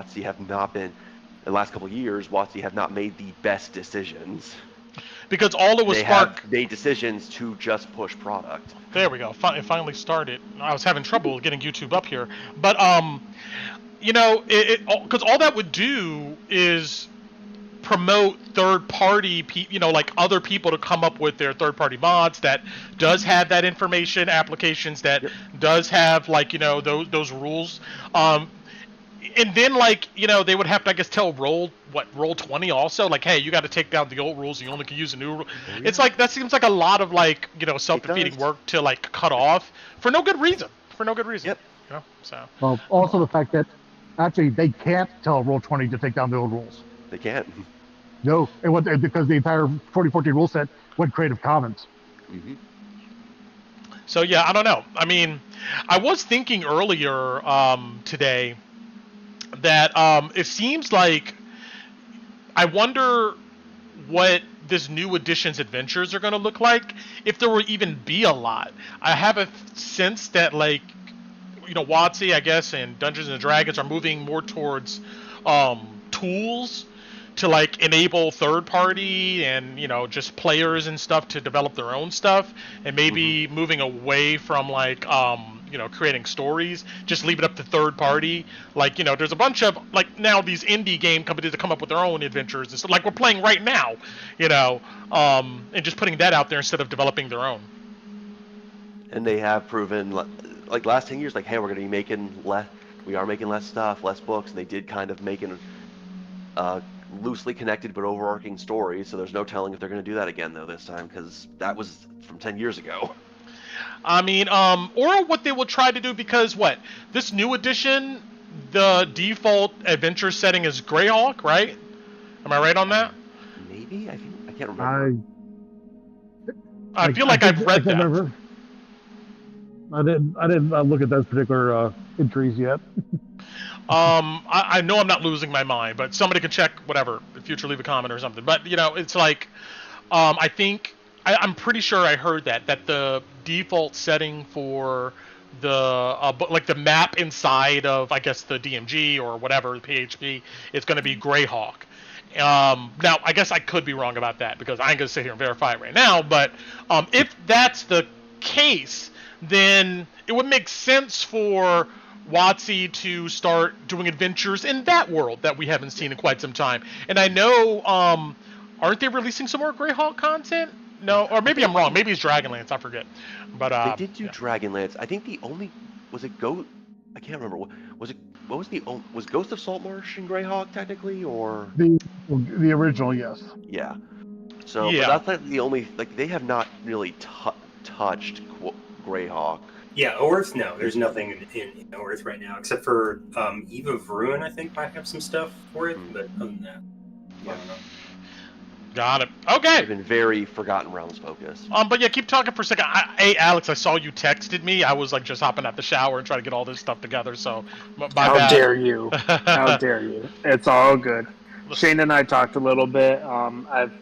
WotC have not been, in the last couple of years, WotC have not made the best decisions. Because all it was They have made decisions to just push product. There we go. It finally started. I was having trouble getting YouTube up here, but you know, because all that would do is promote third-party, you know, like other people to come up with their third-party mods that does have that information, applications that does have, like, you know, those rules. And then, like, you know, they would have to, I guess, tell Roll20 also, like, hey, you got to take down the old rules. You only can use the new rule. Yeah. It's like, that seems like a lot of, like, you know, self-defeating work to, like, cut off for no good reason. Yep. You know, so. Well, also the fact that actually they can't tell Roll20 to take down the old rules. They can't. No, because the entire 4014 rule set went Creative Commons. Mm-hmm. So yeah, I don't know. I mean, I was thinking earlier today that it seems like, I wonder what this new edition's adventures are going to look like, if there will even be a lot. I have a sense that, like, you know, WotC, I guess, and Dungeons and Dragons are moving more towards tools to, like, enable third party and, you know, just players and stuff to develop their own stuff, and maybe moving away from, like, you know, creating stories, just leave it up to third party. Like, you know, there's a bunch of, like, now these indie game companies that come up with their own adventures and stuff, like we're playing right now, you know, and just putting that out there instead of developing their own. And they have proven, like, last 10 years, like, hey, we're going to be making we are making less stuff, less books, and they did kind of make loosely connected but overarching stories, so there's no telling if they're going to do that again, though, this time, because that was from 10 years ago. I mean, or what they will try to do, because this new edition, the default adventure setting is Greyhawk, right? Am I right on that? Maybe? I can't remember. I feel like I've read that. Remember. I didn't look at those particular entries yet. I know I'm not losing my mind, but somebody can check whatever, in future, leave a comment or something. But, you know, it's like, I think, I'm pretty sure I heard that the default setting for the, like the map inside of, I guess, the DMG or whatever, the PHP, is going to be Greyhawk. Now, I guess I could be wrong about that, because I ain't going to sit here and verify it right now, but if that's the case, then it would make sense for WotC to start doing adventures in that world that we haven't seen in quite some time. And I know, aren't they releasing some more Greyhawk content? No, or maybe I'm wrong. Maybe it's Dragonlance. I forget. But they did do Dragonlance. I think was it Ghost? I can't remember. Was Ghost of Saltmarsh in Greyhawk technically, or the original? Yes. Yeah. So but that's like the only, like, they have not really touched Greyhawk. Yeah, Orth, no. There's nothing in Orth right now, except for Eve of Ruin, I think, might have some stuff for it, but other than that, I don't know. Got it. Okay. They've been very Forgotten Realms focused. But yeah, keep talking for a second. Hey, Alex, I saw you texted me. I was, like, just hopping out the shower and trying to get all this stuff together, so How dare you. How dare you. It's all good. Shane and I talked a little bit. I've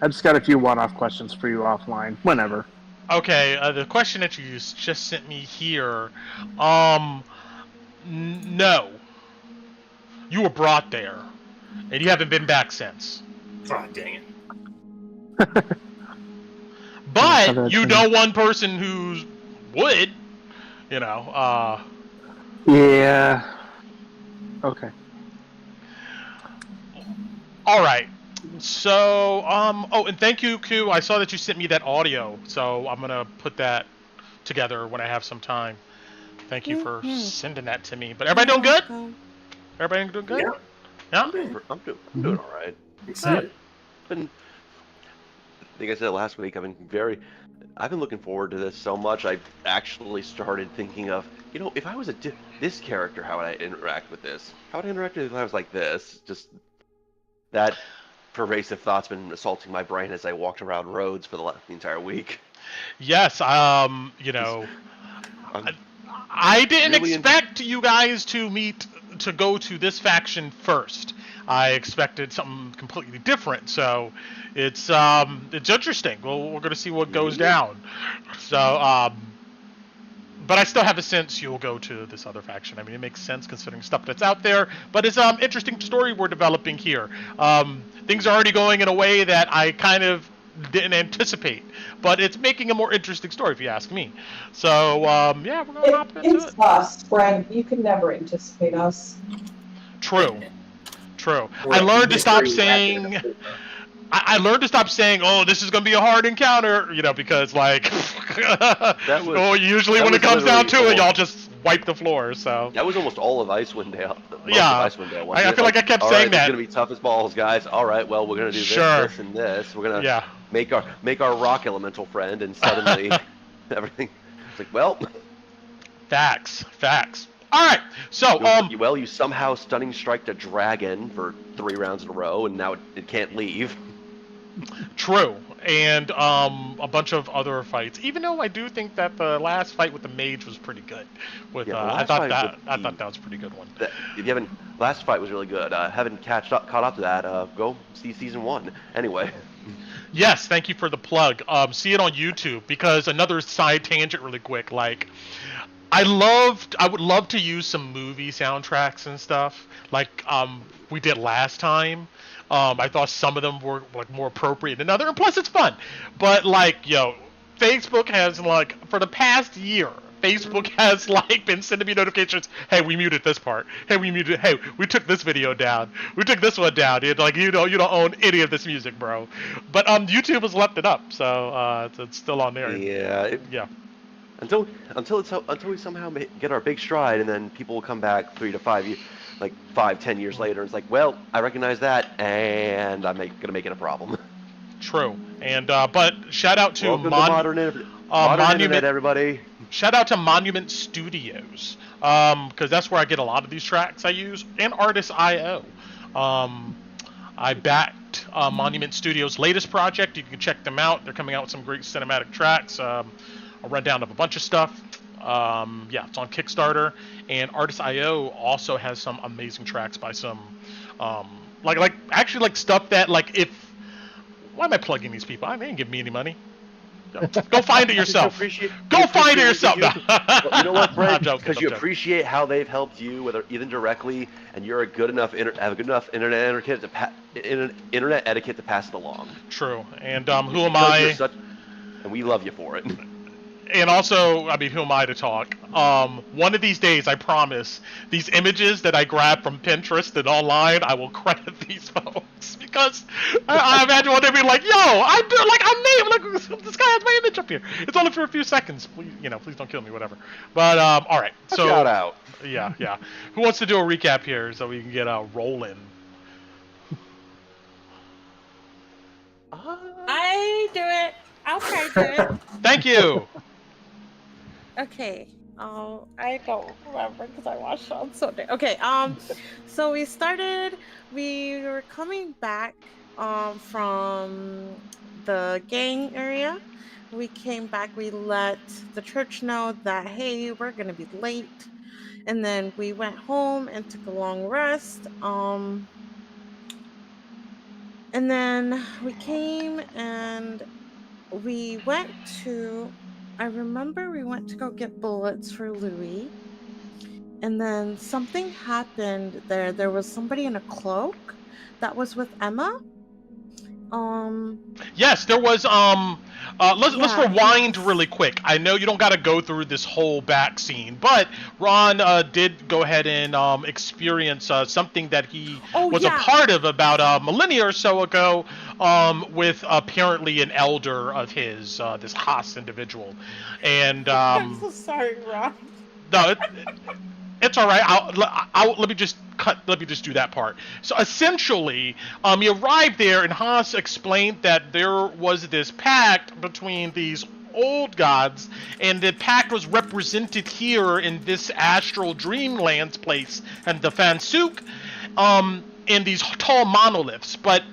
just got a few one-off questions for you offline, whenever. Okay, the question that you just sent me here, no. You were brought there, and you haven't been back since. Oh, dang it. But you know one person who would, you know, Yeah. Okay. All right. So, oh, and thank you, Q. I saw that you sent me that audio, so I'm going to put that together when I have some time. Thank you for sending that to me. But everybody doing good? Everybody doing good? Yeah. I'm doing all right. Excited. I think I said last week, I've been looking forward to this so much. I actually started thinking of, you know, if I was this character, how would I interact with this? How would I interact if I was like this? Just that pervasive thought's been assaulting my brain as I walked around roads for the entire week. Yes, you know, I didn't really expect you guys to go to this faction first. I expected something completely different, so it's interesting. Well, we're going to see what goes down. So, But I still have a sense you'll go to this other faction. I mean, it makes sense considering stuff that's out there. But it's interesting story we're developing here. Things are already going in a way that I kind of didn't anticipate, but it's making a more interesting story if you ask me. So yeah, we're gonna hop into it. It's us, Brad. You can never anticipate us. True. Or I learned to stop mystery saying. wrapped in I learned to stop saying, "Oh, this is gonna be a hard encounter," because like, usually when it comes down to it, y'all just wipe the floor. So that was almost all of Icewind Dale. Yeah. I feel like I kept saying that. It's gonna be tough as balls, guys. All right, well, we're gonna do this, and this. We're gonna make our rock elemental friend, and suddenly everything. It's like, well, facts. All right, so you somehow stunning striked a dragon for 3 rounds in a row, and now it can't leave. True, and a bunch of other fights. Even though I do think that the last fight with the mage was pretty good. I thought that was a pretty good one. Last fight was really good. Haven't caught up to that. Go see season 1. Anyway. Yes, thank you for the plug. See it on YouTube, because another side tangent really quick. Like, I would love to use some movie soundtracks and stuff like we did last time. I thought some of them were like more appropriate than others, and plus it's fun. But like, Facebook has like for the past year, Facebook has like been sending me notifications. Hey, we muted this part. Hey, we took this video down. We took this one down. It's like you don't own any of this music, bro. But YouTube has left it up, so it's still on there. Yeah. Until we somehow get our big stride, and then people will come back 3 to 5 years, like 5-10 years later. And it's like, well, I recognize that, and I'm gonna make it a problem. True. And but shout out to modern internet, everybody. Shout out to Monument Studios, because that's where I get a lot of these tracks I use, and Artist.io. I backed Monument Studios' latest project. You can check them out. They're coming out with some great cinematic tracks. A rundown of a bunch of stuff. It's on Kickstarter, and Artist.io also has some amazing tracks by some like stuff that why am I plugging these people? They didn't give me any money. Go find it yourself. Go find it yourself. You know what, Brad? Because you appreciate how they've helped you, whether even directly, and you're have a good enough internet etiquette to pass it along. True. And who am I? And we love you for it. And also, who am I to talk? One of these days, I promise, these images that I grab from Pinterest and online, I will credit these folks, because I imagine one day being like, "Yo, this guy has my image up here." It's only for a few seconds. Please, please don't kill me, whatever. But all right, so shout out. Yeah. Who wants to do a recap here so we can get rolling? I do it. I'll try to do it. Thank you. Okay. I don't remember because I watched it on Sunday. Okay. So we were coming back from the gang area. We came back. We let the church know that, hey, we're gonna be late, and then we went home and took a long rest. And then we came and we went to. I remember we went to go get bullets for Louis, and then something happened there. There was somebody in a cloak that was with Emma. Yes, there was. Let's rewind really quick. I know you don't got to go through this whole back scene, but Ron did go ahead and experience something that he was a part of about a millennia or so ago, with apparently an elder of his, this Haas individual, and I'm so sorry, Ron. No, it's all right. Let me just do that part. So essentially, he arrived there, and Haas explained that there was this pact between these old gods, and the pact was represented here in this astral dreamlands place and the Fansuk, in these tall monoliths. But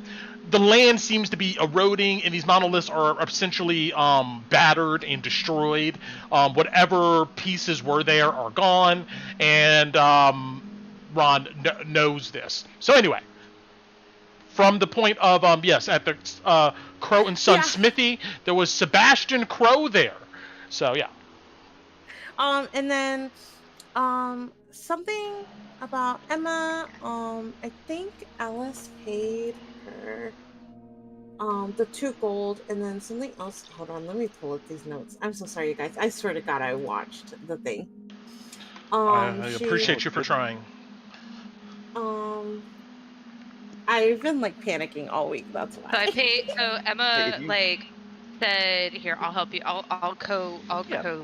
the land seems to be eroding, and these monoliths are essentially battered and destroyed. Whatever pieces were there are gone, and Ron knows this. So anyway, from the point of, at the Crow and Son Smithy, there was Sebastian Crow there. So, yeah. And then something about Emma. I think Alice paid her the 2 gold, and then something else. Hold on, let me pull up these notes. I'm so sorry, you guys. I swear to God, I watched the thing. I appreciate you for trying. I've been like panicking all week. That's why. So I paid. So Emma Hey, like said, "Here, I'll help you. I'll co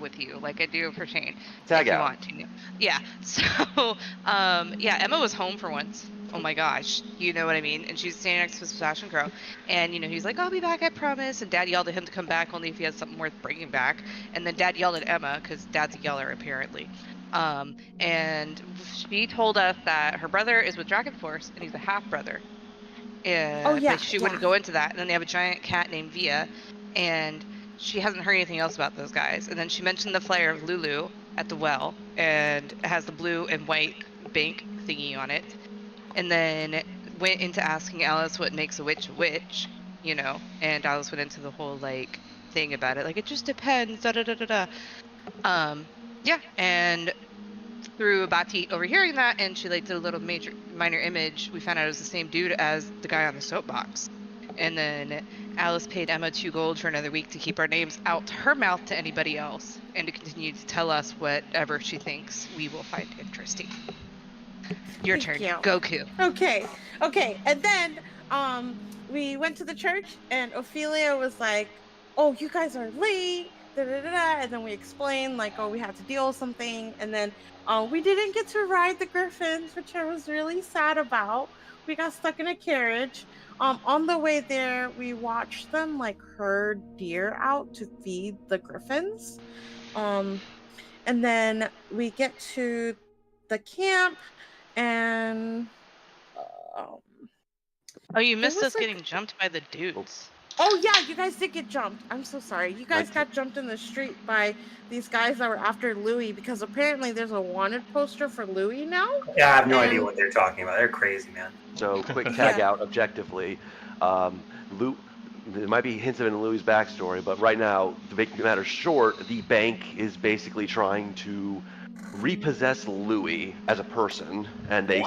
with you, like I do for Shane, Tag if you out. want to." Yeah. So yeah, Emma was home for once. Oh my gosh, you know what I mean? And she's standing next to Sebastian Crow, and he's like, "I'll be back, I promise." And Dad yelled at him to come back only if he has something worth bringing back. And then Dad yelled at Emma because Dad's a yeller apparently. And she told us that her brother is with Dragon Force and he's a half brother. But she wouldn't go into that. And then they have a giant cat named Via, and she hasn't heard anything else about those guys. And then she mentioned the flyer of Lulu at the well, and it has the blue and white bank thingy on it. And then went into asking Alice what makes a witch, and Alice went into the whole like thing about it, like it just depends, da da da da da. Yeah, and through Bati overhearing that, and she like did a little minor image, we found out it was the same dude as the guy on the soapbox. And then Alice paid Emma 2 gold for another week to keep our names out her mouth to anybody else, and to continue to tell us whatever she thinks we will find interesting. Your turn, Goku. Okay. And then we went to the church, and Ophelia was like, "Oh, you guys are late." Da, da, da, da. And then we explained like, oh, we had to deal with something, and then we didn't get to ride the griffins, which I was really sad about. We got stuck in a carriage. On the way there, we watched them like herd deer out to feed the griffins. And then we get to the camp, and oh, you missed us getting jumped by the dudes. Oh yeah, you guys did get jumped. I'm so sorry. You guys got jumped in the street by these guys that were after Louis, because apparently there's a wanted poster for Louis now. Yeah, I have no idea what they're talking about. They're crazy, man. So quick tag out objectively. There might be hints of it in Louis' backstory, but right now, to make the matter short, the bank is basically trying to repossess Louis as a person, and they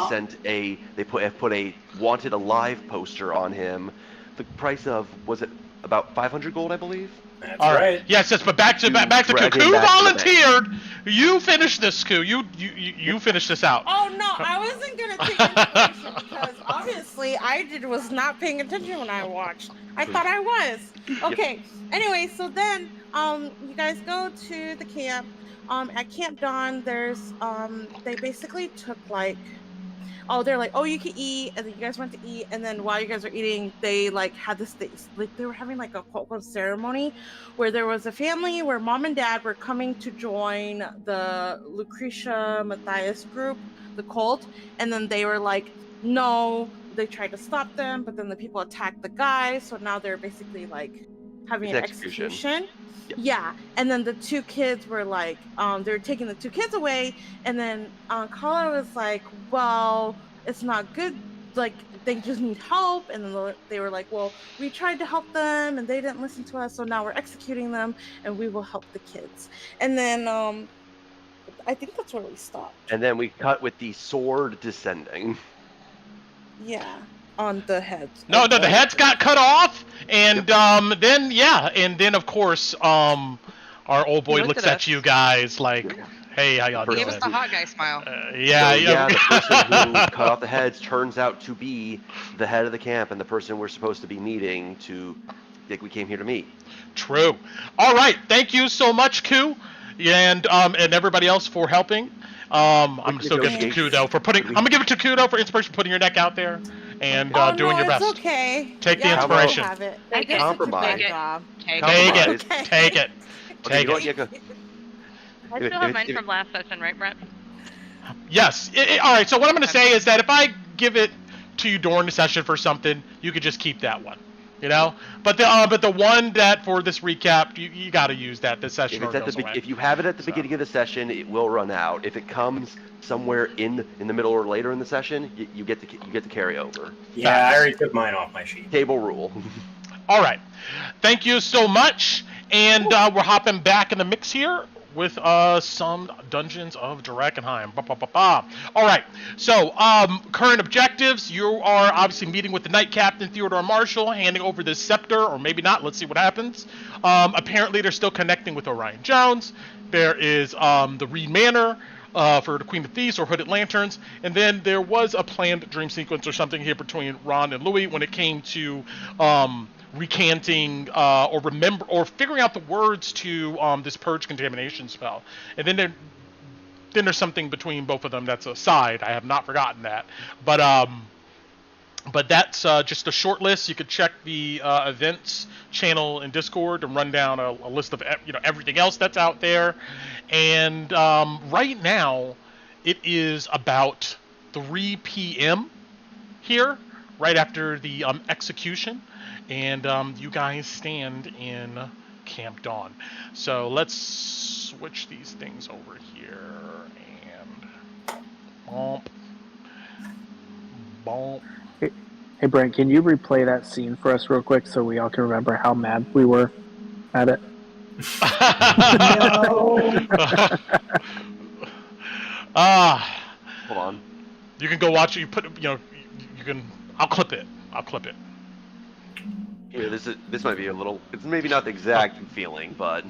put a wanted alive poster on him. The price of, was it about 500 gold, I believe? That's right. Yes, but back to Ku. Ku volunteered. You finish this, Ku. You finish this out. Oh no, I wasn't gonna take information because obviously I was not paying attention when I watched. I thought I was. Okay. Anyway, so then you guys go to the camp. At Camp Dawn, there's they basically took like, they're like, oh, you can eat, and then you guys went to eat, and then while you guys were eating, they like had this thing, like they were having like a quote ceremony where there was a family where mom and dad were coming to join the Lucretia Matthias group, the cult, and then they were like, no, they tried to stop them, but then the people attacked the guys, so now they're basically like having an execution. Yep. Yeah, and then the 2 kids were like, they were taking the 2 kids away, and then Kala was like, well, it's not good, like, they just need help, and then they were like, well, we tried to help them, and they didn't listen to us, so now we're executing them, and we will help the kids. And then, I think that's where we stopped. And then we cut with the sword descending. Yeah. On the heads. No, the heads got cut off, and then of course, our old boy looks at you guys like, hey, how y'all doing? Give us the hot guy smile. The person who cut off the heads turns out to be the head of the camp and the person we're supposed to be meeting we came here to meet. True. All right, thank you so much, Ku, and everybody else for helping. I'm still giving it to Ku though for putting. I'm gonna give it to Ku though for inspiration, putting your neck out there and doing your best. It's okay. Take the inspiration. Have it. Take it. Compromise. Take it. I still have mine from last session, right, Brett? Yes. All right. So what I'm gonna say is that if I give it to you during the session for something, you could just keep that one. But the one that for this recap, you got to use that this session. If you have it at the beginning of the session, it will run out. If it comes somewhere in the middle or later in the session, you get to carry over. Yeah, I already took mine off my sheet. Table rule. All right, thank you so much, and we're hopping back in the mix here with some Dungeons of Drakkenheim. All right, so current objectives. You are obviously meeting with the Knight-Captain Theodore Marshal, handing over this scepter, or maybe not. Let's see what happens. Apparently, they're still connecting with Orion Jones. There is the Reed Manor for the Queen of Thieves or Hooded Lanterns, and then there was a planned dream sequence or something here between Ron and Louis when it came to recanting or figuring out the words to this purge contamination spell. And then there's something between both of them that's a side. I have not forgotten that, but that's just a short list. You could check the events channel in Discord and run down a list of everything else that's out there. And right now it is about 3 p.m. here, right after the execution. And you guys stand in Camp Dawn. So let's switch these things over here and bump. Hey, Brent, can you replay that scene for us real quick so we all can remember how mad we were at it? Hold on. You can go watch it. You put, you can. I'll clip it. Here, this might be a little. It's maybe not the exact feeling, but.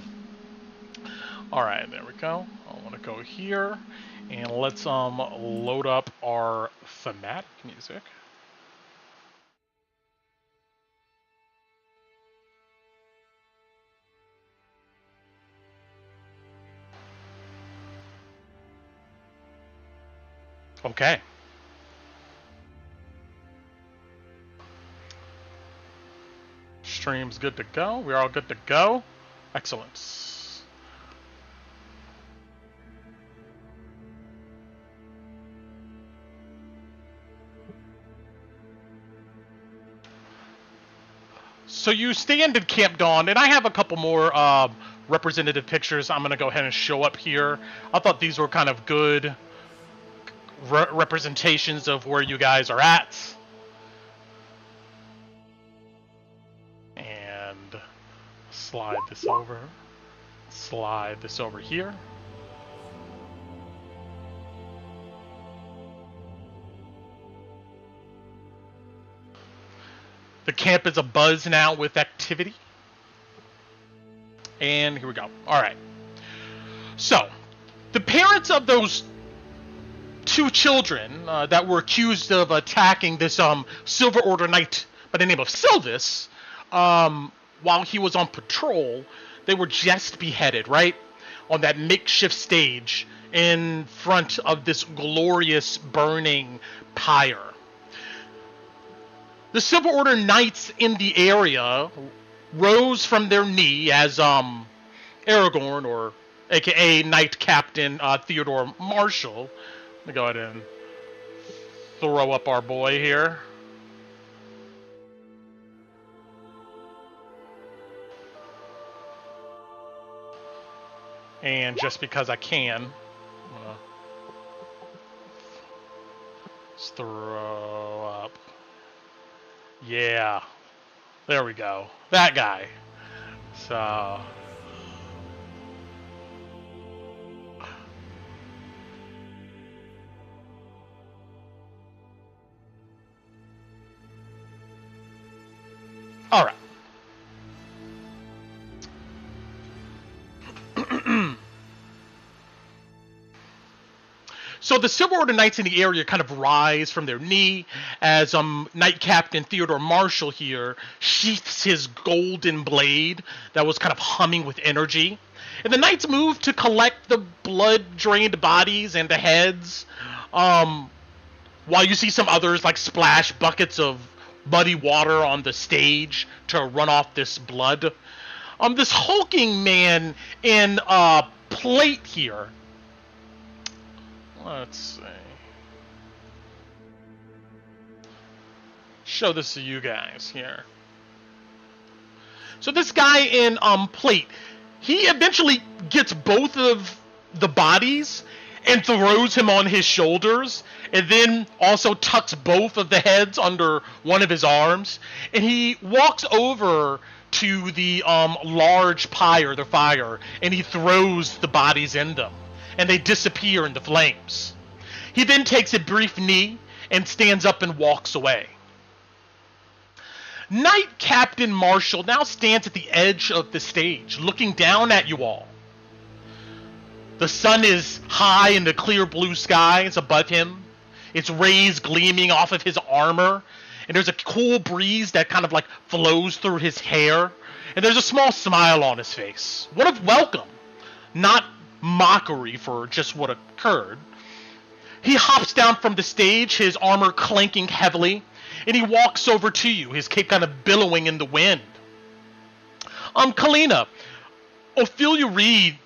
All right, there we go. I want to go here, and let's load up our thematic music. Okay. Stream's good to go. We're all good to go. Excellent. So you stand in Camp Dawn, and I have a couple more representative pictures I'm going to go ahead and show up here. I thought these were kind of good representations of where you guys are at. And slide this over here. The camp is abuzz now with activity. And here we go. All right. So, the parents of those 2 children that were accused of attacking this Silver Order Knight by the name of Sylvis, while he was on patrol, they were just beheaded, right? On that makeshift stage in front of this glorious burning pyre. The Silver Order Knights in the area rose from their knee as Aragorn, or aka Knight-Captain Theodore Marshal. Let me go ahead and throw up our boy here. And just because I can, I'm gonna just throw up. Yeah, there we go. That guy. So. All right. So the Silver Order Knights in the area kind of rise from their knee as Knight-Captain Theodore Marshal here sheaths his golden blade that was kind of humming with energy. And the Knights move to collect the blood-drained bodies and the heads, while you see some others like splash buckets of muddy water on the stage to run off this blood. This hulking man in plate here. Let's see. Show this to you guys here. So this guy in plate, he eventually gets both of the bodies and throws him on his shoulders, and then also tucks both of the heads under one of his arms, and he walks over to the large pyre, the fire, and he throws the bodies in them, and they disappear in the flames. He then takes a brief knee and stands up and walks away. Knight-Captain Marshal now stands at the edge of the stage, looking down at you all. The sun is high in the clear blue skies above him, its rays gleaming off of his armor, and there's a cool breeze that kind of like flows through his hair, and there's a small smile on his face. One of welcome, not mockery for just what occurred. He hops down from the stage, his armor clanking heavily, and he walks over to you, his cape kind of billowing in the wind. Kalina, Ophelia Reed,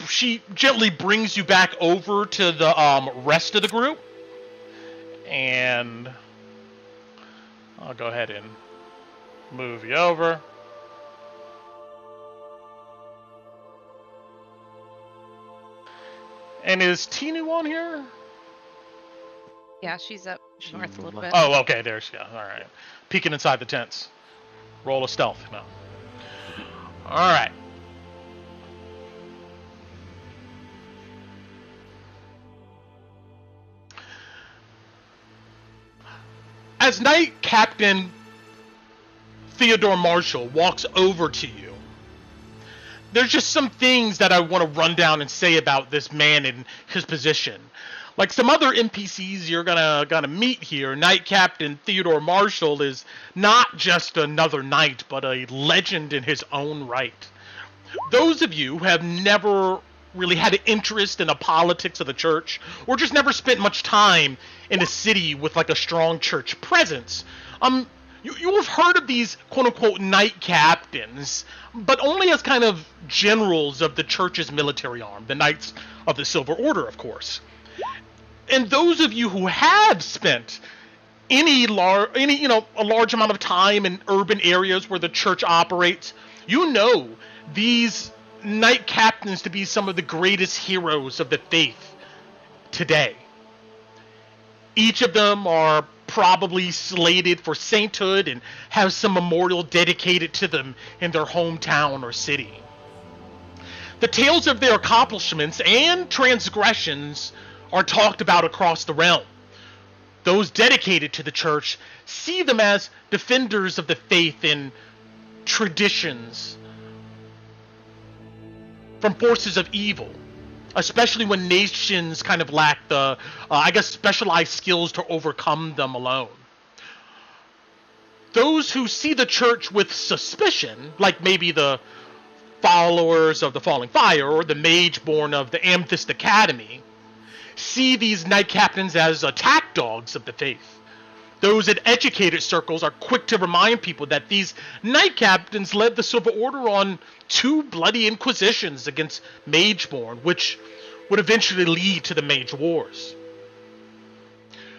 she gently brings you back over to the rest of the group, and I'll go ahead and move you over. And is Tinu on here? Yeah, she's up north a little bit. Oh, okay, there she goes. All right. Peeking inside the tents. Roll a stealth. No. All right. As Knight-Captain Theodore Marshal walks over to you, there's just some things that I want to run down and say about this man and his position. Like some other NPCs you're gonna meet here, Knight-Captain Theodore Marshal is not just another knight, but a legend in his own right. Those of you who have never really had an interest in the politics of the church, or just never spent much time in a city with like a strong church presence, you have heard of these quote-unquote knight captains, but only as kind of generals of the church's military arm, the Knights of the Silver Order, of course. And those of you who have spent a large amount of time in urban areas where the church operates, you know these knight captains to be some of the greatest heroes of the faith today. Each of them are probably slated for sainthood and have some memorial dedicated to them in their hometown or city. The tales of their accomplishments and transgressions are talked about across the realm. Those dedicated to the church see them as defenders of the faith and traditions from forces of evil, especially when nations kind of lack the, specialized skills to overcome them alone. Those who see the church with suspicion, like maybe the followers of the Falling Fire or the mage born of the Amethyst Academy, see these knight captains as attack dogs of the faith. Those in educated circles are quick to remind people that these knight captains led the Silver Order on 2 bloody inquisitions against Mageborn, which would eventually lead to the Mage Wars.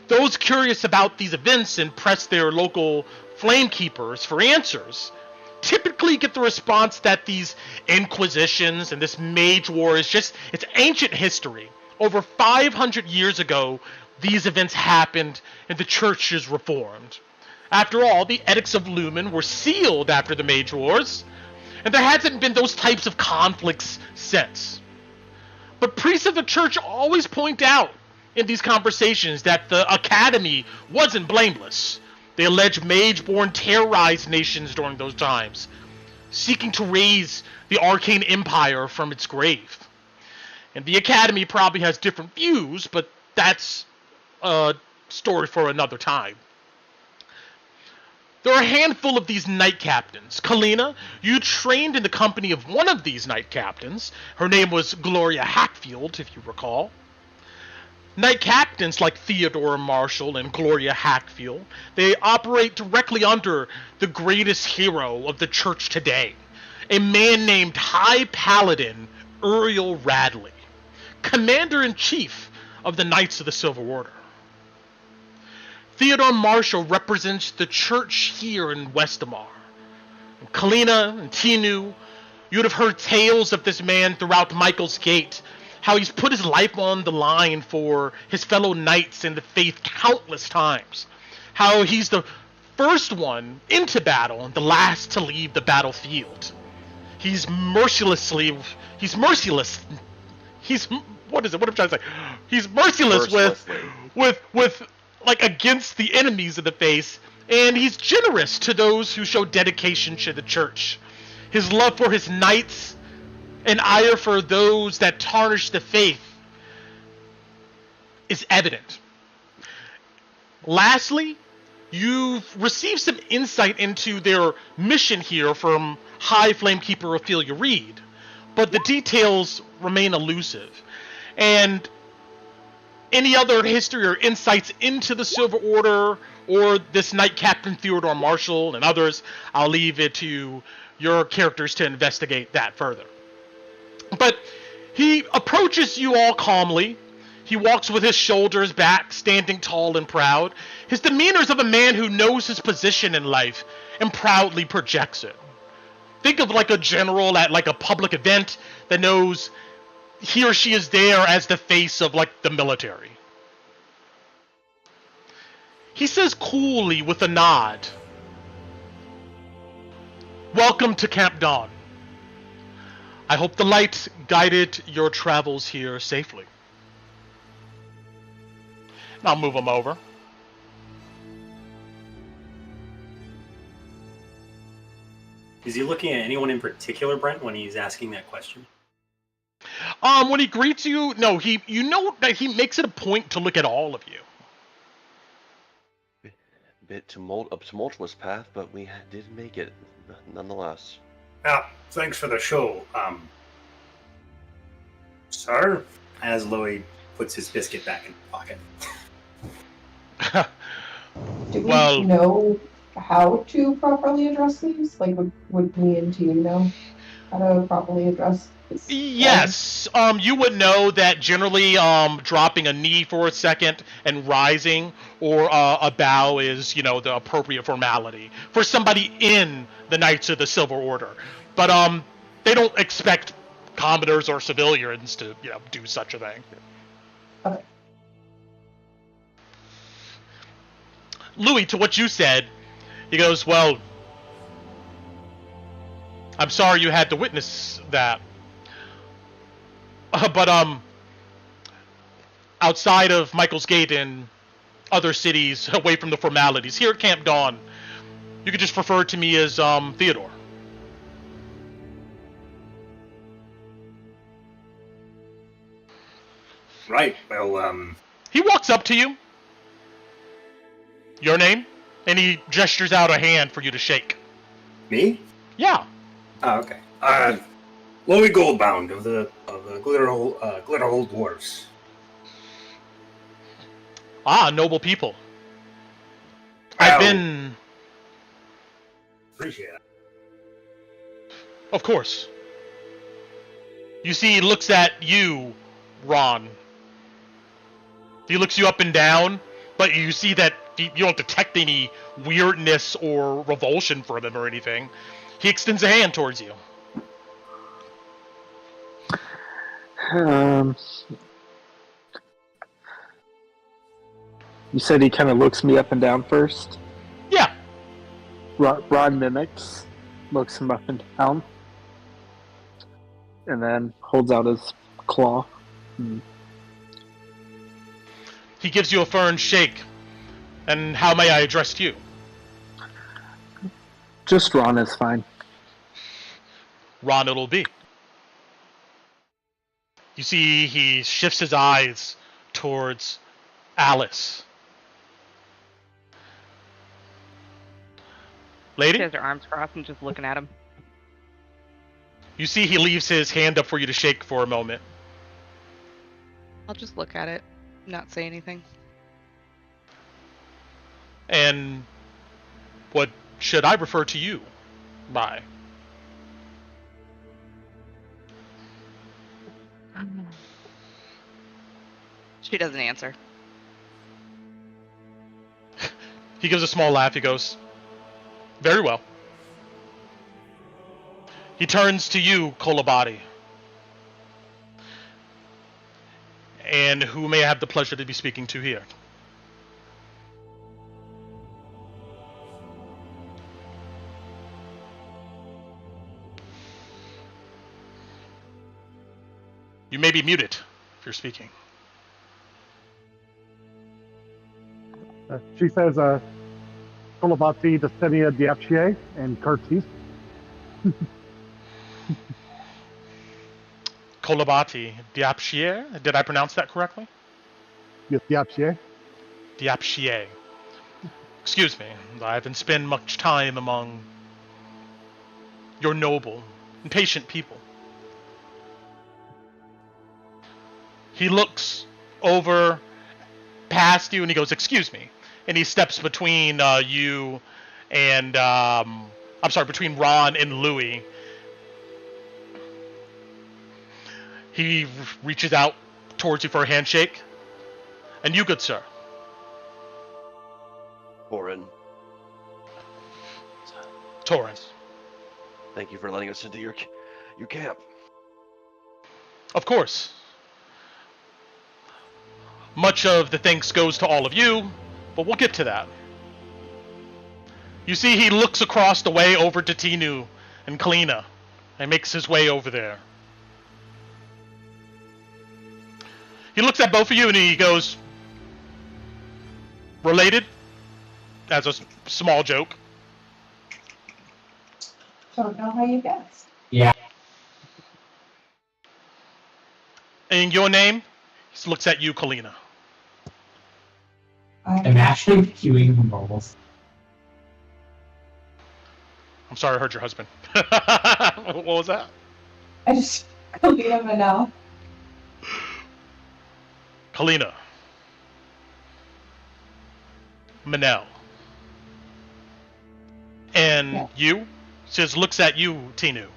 Those curious about these events and press their local flamekeepers for answers typically get the response that these inquisitions and this Mage War is just, it's ancient history. Over 500 years ago, these events happened and the church is reformed. After all, the Edicts of Lumen were sealed after the Mage Wars, and there hasn't been those types of conflicts since. But priests of the church always point out in these conversations that the Academy wasn't blameless. They allege Mageborn terrorized nations during those times, seeking to raise the arcane empire from its grave. And the Academy probably has different views, but that's a story for another time. There are a handful of these knight captains. Kalina, you trained in the company of one of these knight captains. Her name was Gloria Hackfield, if you recall. Knight captains like Theodore Marshal and Gloria Hackfield, they operate directly under the greatest hero of the church today, a man named High Paladin Uriel Radley, Commander-in-Chief of the Knights of the Silver Order. Theodore Marshal represents the church here in Westamar. And Kalina and Tinu, you would have heard tales of this man throughout Michael's Gate, how he's put his life on the line for his fellow knights in the faith countless times, how he's the first one into battle and the last to leave the battlefield. He's merciless. What is it? What am I trying to say? He's merciless with like against the enemies of the faith, and he's generous to those who show dedication to the church. His love for his knights and ire for those that tarnish the faith is evident. Lastly, you've received some insight into their mission here from High Flamekeeper Ophelia Reed, but the details remain elusive. And any other history or insights into the Silver Order or this Knight-Captain Theodore Marshal and others, I'll leave it to your characters to investigate that further. But he approaches you all calmly. He walks with his shoulders back, standing tall and proud. His demeanor is of a man who knows his position in life and proudly projects it. Think of like a general at like a public event that knows he or she is there as the face of like the military. He says coolly with a nod, "Welcome to Camp Dawn. I hope the light guided your travels here safely." And I'll move him over. Is he looking at anyone in particular, Brent, when he's asking that question? When he greets you, no, you know that he makes it a point to look at all of you. Bit tumultuous path, but we did make it nonetheless. Thanks for the show, sir. As Lloyd puts his biscuit back in his pocket. Do we know how to properly address these? Like, would me and team know how to properly address this? Yes, you would know that generally dropping a knee for a second and rising or a bow is, the appropriate formality for somebody in the Knights of the Silver Order. But they don't expect commodores or civilians to, do such a thing. Okay. Louis, to what you said, he goes, "Well, I'm sorry you had to witness that. But outside of Michael's Gate and other cities, away from the formalities, here at Camp Dawn, you could just refer to me as Theodore." Right. Well, He walks up to you. "Your name?" And he gestures out a hand for you to shake. Me? Yeah. Oh, okay. Louis Goldbound of the Glitterhole Dwarves. Ah, noble people. I've been... Appreciate it. Of course. You see, he looks at you, Ron. He looks you up and down, but you see that you don't detect any weirdness or revulsion from him or anything. He extends a hand towards you. You said he kind of looks me up and down first? Yeah. Ron mimics, looks him up and down, and then holds out his claw. He gives you a firm shake. "And how may I address you?" Just Ron is fine. "Ron it'll be." You see he shifts his eyes towards Alice. "Lady?" She has her arms crossed and just looking at him. You see he leaves his hand up for you to shake for a moment. I'll just look at it, not say anything. "And what should I refer to you by?" She doesn't answer. He gives a small laugh. He goes, "Very well." He turns to you, Kolabadi. "And who may I have the pleasure to be speaking to here?" You may be muted if you're speaking. She says, Colabati, Destenia, Diapchier, and Curtis. Colabati Diapchier. Did I pronounce that correctly? Yes, Diapchier. Diapchier. Excuse me. I haven't spent much time among your noble and patient people. He looks over past you and he goes, "Excuse me." And he steps between you and, between Ron and Louis. He reaches out towards you for a handshake. And you, good sir? Torin, Torrance. thank you for letting us into your camp. Of course. Much of the thanks goes to all of you, but we'll get to that. You see, he looks across the way over to Tinu and Kalina and makes his way over there. He looks at both of you and he goes, "Related?" As a small joke. Don't know how you guessed. Yeah. And your name? He looks at you, Kalina. I'm actually queuing the mobiles. I'm sorry, I heard your husband. What was that? I just called him now. Kalina. Manel. And Yeah. you? Says looks at you, Tinu.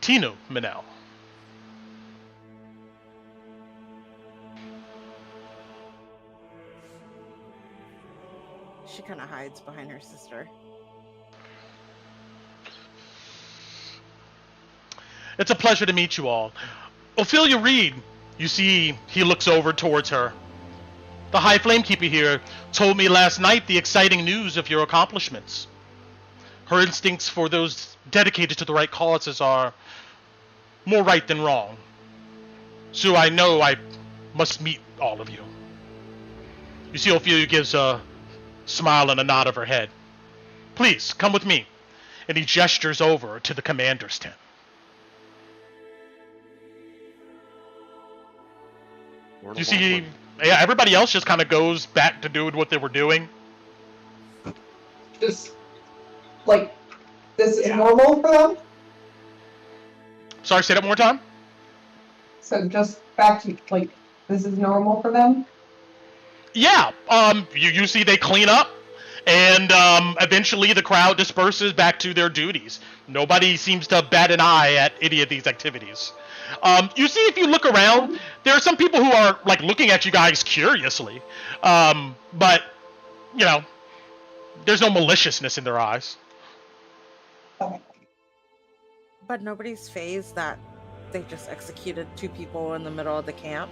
Tinu, Manel. She kind of hides behind her sister. It's a pleasure to meet you all. Ophelia Reed, you see, he looks over towards her. The High Flamekeeper here told me last night the exciting news of your accomplishments. Her instincts for those dedicated to the right causes are more right than wrong. So I know I must meet all of you. You see, Ophelia gives a smile and a nod of her head. Please, come with me. And he gestures over to the commander's tent. You see, yeah, everybody else just kind of goes back to doing what they were doing. Just, like, this is normal for them? Sorry, say that one more time? So just back to, like, this is normal for them? Yeah, you see they clean up, and eventually the crowd disperses back to their duties. Nobody seems to bat an eye at any of these activities. You see, if you look around, there are some people who are, like, looking at you guys curiously. But, you know, there's no maliciousness in their eyes. Okay. But nobody's phased that they just executed 2 people in the middle of the camp.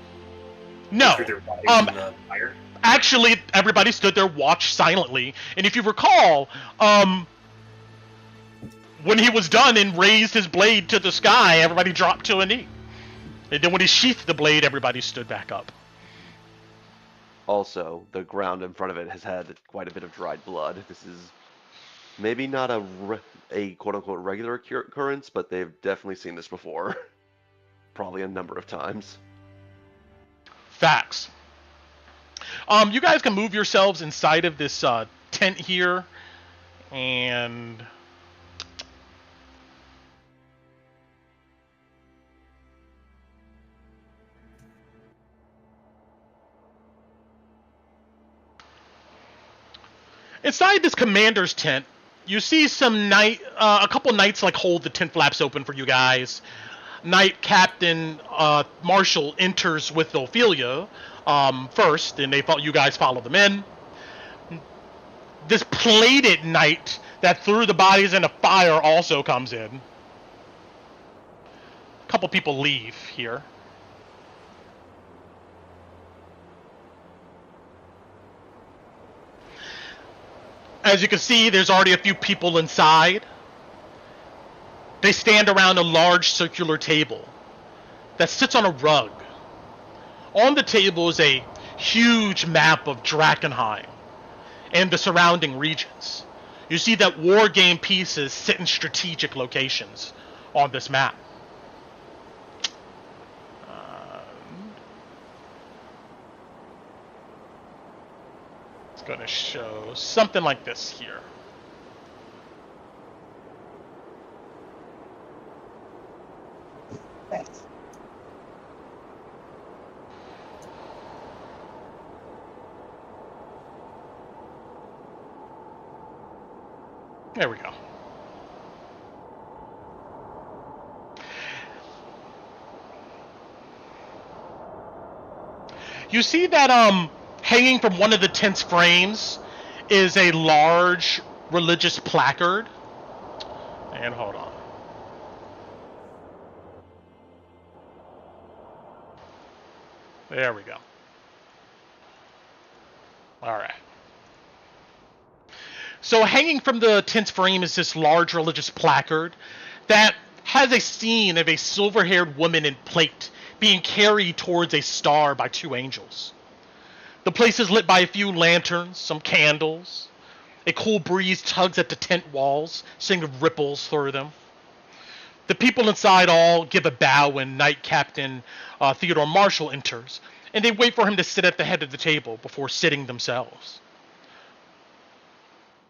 No. Threw their bodies in the fire. Actually, everybody stood there, watched silently. And if you recall, when he was done and raised his blade to the sky, everybody dropped to a knee. And then when he sheathed the blade, everybody stood back up. Also, the ground in front of it has had quite a bit of dried blood. This is maybe not a quote-unquote regular occurrence, but they've definitely seen this before. Probably a number of times. Facts. You guys can move yourselves inside of this tent here, and inside this commander's tent, you see some a couple knights like hold the tent flaps open for you guys. Knight-Captain Marshal enters with Ophelia first, and you guys follow them in. This plated knight that threw the bodies in a fire also comes in. A couple people leave here. As you can see, there's already a few people inside. They stand around a large circular table that sits on a rug. On the table is a huge map of Drakkenheim and the surrounding regions. You see that war game pieces sit in strategic locations on this map. It's going to show something like this here. Thanks. There we go. You see that hanging from one of the tent's frames is a large religious placard. And hold on. There we go. All right. So hanging from the tent's frame is this large religious placard that has a scene of a silver-haired woman in plate being carried towards a star by two angels. The place is lit by a few lanterns, some candles. A cool breeze tugs at the tent walls, sending ripples through them. The people inside all give a bow when Knight-Captain Theodore Marshal enters, and they wait for him to sit at the head of the table before sitting themselves.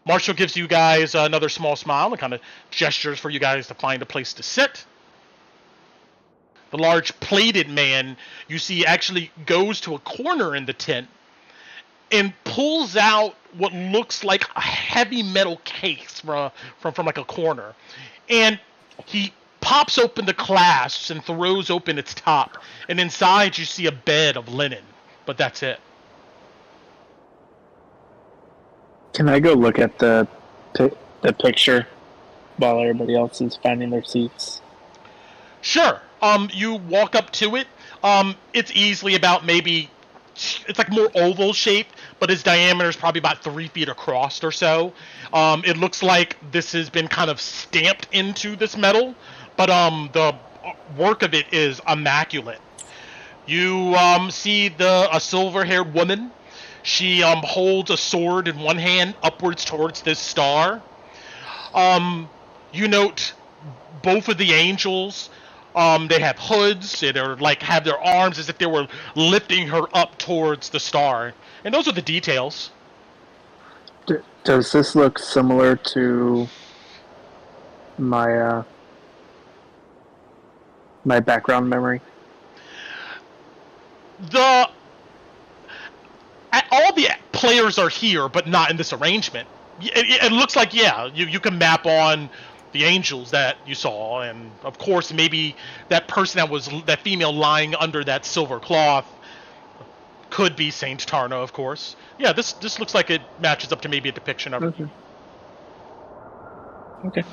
Marshal gives you guys another small smile and kind of gestures for you guys to find a place to sit. The large plated man you see actually goes to a corner in the tent and pulls out what looks like a heavy metal case from like a corner. And he pops open the clasps and throws open its top. And inside you see a bed of linen. But that's it. Can I go look at the picture while everybody else is finding their seats? Sure. You walk up to it. It's easily about it's like more oval shaped, but its diameter is probably about 3 feet across or so. It looks like this has been kind of stamped into this metal, but the work of it is immaculate. You see a silver-haired woman. She holds a sword in one hand upwards towards this star. You note both of the angels. They have hoods. They're have their arms as if they were lifting her up towards the star. And those are the details. Does this look similar to my my background memory? All the players are here, but not in this arrangement. It looks like, yeah, you can map on the angels that you saw, and of course maybe that person that female lying under that silver cloth could be Saint Tarna, of course. Yeah, this looks like it matches up to maybe a depiction of her. Okay.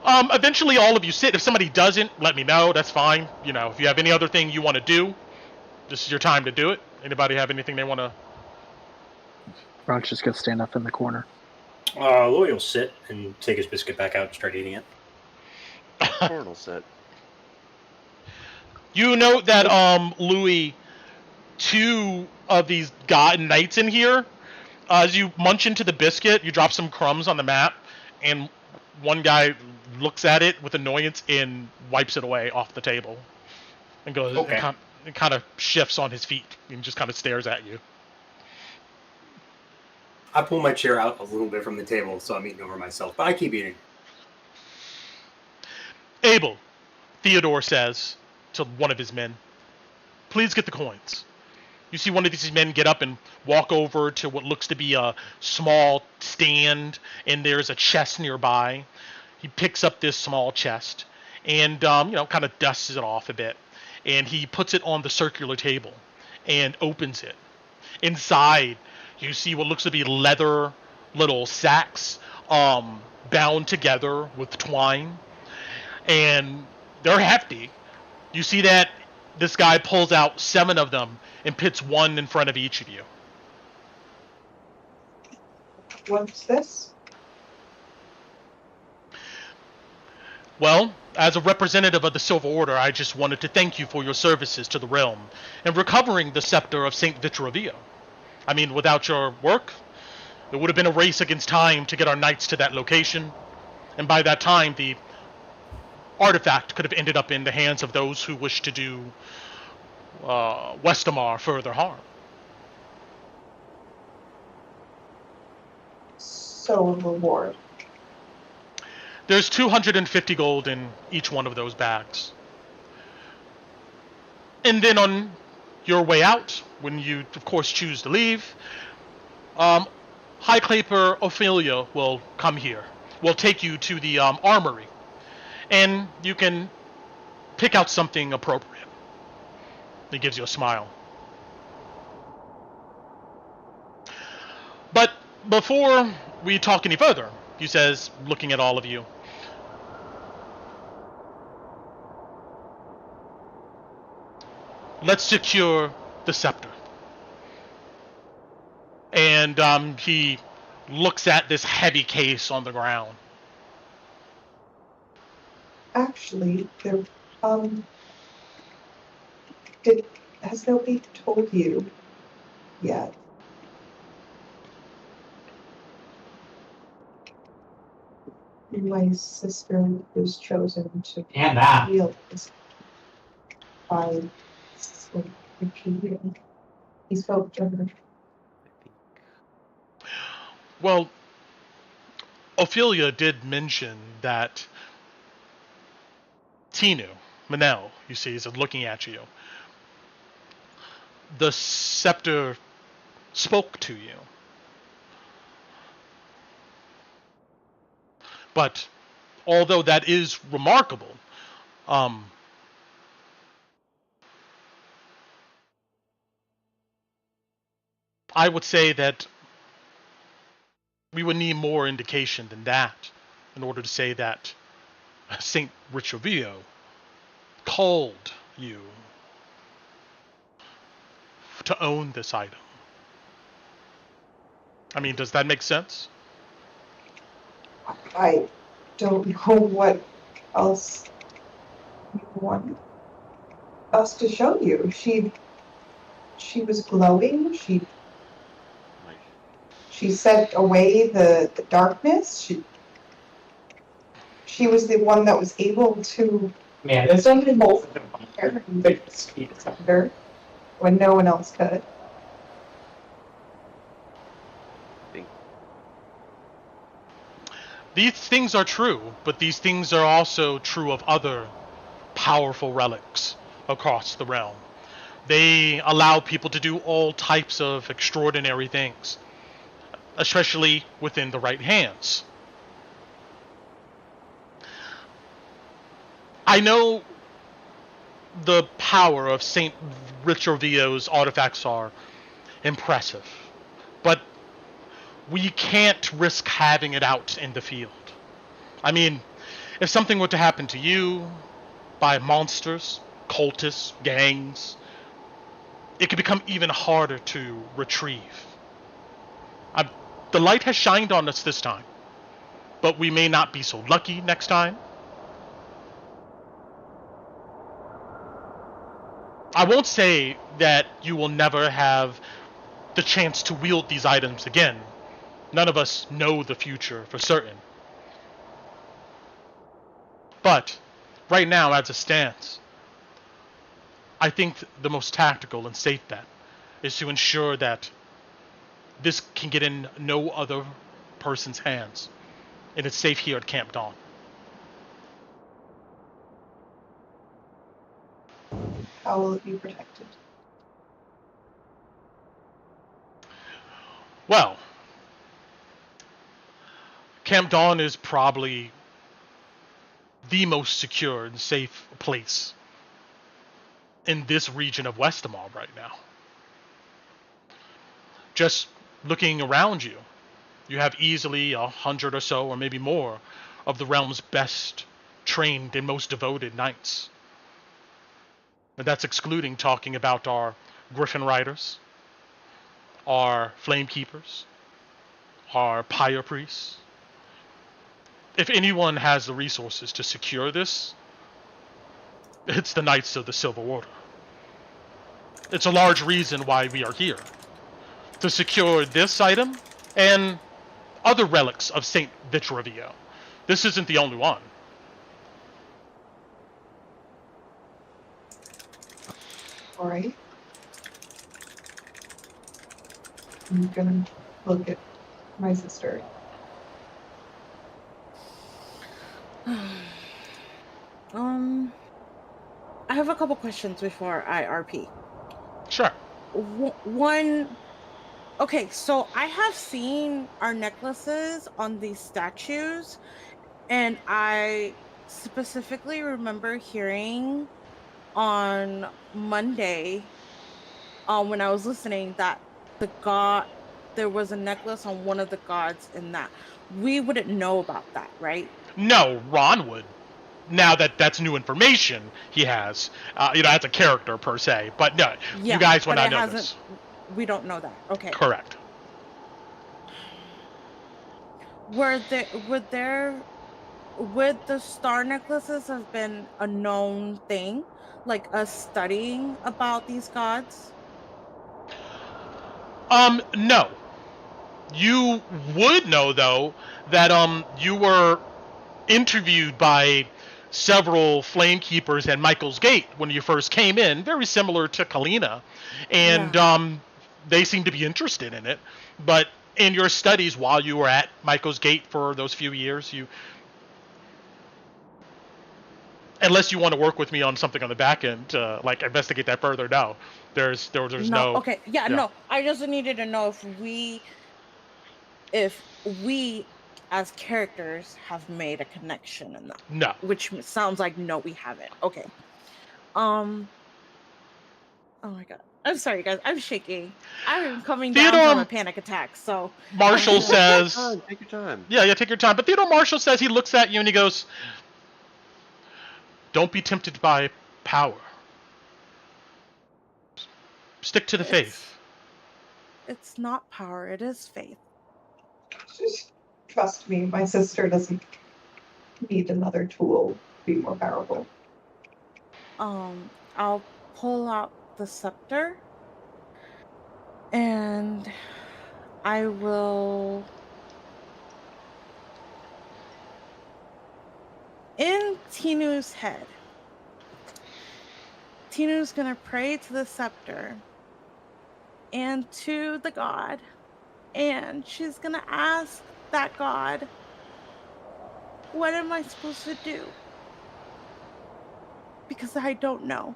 Eventually all of you sit. If somebody doesn't, let me know. That's fine. You know, if you have any other thing you want to do, this is your time to do it. Anybody have anything they want to? Ron's just gonna stand up in the corner. Louis will sit and take his biscuit back out and start eating it. Corn will sit. You note that Louis, two of these knights in here, as you munch into the biscuit, you drop some crumbs on the map, and one guy looks at it with annoyance and wipes it away off the table, and goes and kind of shifts on his feet and just kind of stares at you. I pull my chair out a little bit from the table, so I'm eating over myself, but I keep eating. Abel, Theodore says to one of his men, please get the coins. You see one of these men get up and walk over to what looks to be a small stand, and there's a chest nearby. He picks up this small chest and, kind of dusts it off a bit. And he puts it on the circular table and opens it. Inside, you see what looks to be leather little sacks bound together with twine. And they're hefty. You see that this guy pulls out 7 of them and puts one in front of each of you. What's this? Well, as a representative of the Silver Order, I just wanted to thank you for your services to the realm and recovering the scepter of Saint Vitrovio. I mean, without your work, it would have been a race against time to get our knights to that location, and by that time, the artifact could have ended up in the hands of those who wish to do Westamar further harm. So reward. There's 250 gold in each one of those bags. And then on your way out, when you, of course, choose to leave, High Claper Ophelia will come here. We'll take you to the armory, and you can pick out something appropriate. He gives you a smile. But before we talk any further, he says, looking at all of you, let's secure the scepter. And he looks at this heavy case on the ground. Actually, there, has nobody told you yet? My sister was chosen to wield this by repeating. He spoke to her. Well, Ophelia did mention that Tinu, Manel, you see, is looking at you. The scepter spoke to you. But although that is remarkable, I would say that we would need more indication than that in order to say that Saint Vitrovio called you to own this item. I mean, does that make sense? I don't know what else you want us to show you. She was glowing. She sent away the darkness. She was the one that was able to Man, there's only both of them her when no one else could. These things are true, but these things are also true of other powerful relics across the realm. They allow people to do all types of extraordinary things, especially within the right hands. I know the power of Saint Vitrovio's artifacts are impressive, but we can't risk having it out in the field. I mean, if something were to happen to you by monsters, cultists, gangs, it could become even harder to retrieve. The light has shined on us this time, but we may not be so lucky next time. I won't say that you will never have the chance to wield these items again. None of us know the future for certain. But right now, as it stands, I think the most tactical and safe bet is to ensure that this can get in no other person's hands, and it's safe here at Camp Dawn. How will it be protected? Well, Camp Dawn is probably the most secure and safe place in this region of Westamar right now. Just looking around you, you have easily 100 or so, or maybe more, of the realm's best trained and most devoted knights. And that's excluding talking about our Griffin Riders, our Flame Keepers, our Pyre Priests, if anyone has the resources to secure this, it's the Knights of the Silver Order. It's a large reason why we are here. To secure this item and other relics of Saint Vitrovio. This isn't the only one. All right. I'm gonna look at my sister. I have a couple questions before I RP. Sure. One, okay, so I have seen our necklaces on these statues, and I specifically remember hearing on Monday, when I was listening, that there was a necklace on one of the gods in that. We wouldn't know about that, right? No, Ron would. Now that's new information he has. As a character per se. But no, Yeah, you guys would but not know this. We don't know that. Okay. Correct. Would the star necklaces have been a known thing? Like us studying about these gods? No. You would know, though, that you were interviewed by several Flamekeepers and Michael's Gate when you first came in, very similar to Kalina, and they seemed to be interested in it. But in your studies while you were at Michael's Gate for those few years, unless you want to work with me on something on the back end, like investigate that further, no. There's no. Okay, no. I just needed to know if we as characters have made a connection in that. No. Which sounds like no, we haven't. Okay. Oh my god. I'm sorry, guys. I'm shaking. I'm coming down from a panic attack, so... Marshall says... Take your time. Yeah, take your time. But Theodore Marshall says, he looks at you and he goes, don't be tempted by power. Stick to the faith. It's not power, it is faith. Just trust me, my sister doesn't need another tool to be more powerful. I'll pull out the scepter and I will, in Tinu's head, Tinu's gonna pray to the scepter and to the god, and she's gonna ask that god, what am I supposed to do? Because I don't know.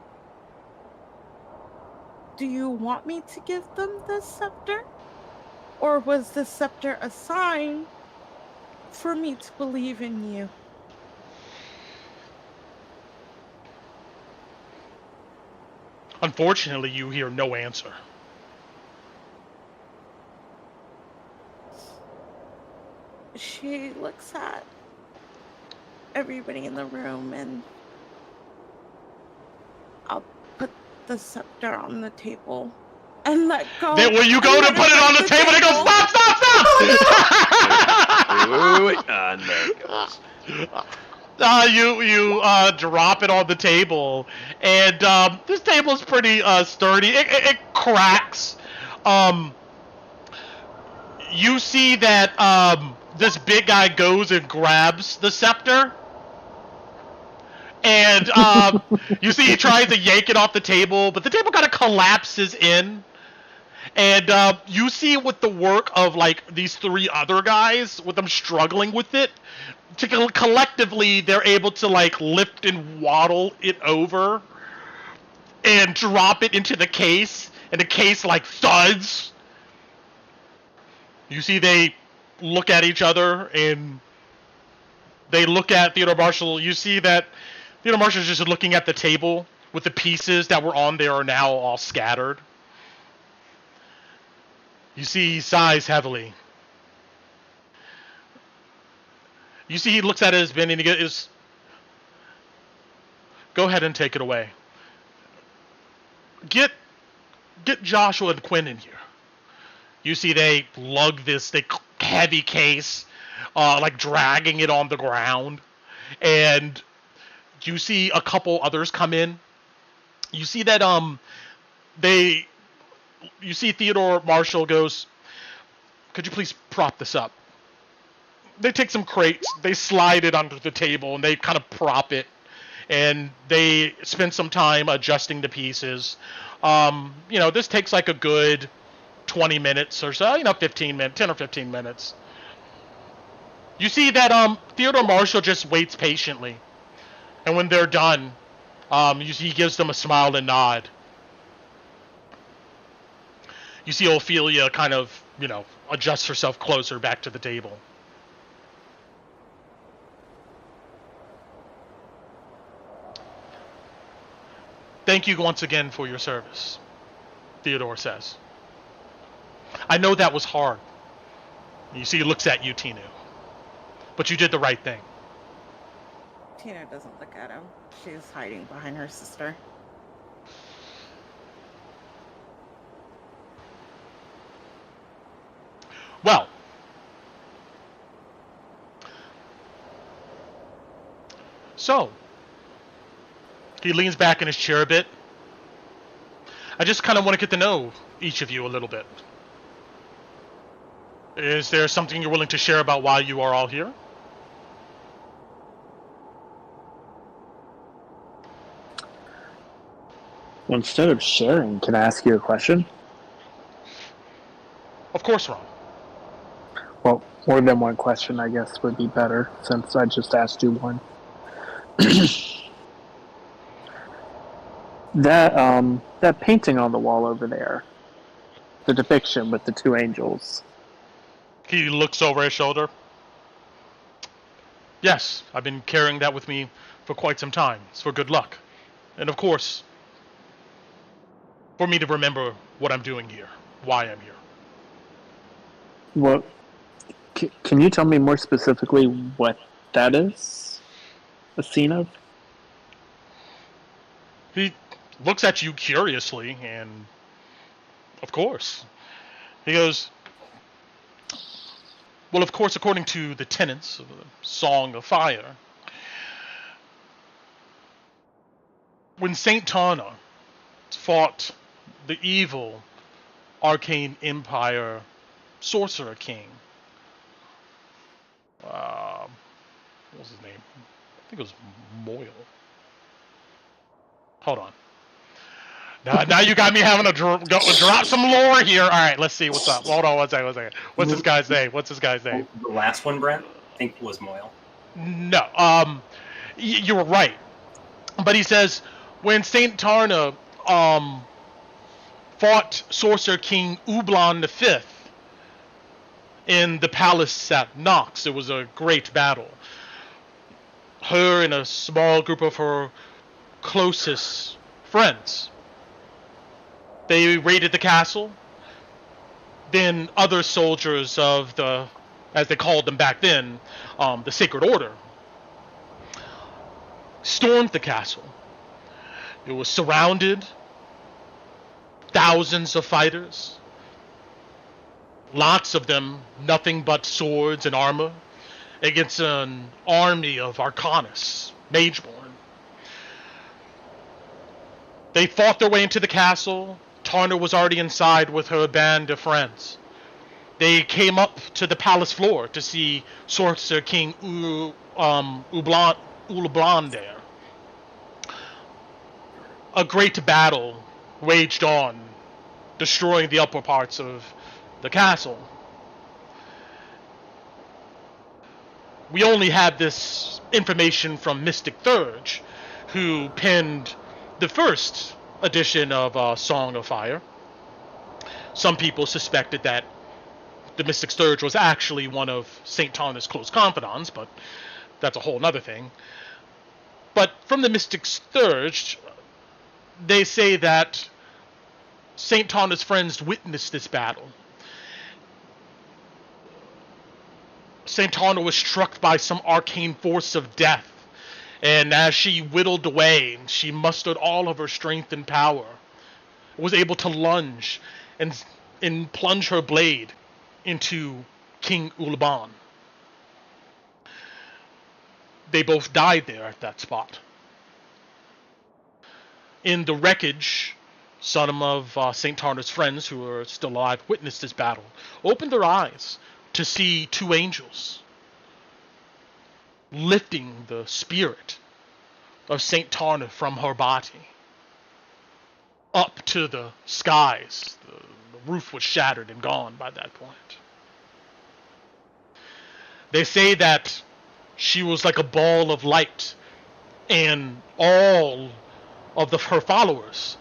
Do you want me to give them the scepter? Or was the scepter a sign for me to believe in you? Unfortunately, you hear no answer. She looks at everybody in the room and I'll put the scepter on the table and let go. Then when you go to put it on the table, they go, stop! Wait. And there it goes. You drop it on the table, and this table is pretty sturdy. It cracks. You see that this big guy goes and grabs the scepter, and you see he tries to yank it off the table, but the table kind of collapses in. And you see with the work of like these three other guys, with them struggling with it, collectively they're able to like lift and waddle it over and drop it into the case, and the case like thuds. You see they look at each other and they look at Theodore Marshal. You see that Theodore Marshal is just looking at the table with the pieces that were on there are now all scattered. You see he sighs heavily. You see he looks at his bin and he goes, go ahead and take it away. Get Joshua and Quinn in here. You see they lug this heavy case like dragging it on the ground. And you see a couple others come in. You see that you see Theodore Marshal goes, "Could you please prop this up?" They take some crates, they slide it under the table, and they kind of prop it, and they spend some time adjusting the pieces. This takes like a good 20 minutes or so, 15 minutes, 10 or 15 minutes. You see that Theodore Marshal just waits patiently, and when they're done, he gives them a smile and nod. You see Ophelia kind of, adjusts herself closer back to the table. "Thank you once again for your service," Theodore says. "I know that was hard." You see he looks at you, Tinu. "But you did the right thing." Tina doesn't look at him. She's hiding behind her sister. Well, so he leans back in his chair a bit. "I just kind of want to get to know each of you a little bit. Is there something you're willing to share about why you are all here?" Well, instead of sharing, can I ask you a question? Of course, Ron. Well, more than one question, I guess, would be better, since I just asked you one. That painting on the wall over there, the depiction with the two angels. He looks over his shoulder. "Yes, I've been carrying that with me for quite some time. It's for good luck. And of course, for me to remember what I'm doing here, why I'm here." Well, can you tell me more specifically what that is a scene of? He looks at you curiously, and of course. He goes, "Well, of course, according to the tenets of the Song of Fire, when Saint Tarna fought the evil arcane empire sorcerer king, what was his name? I think it was Moyle. Hold on. Now you got me having to drop some lore here. All right, let's see what's up. Hold on one second. What's this guy's name? The last one, Brent, I think was Moyle. No, you were right. But he says, when Saint Tarna fought Sorcerer King Ublon V in the palace at Nox, it was a great battle. Her and a small group of her closest friends, they raided the castle. Then other soldiers of the, as they called them back then, the Sacred Order, stormed the castle. It was surrounded. Thousands of fighters. Lots of them, nothing but swords and armor, against an army of Arcanists, Mageborn. They fought their way into the castle. Tarna was already inside with her band of friends. They came up to the palace floor to see Sorcerer King Ulablan there. A great battle waged on, destroying the upper parts of the castle. We only have this information from Mystic Thurge, who penned the first edition of Song of Fire. Some people suspected that the Mystic Thurge was actually one of St. Tarna's close confidants, but that's a whole nother thing. But from the Mystic Thurge, they say that St. Tarna's friends witnessed this battle. St. Tarna was struck by some arcane force of death, and as she whittled away, she mustered all of her strength and power, was able to lunge and plunge her blade into King Ulaban. they both died there at that spot. In the wreckage, some of St. Tarna's friends who are still alive witnessed this battle, opened their eyes to see two angels lifting the spirit of St. Tarna from her body up to the skies. The roof was shattered and gone by that point. They say that she was like a ball of light, and all of her followers,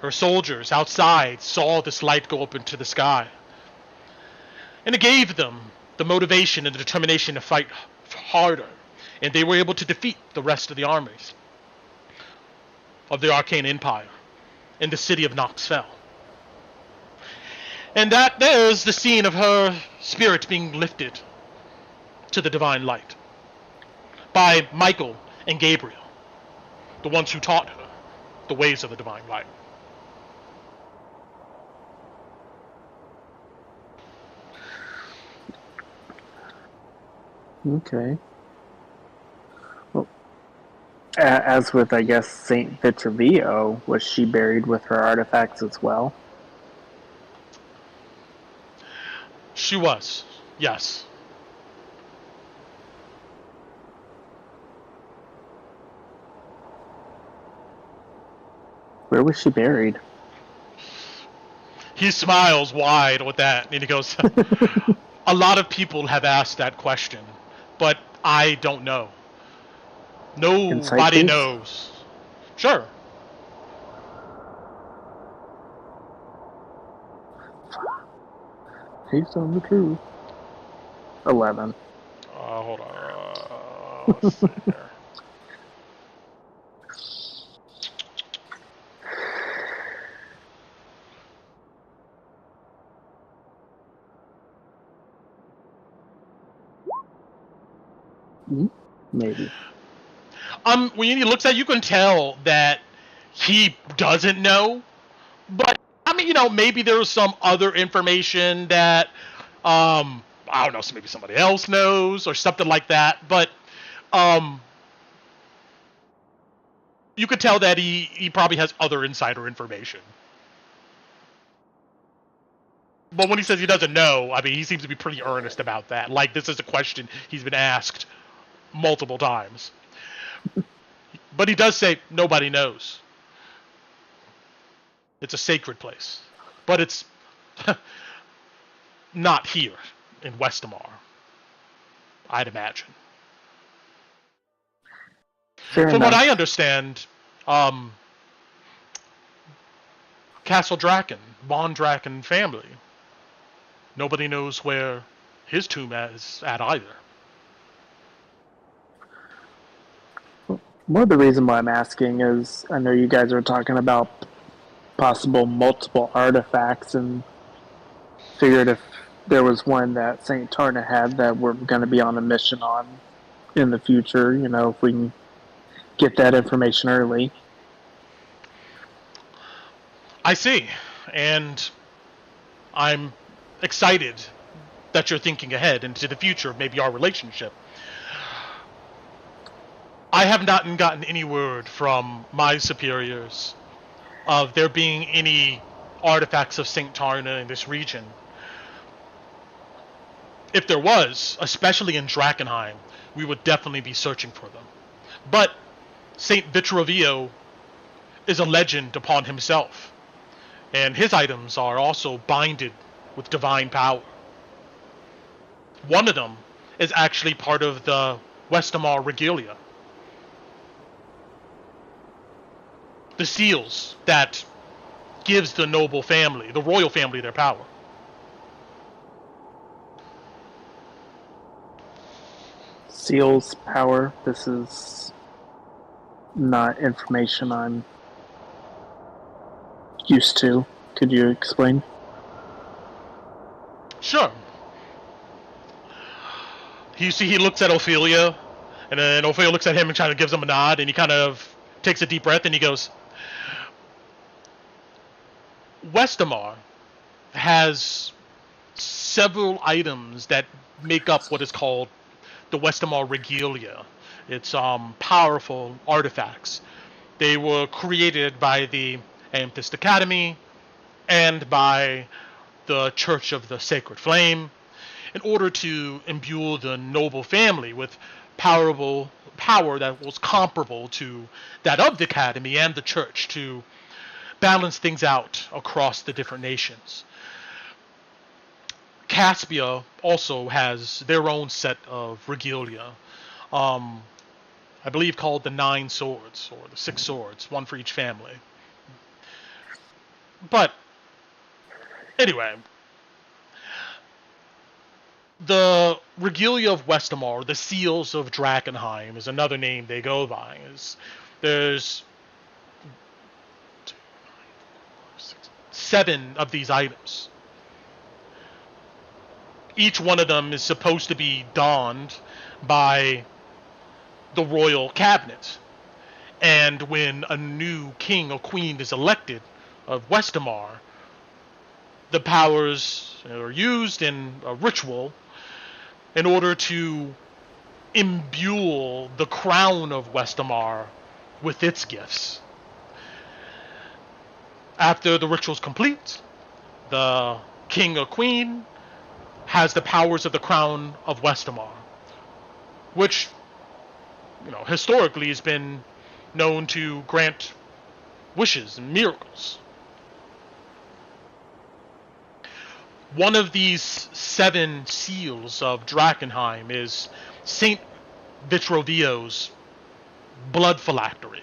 her soldiers outside, saw this light go up into the sky. And it gave them the motivation and the determination to fight harder, and they were able to defeat the rest of the armies of the Arcane Empire in the city of Knoxfell. And that there's the scene of her spirit being lifted to the divine light by Michael and Gabriel, the ones who taught her the ways of the divine light. Okay. Well, as with, I guess, Saint Vitravio, was she buried with her artifacts as well? She was, yes. Where was she buried? He smiles wide with that, and he goes, a lot of people have asked that question, but I don't know. Nobody knows. Sure. He's telling the truth. 11. Hold on. Let's see here. Maybe. When he looks at it, you can tell that he doesn't know. But I mean, maybe there's some other information that I don't know, so maybe somebody else knows or something like that. But you could tell that he probably has other insider information. But when he says he doesn't know, I mean, he seems to be pretty earnest about that. Like, this is a question he's been asked multiple times. But he does say nobody knows. It's a sacred place. But it's not here in Westamar, I'd imagine. Fair From enough. what I understand, Castle Draken, Von Draken family, nobody knows where his tomb is at either. More the reason why I'm asking is I know you guys are talking about possible multiple artifacts, and figured if there was one that St. Tarna had that we're going to be on a mission on in the future, if we can get that information early. I see, and I'm excited that you're thinking ahead into the future of maybe our relationship. I have not gotten any word from my superiors of there being any artifacts of St. Tarna in this region. If there was, especially in Drakkenheim, we would definitely be searching for them. But St. Vitravio is a legend upon himself, and his items are also binded with divine power. One of them is actually part of the Westamar Regalia. The seals that gives the noble family, the royal family, their power. Seals power. This is not information I'm used to. Could you explain? Sure. You see, he looks at Ophelia, and then Ophelia looks at him and kind of gives him a nod, and he kind of takes a deep breath, and he goes, Westamar has several items that make up what is called the Westamar Regalia. It's powerful artifacts. They were created by the Amethyst Academy and by the Church of the Sacred Flame in order to imbue the noble family with power that was comparable to that of the Academy and the Church to balance things out across the different nations. Caspia also has their own set of regalia, I believe called the 9 Swords, or the 6 Swords, one for each family. But, anyway, the regalia of Westamar, the Seals of Drakkenheim, is another name they go by. There's 7 of these items. Each one of them is supposed to be donned by the royal cabinet. And when a new king or queen is elected of Westamar, the powers are used in a ritual in order to imbue the crown of Westamar with its gifts. After the ritual is complete, the king or queen has the powers of the crown of Westamar, which, historically has been known to grant wishes and miracles. One of these 7 seals of Drakkenheim is Saint Vitrovio's blood phylactery.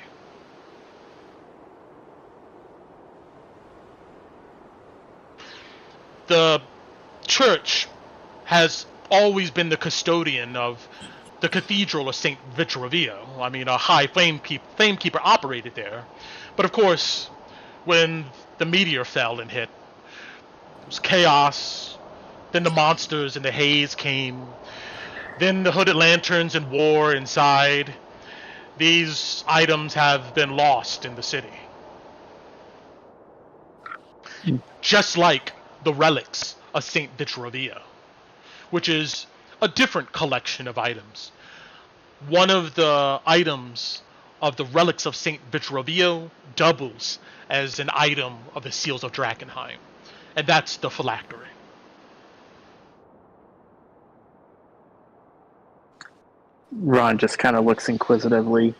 The church has always been the custodian of the Cathedral of St. Vitrovio. I mean, a high flamekeeper operated there. But of course, when the meteor fell and hit, it was chaos. Then the monsters and the haze came. Then the hooded lanterns and war inside. These items have been lost in the city. Just like the relics of St. Vitrovio, which is a different collection of items. One of the items of the relics of St. Vitrovio doubles as an item of the Seals of Drakkenheim, and that's the phylactery. Ron just kind of looks inquisitively,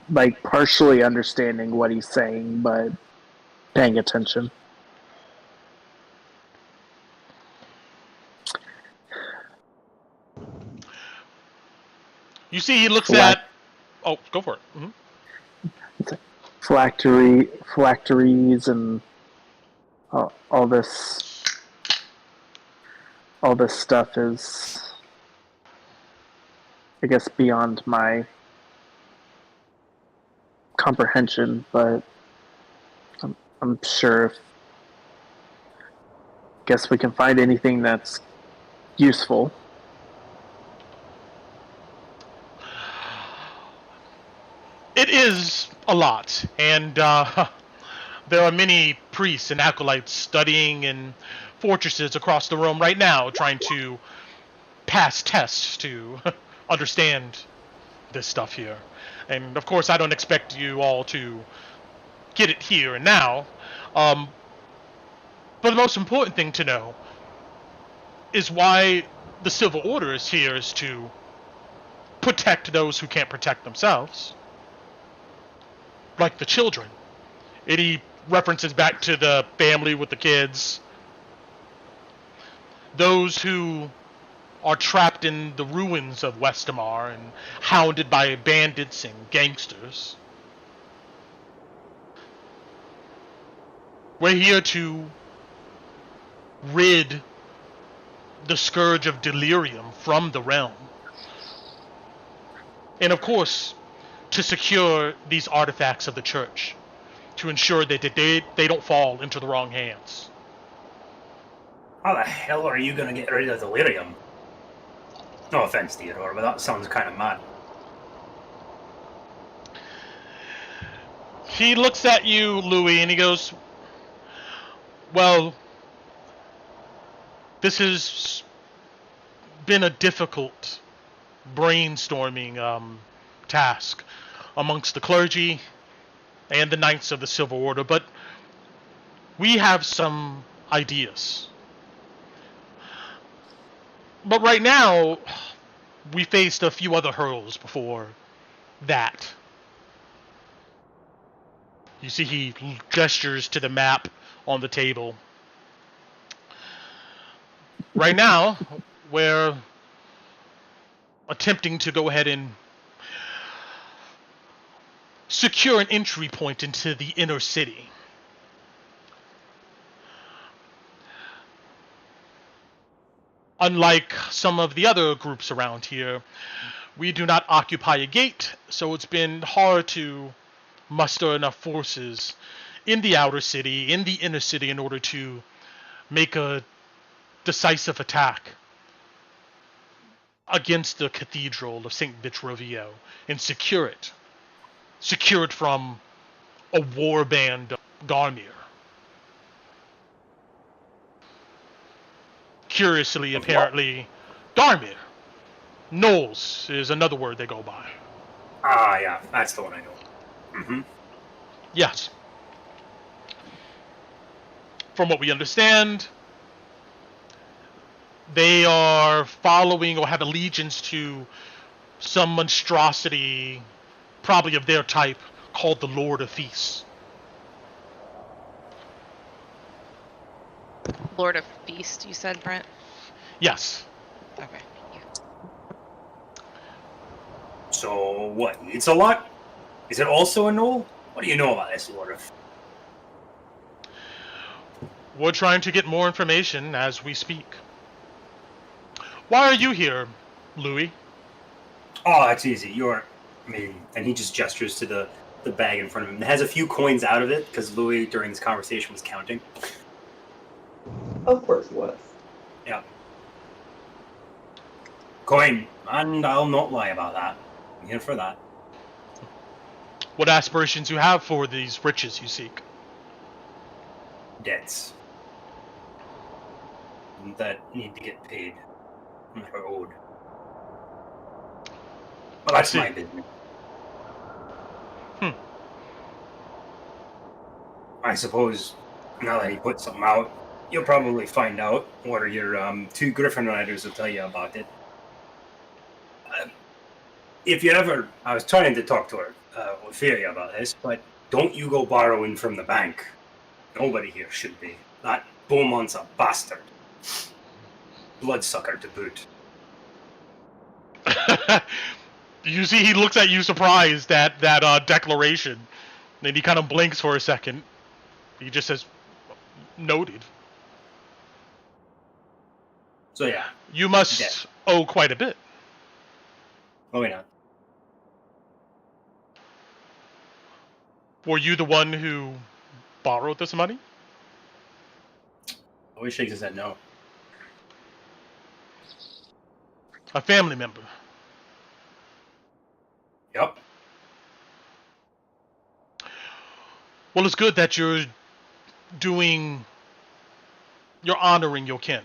like partially understanding what he's saying, but paying attention. You see, he looks at. Oh, go for it. Mm-hmm. Phylacteries, and all this stuff is, I guess, beyond my comprehension. But I'm sure. Guess we can find anything that's useful. It is a lot, and there are many priests and acolytes studying in fortresses across the realm right now, trying to pass tests to understand this stuff here. And of course, I don't expect you all to get it here and now. But the most important thing to know is why the Civil Order is here is to protect those who can't protect themselves. Like the children. He references back to the family with the kids. Those who are trapped in the ruins of Westamar and hounded by bandits and gangsters. We're here to rid the scourge of delirium from the realm. And of course, to secure these artifacts of the church, to ensure that they don't fall into the wrong hands. How the hell are you going to get rid of delirium? No offense, Theodore, but that sounds kind of mad. He looks at you, Louis, and he goes, well, this has been a difficult brainstorming task amongst the clergy and the Knights of the Silver Order, but we have some ideas. But right now, we faced a few other hurdles before that. You see he gestures to the map on the table. Right now, we're attempting to go ahead and secure an entry point into the inner city. Unlike some of the other groups around here, we do not occupy a gate, so it's been hard to muster enough forces in the outer city, in the inner city, in order to make a decisive attack against the Cathedral of St. Vitrovio and secure it. Secure it from a warband of Garmir. Curiously, apparently, Garmir. Knolls is another word they go by. Ah, yeah, that's the one I know. Mm-hmm. Yes. From what we understand, they are following or have allegiance to some monstrosity, probably of their type, called the Lord of Feasts. Lord of Feast, you said, Brent? Yes. Okay. Yeah. So, what, it's a lot? Is it also a knoll? What do you know about this Lord of... We're trying to get more information as we speak. Why are you here, Louis? Oh, that's easy. And he just gestures to the bag in front of him. It has a few coins out of it, because Louis, during this conversation, was counting. Of course he was. Yeah. Coin, and I'll not lie about that. I'm here for that. What aspirations you have for these riches you seek? Debts. That need to get paid. That are owed. Well, that's my business. I suppose, now that he put something out, you'll probably find out, or your two Griffin Riders will tell you about it. If you ever... I was trying to talk to her, Ophelia, about this, but don't you go borrowing from the bank. Nobody here should be. That Beaumont's a bastard. Bloodsucker to boot. You see he looks at you surprised at that declaration. Then he kind of blinks for a second. He just says, noted. So yeah. You must owe quite a bit. Oh, yeah. Were you the one who borrowed this money? Always shakes his head no. A family member? Yep. Well, it's good that you're honoring your kin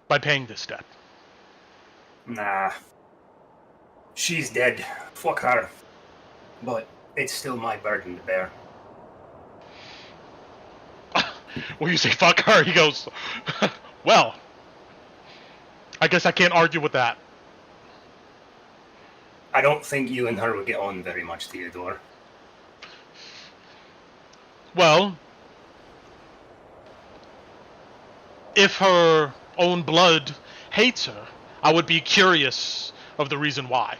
by paying this debt. Nah. She's dead. Fuck her. But it's still my burden to bear. When you say fuck her, he goes, well, I guess I can't argue with that. I don't think you and her would get on very much, Theodore. Well, if her own blood hates her, I would be curious of the reason why.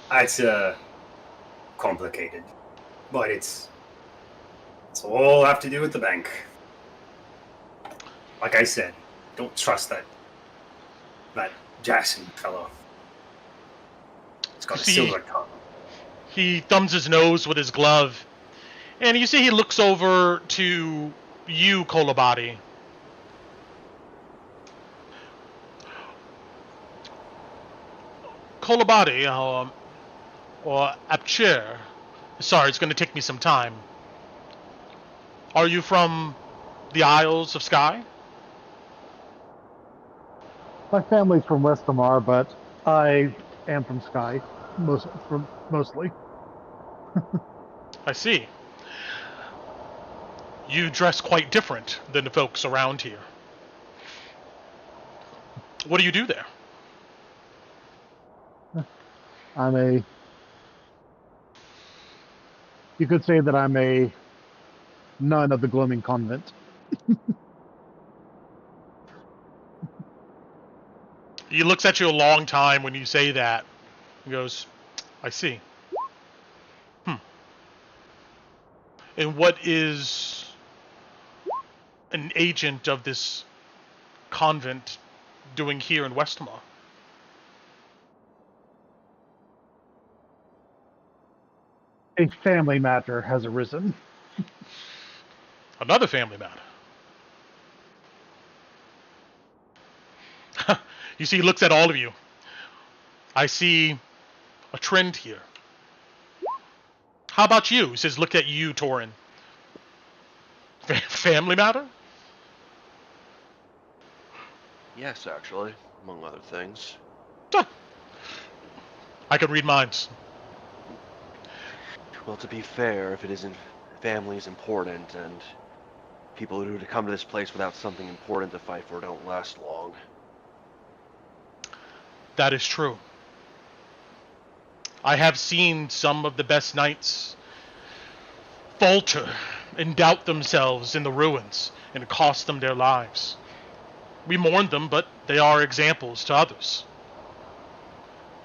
That's complicated. But it's all have to do with the bank. Like I said, don't trust that Jackson fellow. It's got a silver tongue. He thumbs his nose with his glove, and you see he looks over to you, Kolabadi. Kolabadi, or Apcher. Sorry, it's going to take me some time. Are you from the Isles of Skye? My family's from Westamar, but I am from Skye, mostly. I see. You dress quite different than the folks around here. What do you do there? You could say that I'm a nun of the Gloaming Convent. He looks at you a long time when you say that. He goes, I see. And what is an agent of this convent doing here in Westamar? A family matter has arisen. Another family matter. You see, he looks at all of you. I see a trend here. How about you? He says, look at you, Torin. Family matter? Yes, actually, among other things. I can read minds. Well, to be fair, if it isn't, family is important, and people who come to this place without something important to fight for don't last long. That is true. I have seen some of the best knights falter and doubt themselves in the ruins, and it cost them their lives. We mourn them, but they are examples to others.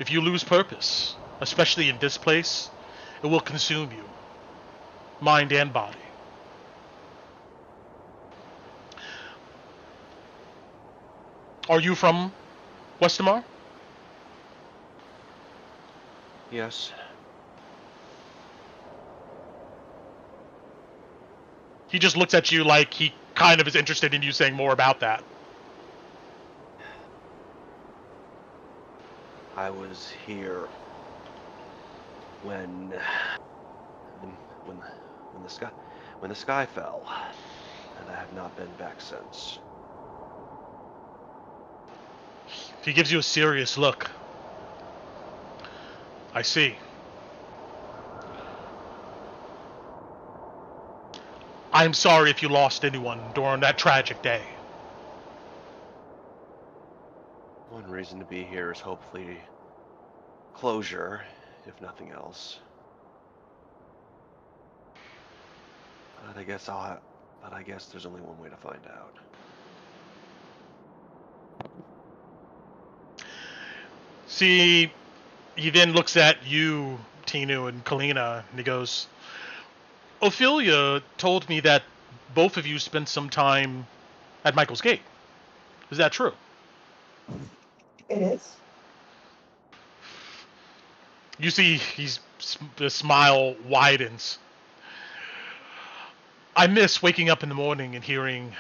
If you lose purpose, especially in this place, it will consume you, mind and body. Are you from Westamar? Yes. He just looks at you like he kind of is interested in you saying more about that. I was here when the sky fell, and I have not been back since. He gives you a serious look. I see. I'm sorry if you lost anyone during that tragic day. One reason to be here is hopefully closure, if nothing else. But I guess there's only one way to find out. See, he then looks at you, Tinu, and Kalina, and he goes, Ophelia told me that both of you spent some time at Michael's Gate. Is that true? It is. You see, the smile widens. I miss waking up in the morning and hearing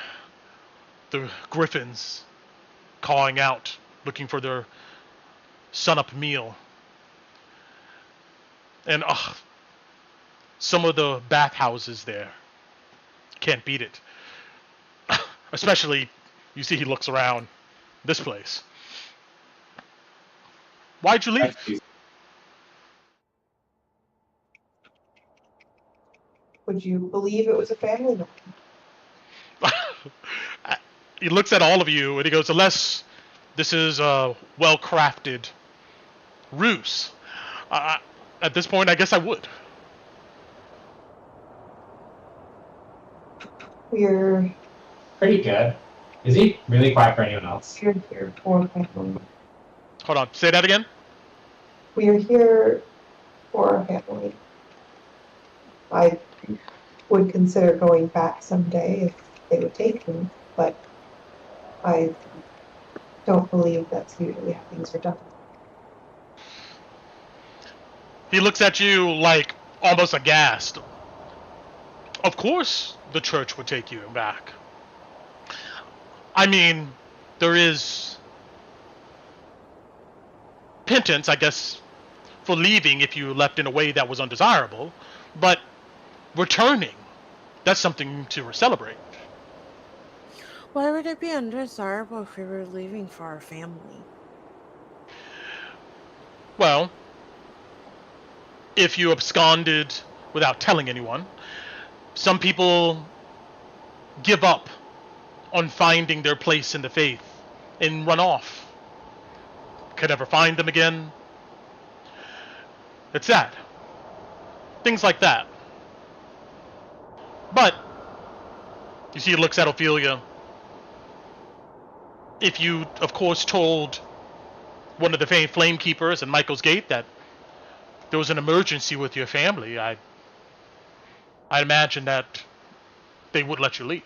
the griffins cawing out, looking for their sun-up meal. And some of the bathhouses there. Can't beat it. Especially, you see he looks around this place. Why'd you leave? Would you believe it was a family member? He looks at all of you and he goes, unless this is a well-crafted ruse. At this point, I guess I would. We're Pretty good. Is he really quiet for anyone else? here for family. Hold on, say that again? We are here for a family. I would consider going back someday if they would take me, but I don't believe that's usually how things are done. He looks at you like almost aghast. Of course the church would take you back. I mean, there is penance, I guess, for leaving if you left in a way that was undesirable, but returning, that's something to celebrate. Why would it be undesirable if we were leaving for our family? Well, if you absconded without telling anyone, some people give up on finding their place in the faith and run off. Could never find them again. It's sad. Things like that. But, you see, he looks at Ophelia. If you, of course, told one of the flame keepers at Michael's Gate that there was an emergency with your family, I'd imagine that they would let you leave.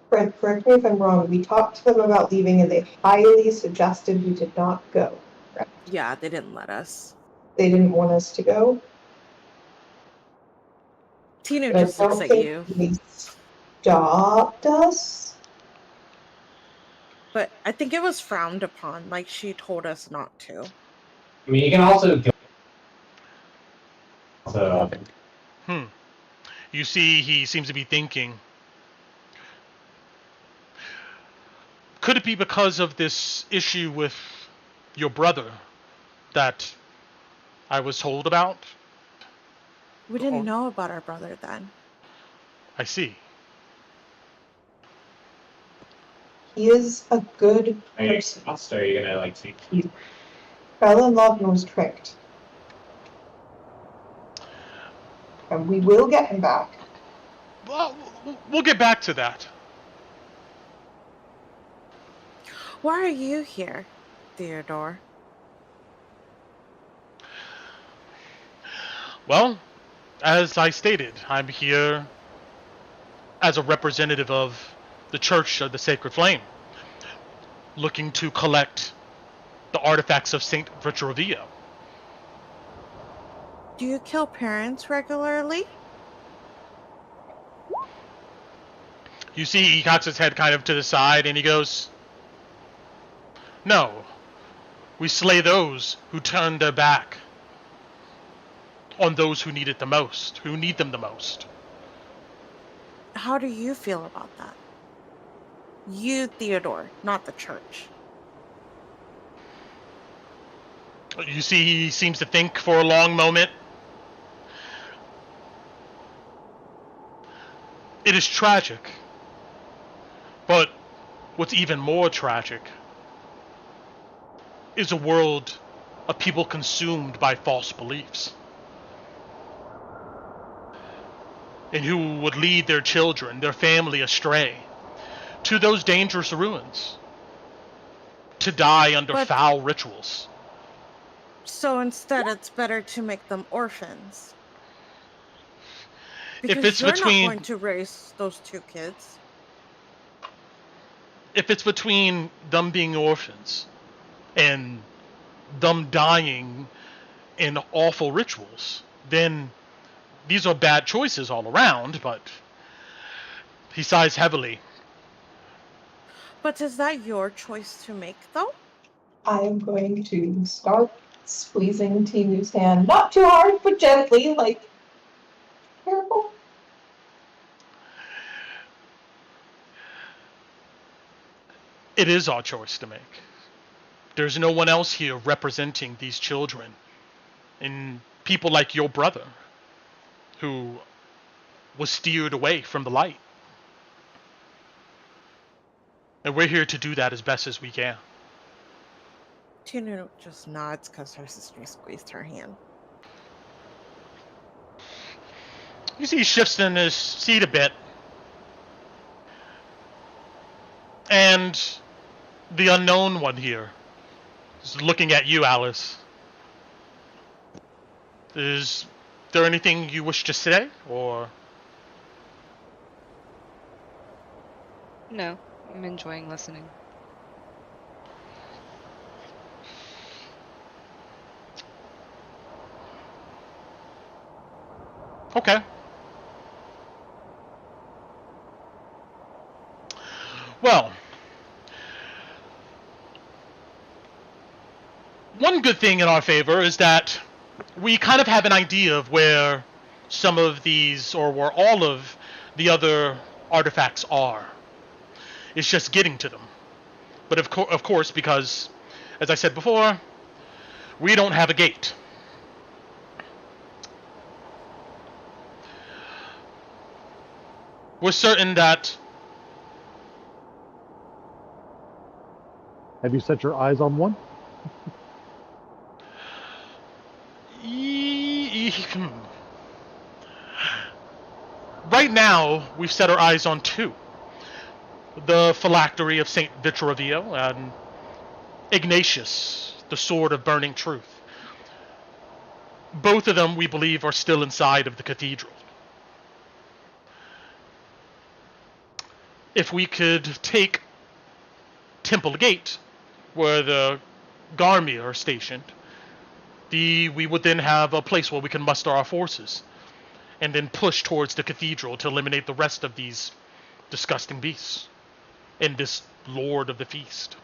Fred, correct me if I'm wrong, we talked to them about leaving and they highly suggested we did not go. Correct? Yeah, they didn't let us. They didn't want us to go. Tina But just looks at you. They stopped us. But I think it was frowned upon, like she told us not to. I mean, you can also go. So, You see, he seems to be thinking. Could it be because of this issue with your brother that I was told about? We didn't know about our brother then. I see. He is a good are you person. exhausted, or are you gonna like see? He fell in love and was tricked. And we will get him back. Well, we'll get back to that. Why are you here, Theodore? Well, as I stated, I'm here as a representative of the Church of the Sacred Flame, looking to collect the artifacts of Saint Vitrovia. Do you kill parents regularly? You see, he cocks his head kind of to the side and he goes, "No, we slay those who turn their back on those who need it the most, who need them the most." How do you feel about that? You, Theodore, not the church. You see, he seems to think for a long moment. It is tragic. But what's even more tragic is a world of people consumed by false beliefs. And who would lead their children, their family astray to those dangerous ruins, to die under foul rituals. So instead, it's better to make them orphans. Because If it's you're between, not going to raise those two kids. If it's between them being orphans and them dying in awful rituals, then these are bad choices all around, but he sighs heavily. But is that your choice to make, though? I am going to start squeezing Tinu's hand. Not too hard, but gently, like, careful. It is our choice to make. There's no one else here representing these children and people like your brother who was steered away from the light. And we're here to do that as best as we can. Tinu just nods because her sister squeezed her hand. You see he shifts in his seat a bit. And the unknown one here is looking at you, Alice. Is there anything you wish to say, or? No, I'm enjoying listening. Okay. Well, one good thing in our favor is that we kind of have an idea of where some of these, or where all of the other artifacts are. It's just getting to them. But of course, because, as I said before, we don't have a gate. We're certain that... Have you set your eyes on one? Right now, we've set our eyes on two. The phylactery of St. Vittorio and Ignatius, the Sword of Burning Truth. Both of them, we believe, are still inside of the cathedral. If we could take Temple Gate, where the Garmi are stationed, we would then have a place where we can muster our forces and then push towards the cathedral to eliminate the rest of these disgusting beasts and this Lord of the Feast.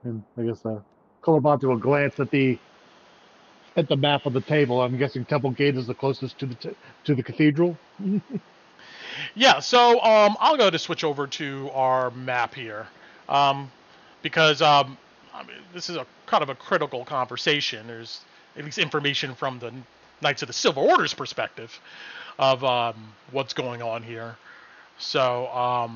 And I guess Colabante will glance at the map of the table. I'm guessing Temple Gate is the closest to the cathedral. Yeah, so I'll go to switch over to our map here, because I mean, this is a kind of a critical conversation. There's at least information from the Knights of the Silver Order's perspective of what's going on here. So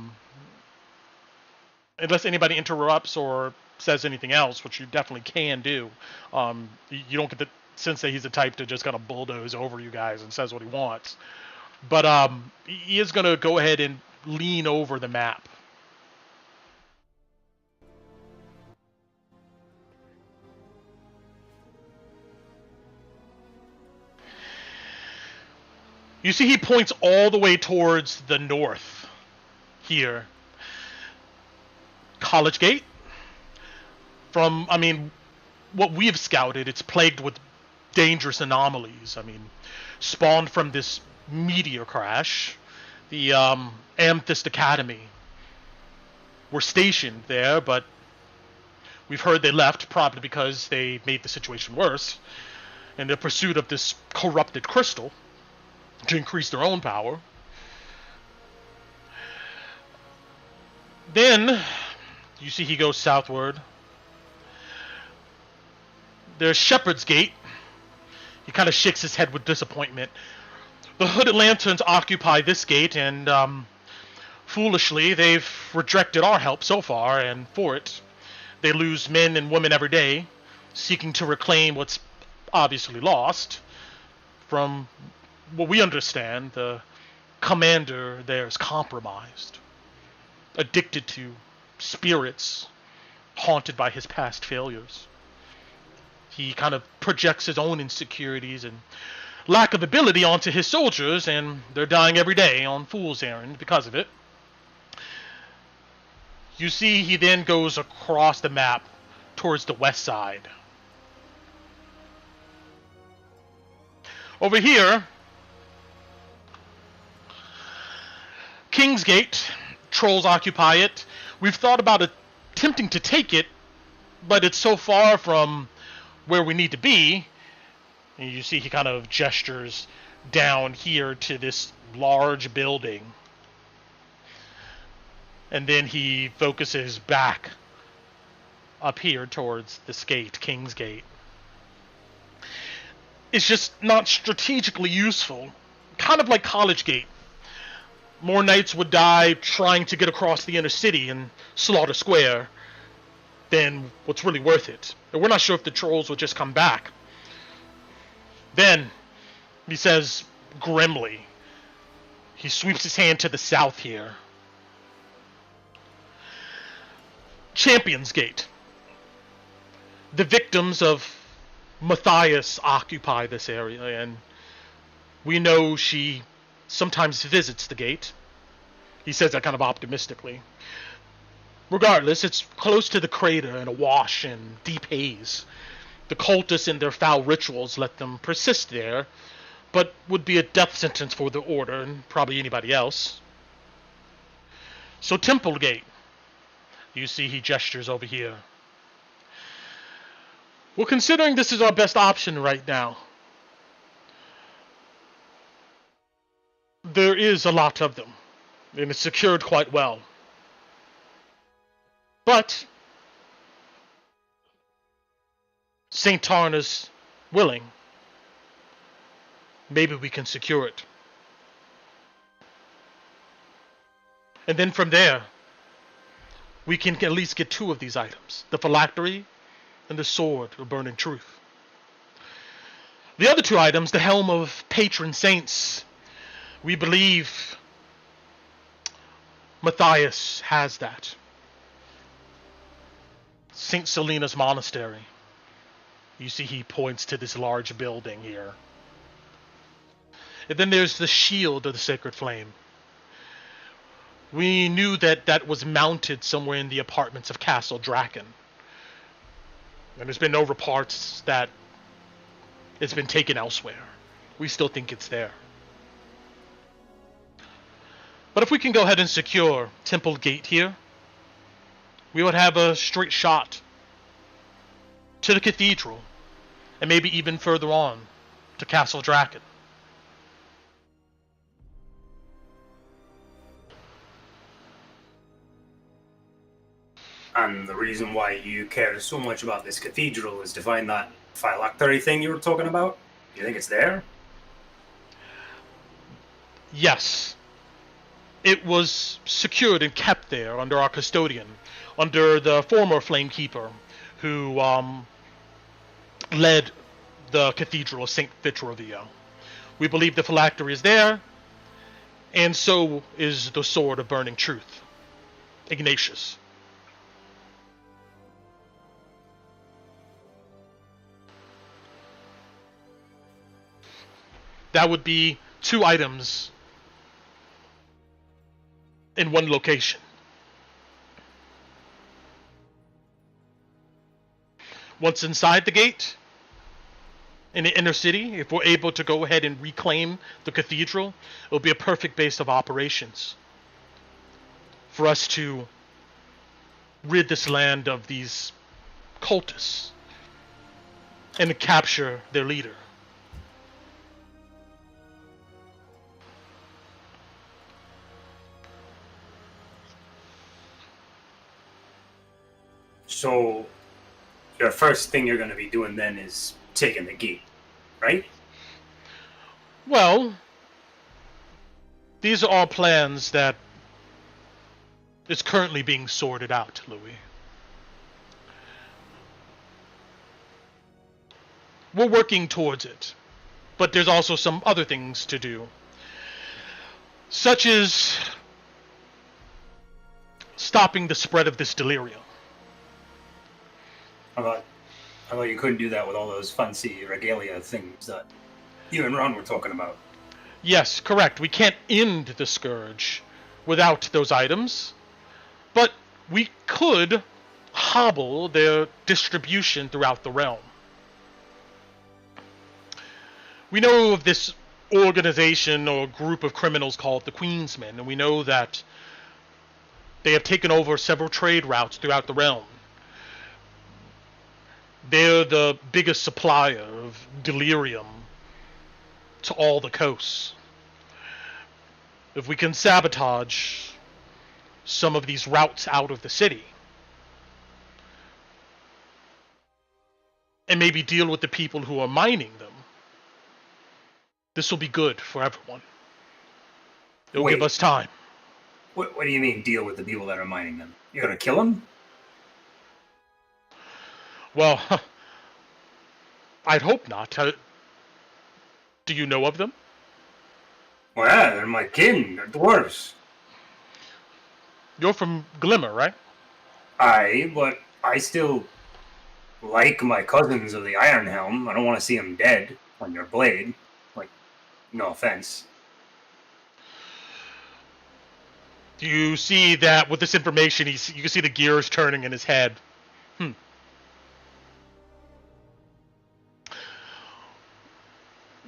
unless anybody interrupts or says anything else, which you definitely can do, you don't get the sense that he's the type to just kind of bulldoze over you guys and says what he wants. But he is going to go ahead and lean over the map. You see he points all the way towards the north here. College Gate. From, I mean, what we've scouted, it's plagued with dangerous anomalies. I mean, spawned from this meteor crash. The Amethyst Academy were stationed there, but we've heard they left probably because they made the situation worse in the pursuit of this corrupted crystal to increase their own power. Then you see he goes southward. There's Shepherd's Gate. He kind of shakes his head with disappointment. The Hooded Lanterns occupy this gate, and foolishly, they've rejected our help so far, and for it, they lose men and women every day, seeking to reclaim what's obviously lost. From what we understand, the commander there is compromised, addicted to spirits, haunted by his past failures. He kind of projects his own insecurities and lack of ability onto his soldiers, and they're dying every day on fool's errand because of it. You see he then goes across the map towards the west side. Over here, Kingsgate, trolls occupy it. We've thought about attempting to take it, but it's so far from where we need to be. And you see he kind of gestures down here to this large building. And then he focuses back up here towards this gate, King's Gate. It's just not strategically useful. Kind of like College Gate. More knights would die trying to get across the inner city in Slaughter Square than what's really worth it. And we're not sure if the trolls will just come back. Then, he says grimly, he sweeps his hand to the south here. Champion's Gate. The victims of Matthias occupy this area, and we know she sometimes visits the gate. He says that kind of optimistically. Regardless, it's close to the crater and awash in deep haze. The cultists and their foul rituals let them persist there, but would be a death sentence for the Order and probably anybody else. So Templegate, you see he gestures over here. Well, considering this is our best option right now, there is a lot of them, and it's secured quite well. But St. Tarna's willing. Maybe we can secure it. And then from there, we can at least get 2 of these items. The phylactery and the sword of burning truth. The other 2 items, the helm of patron saints, we believe Matthias has that. St. Selena's monastery. You see he points to this large building here. And then there's the shield of the sacred flame. We knew that that was mounted somewhere in the apartments of Castle Draken. And there's been no reports that it's been taken elsewhere. We still think it's there. But if we can go ahead and secure Temple Gate here, we would have a straight shot to the cathedral, and maybe even further on to Castle Draken. And the reason why you care so much about this cathedral is to find that phylactery thing you were talking about? Do you think it's there? Yes. It was secured and kept there under our custodian, under the former Flamekeeper, who led the Cathedral of St. Vitrovia. We believe the phylactery is there, and so is the Sword of Burning Truth. Ignatius. That would be 2 items in one location. Once inside the gate, in the inner city, if we're able to go ahead and reclaim the cathedral, it'll be a perfect base of operations for us to rid this land of these cultists and to capture their leader. So, your first thing you're going to be doing then is taking the gate, right? Well, these are all plans that is currently being sorted out, Louis. We're working towards it, but there's also some other things to do, such as stopping the spread of this delirium. I thought you couldn't do that with all those fancy regalia things that you and Ron were talking about. Yes, correct. We can't end the scourge without those items, but we could hobble their distribution throughout the realm. We know of this organization or group of criminals called the Queensmen, and we know that they have taken over several trade routes throughout the realm. They're the biggest supplier of delirium to all the coasts. If we can sabotage some of these routes out of the city, and maybe deal with the people who are mining them, this will be good for everyone. It'll give us time. What do you mean, deal with the people that are mining them? You're going to kill them? Well, I'd hope not. Do you know of them? Well, yeah, they're my kin. They're dwarves. You're from Glimmer, right? Aye, but I still like my cousins of the Iron Helm. I don't want to see them dead on your blade. Like, no offense. Do you see that with this information, you can see the gears turning in his head?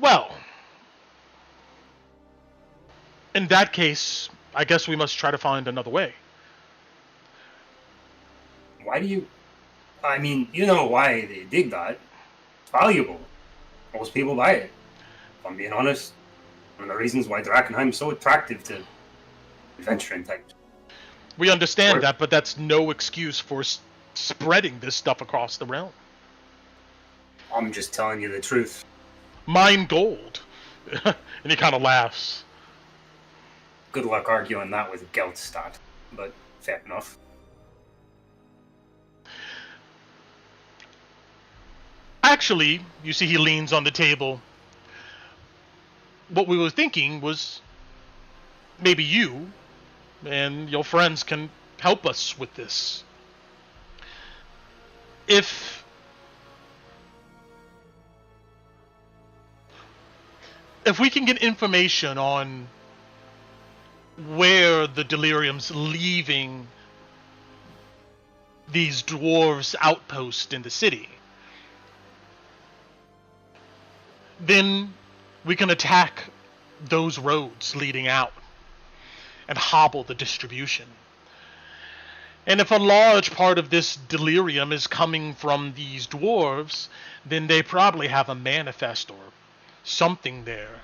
Well, in that case, I guess we must try to find another way. Why do you I mean, you know why they dig that. It's valuable. Most people buy it. If I'm being honest, one of the reasons why Drakkenheim is so attractive to adventuring types. We understand that, but that's no excuse for spreading this stuff across the realm. I'm just telling you the truth. Mine gold. And he kind of laughs. Good luck arguing that with Geldstadt, but fair enough. Actually, you see he leans on the table. What we were thinking was maybe you and your friends can help us with this. If we can get information on where the delirium's leaving these dwarves' outposts in the city, then we can attack those roads leading out and hobble the distribution. And if a large part of this delirium is coming from these dwarves, then they probably have a manifest or something there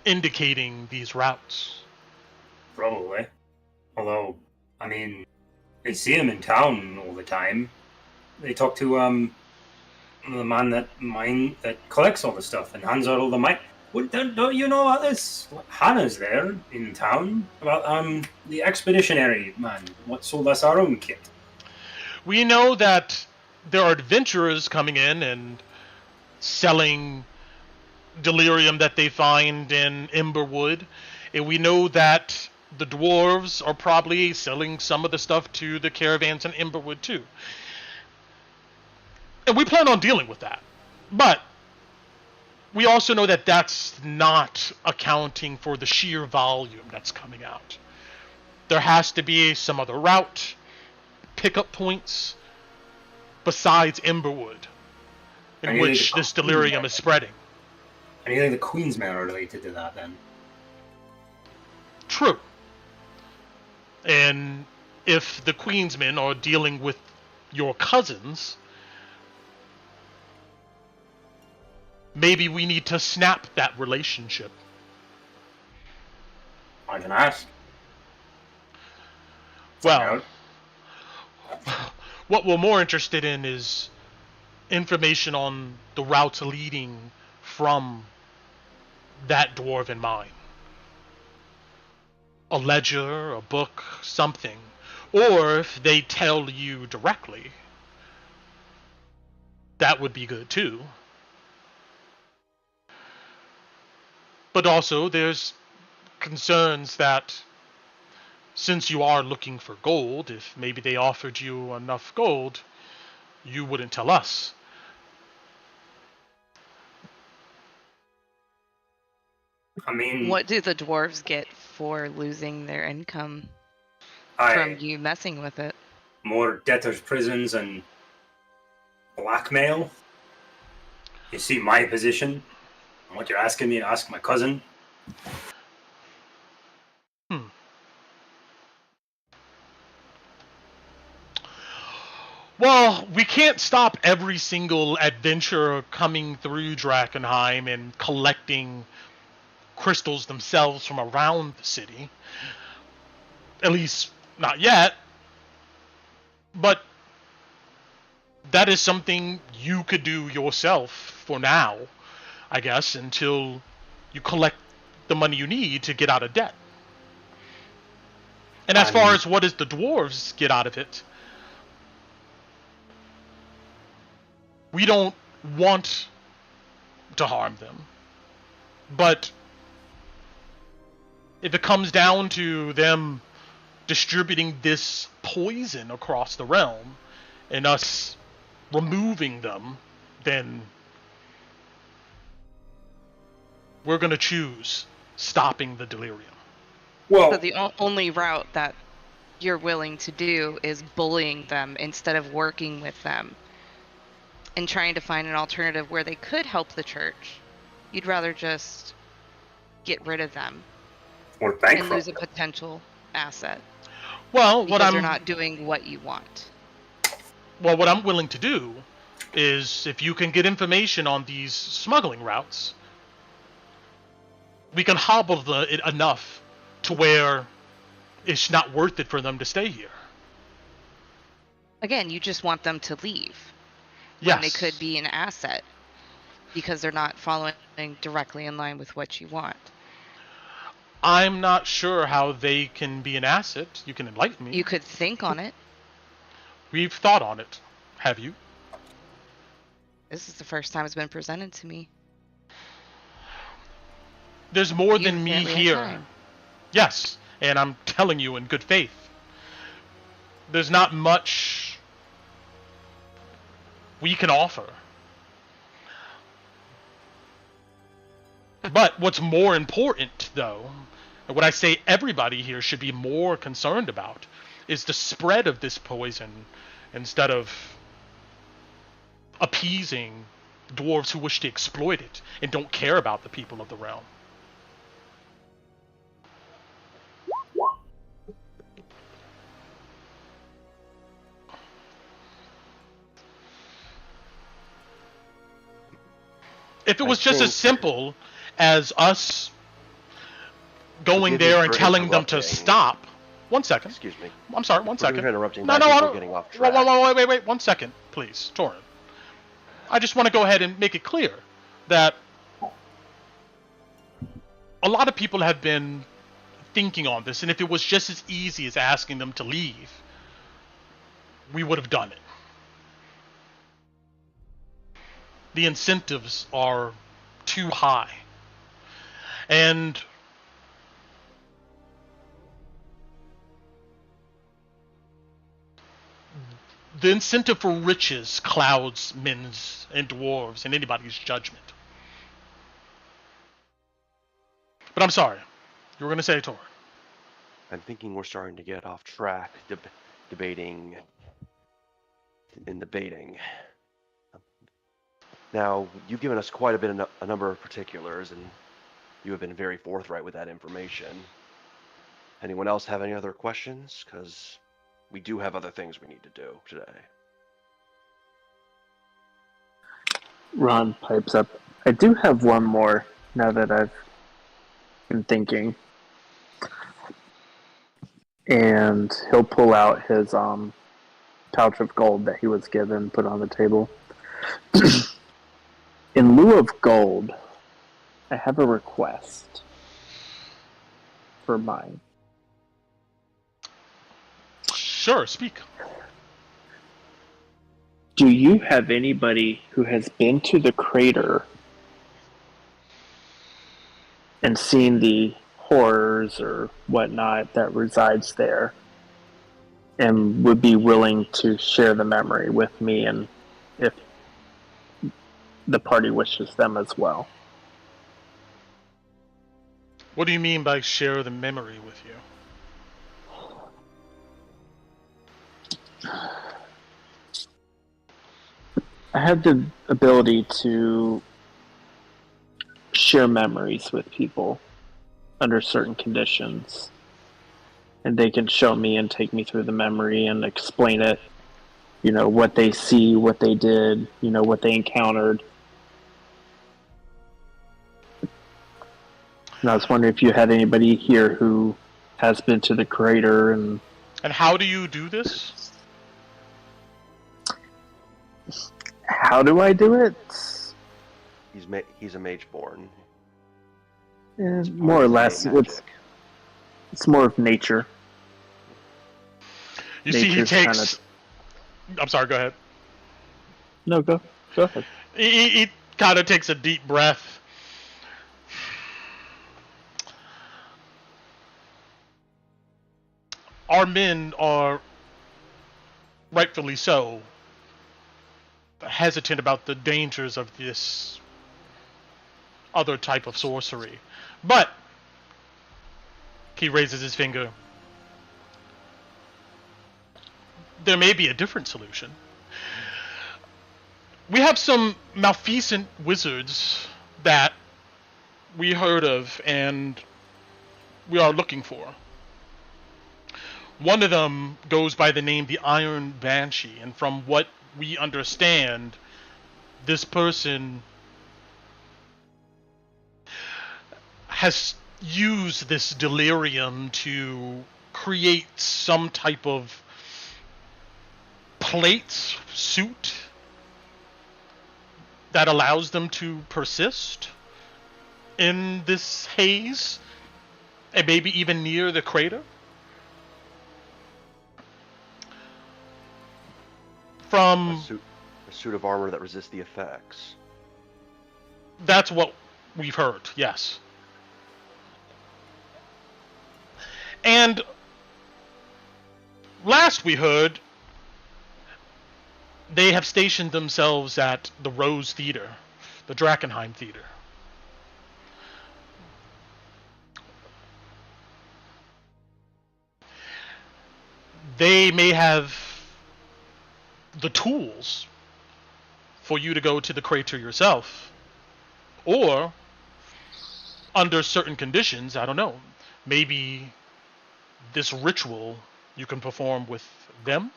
indicating these routes. Probably. Although, I mean, they see him in town all the time. They talk to the man that collects all the stuff and hands out all the mine. Don't you know about this? Hannah's there in town about the expeditionary man. What sold us our own kit. We know that there are adventurers coming in and selling delirium that they find in Emberwood, and we know that the dwarves are probably selling some of the stuff to the caravans in Emberwood too. And we plan on dealing with that. But we also know that that's not accounting for the sheer volume that's coming out. There has to be some other route, pickup points, besides Emberwood, in which this delirium is spreading. And you think the Queensmen are related to that, then? True. And if the Queensmen are dealing with your cousins, maybe we need to snap that relationship. I can ask. Well, what we're more interested in is information on the routes leading from that dwarven mine. A ledger, a book, something. Or if they tell you directly, that would be good too. But also, there's concerns that since you are looking for gold, if maybe they offered you enough gold, you wouldn't tell us. I mean, what do the dwarves get for losing their income from you messing with it? More debtors' prisons and blackmail. You see my position? And what you're asking me to ask my cousin? Well, we can't stop every single adventurer coming through Drakkenheim and collecting crystals themselves from around the city. At least, not yet. But that is something you could do yourself for now, I guess, until you collect the money you need to get out of debt. And as far as what does the dwarves get out of it, we don't want to harm them. But if it comes down to them distributing this poison across the realm and us removing them, then we're going to choose stopping the delirium. Well, so the only route that you're willing to do is bullying them instead of working with them and trying to find an alternative where they could help the church. You'd rather just get rid of them or and lose a potential asset. Well, because they're not doing what you want. Well, what I'm willing to do is, if you can get information on these smuggling routes, we can hobble it enough to where it's not worth it for them to stay here. Again, you just want them to leave. Yes. When they could be an asset because they're not following directly in line with what you want. I'm not sure how they can be an asset. You can enlighten me. You could think on it. We've thought on it. Have you? This is the first time it's been presented to me. There's more You than me apparently had here. time. Yes, and I'm telling you in good faith. There's not much we can offer. But what's more important, though, and what I say everybody here should be more concerned about, is the spread of this poison instead of appeasing dwarves who wish to exploit it and don't care about the people of the realm. If it was just as simple as us going Forgive me there and for telling them to interrupting. stop. 1 second. Excuse me. I'm sorry, 1 second. Forgive me for interrupting. No, but no, I I think don't. we're getting off track. Wait. 1 second, please, Torin. I just want to go ahead and make it clear that a lot of people have been thinking on this, and if it was just as easy as asking them to leave, we would have done it. The incentives are too high. And the incentive for riches clouds men's and dwarves and anybody's judgment. But I'm sorry. You were going to say, Tor. I'm thinking we're starting to get off track, debating. Now, you've given us quite a number of particulars, and you have been very forthright with that information. Anyone else have any other questions? Because we do have other things we need to do today. Ron pipes up. I do have one more now that I've been thinking. And he'll pull out his pouch of gold that he was given, put on the table. In lieu of gold, I have a request for mine. Sure, speak. Do you have anybody who has been to the crater and seen the horrors or whatnot that resides there and would be willing to share the memory with me, and if the party wishes them as well? What do you mean by share the memory with you? I have the ability to share memories with people under certain conditions, and they can show me and take me through the memory and explain it, what they see, what they did, what they encountered. And I was wondering if you had anybody here who has been to the crater. And how do you do this? How do I do it? He's a mage-born. More or less, it's more of nature. You see, he takes. I'm sorry. Go ahead. No, go ahead. He kind of takes a deep breath. Our men are, rightfully so, hesitant about the dangers of this other type of sorcery. But, he raises his finger, there may be a different solution. We have some malfeasant wizards that we heard of and we are looking for. One of them goes by the name the Iron Banshee, and from what we understand, this person has used this delirium to create some type of plate suit that allows them to persist in this haze and maybe even near the crater. From a suit of armor that resists the effects. That's what we've heard, yes. And last we heard, they have stationed themselves at the Rose Theater, the Drakkenheim Theater. They may have the tools for you to go to the crater yourself, or under certain conditions, I don't know, maybe this ritual you can perform with them.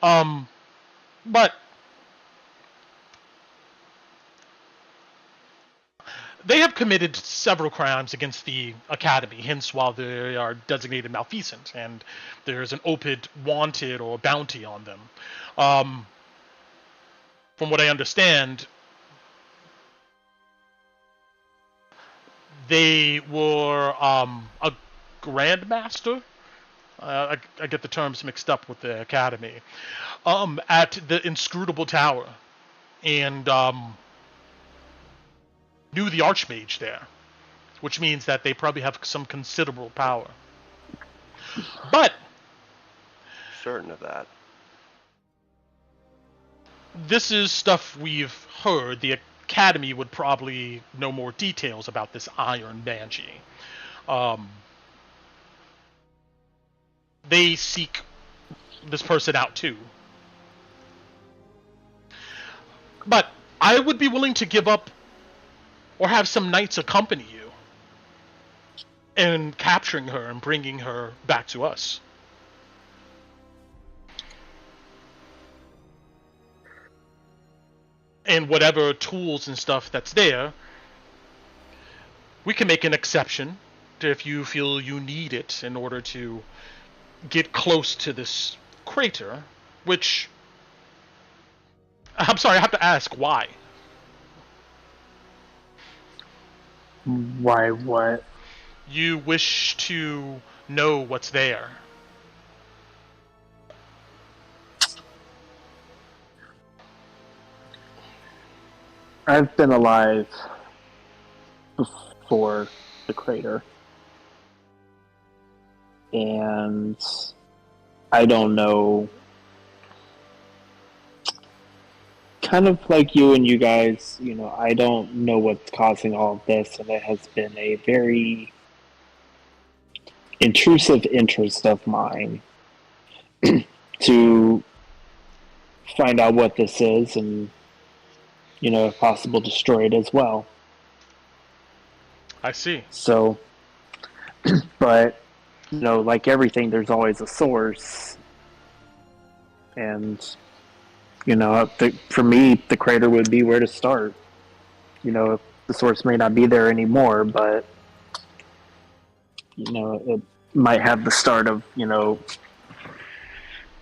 But they have committed several crimes against the Academy, hence why they are designated malfeasant, and there's an open wanted or bounty on them. From what I understand, they were a grandmaster. I get the terms mixed up with the Academy. At the Inscrutable Tower, and knew the Archmage there, which means that they probably have some considerable power. But certain of that. This is stuff we've heard. The Academy would probably know more details about this Iron Banshee. They seek this person out too. But I would be willing to give up or have some knights accompany you in capturing her and bringing her back to us. And whatever tools and stuff that's there, we can make an exception to if you feel you need it in order to get close to this crater, which... I'm sorry, I have to ask, why? Why what? You wish to know what's there. I've been alive before the crater. And I don't know. Kind of like you and you guys, you know, I don't know what's causing all of this, and it has been a very intrusive interest of mine to find out what this is and, you know, if possible, destroy it as well. I see. So, but, you know, like everything, there's always a source. And, you know, for me, the crater would be where to start. You know, the source may not be there anymore, but, you know, it might have the start of, you know,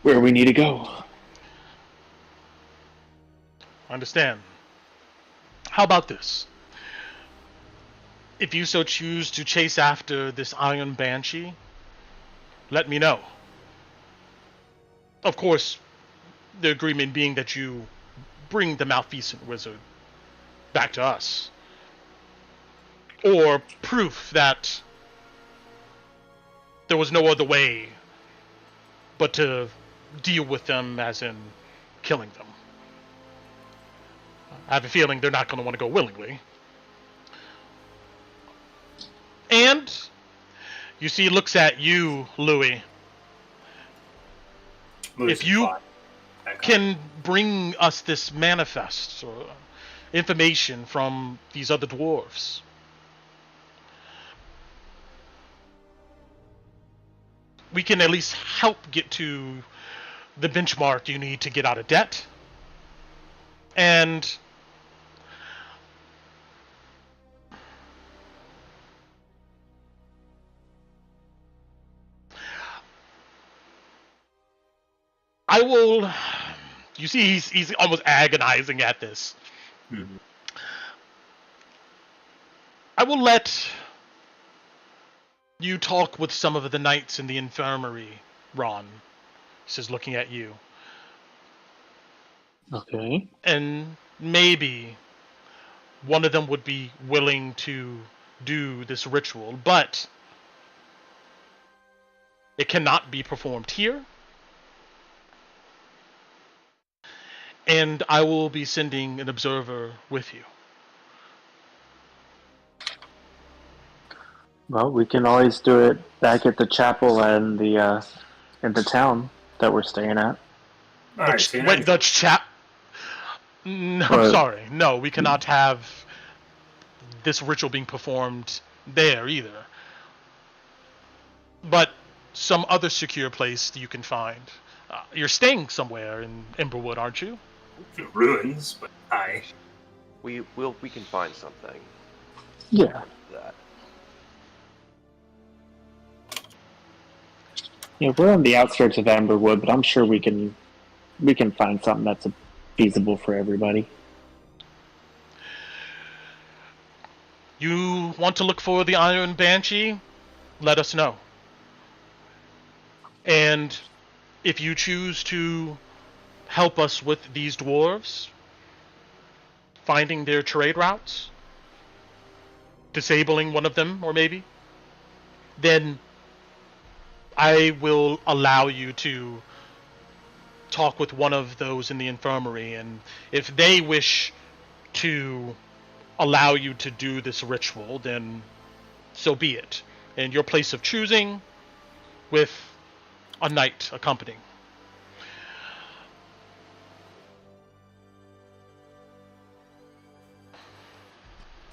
where we need to go. I understand. How about this? If you so choose to chase after this Iron Banshee, let me know. Of course, the agreement being that you bring the malfeasant wizard back to us. Or proof that there was no other way but to deal with them, as in killing them. I have a feeling they're not going to want to go willingly. And you see, he looks at you, Louis. If you can bring us this manifest or information from these other dwarves, we can at least help get to the benchmark you need to get out of debt. And I will. You see, he's almost agonizing at this. Mm-hmm. I will let you talk with some of the knights in the infirmary, Ron. He says, looking at you. Okay. And maybe one of them would be willing to do this ritual, but it cannot be performed here. And I will be sending an observer with you. Well, we can always do it back at the chapel and the in the town that we're staying at. Alright, so you're Wait, not the chap. No, I'm Or- sorry. No, we cannot have this ritual being performed there either. But some other secure place you can find. You're staying somewhere in Emberwood, aren't you? ruins, but aye. We can find something Yeah. for that. Yeah, we're on the outskirts of Amberwood, but I'm sure we can find something that's feasible for everybody. You want to look for the Iron Banshee? Let us know. And if you choose to help us with these dwarves, finding their trade routes, disabling one of them, or maybe, then I will allow you to talk with one of those in the infirmary, and if they wish to allow you to do this ritual, then so be it. And your place of choosing, with a knight accompanying.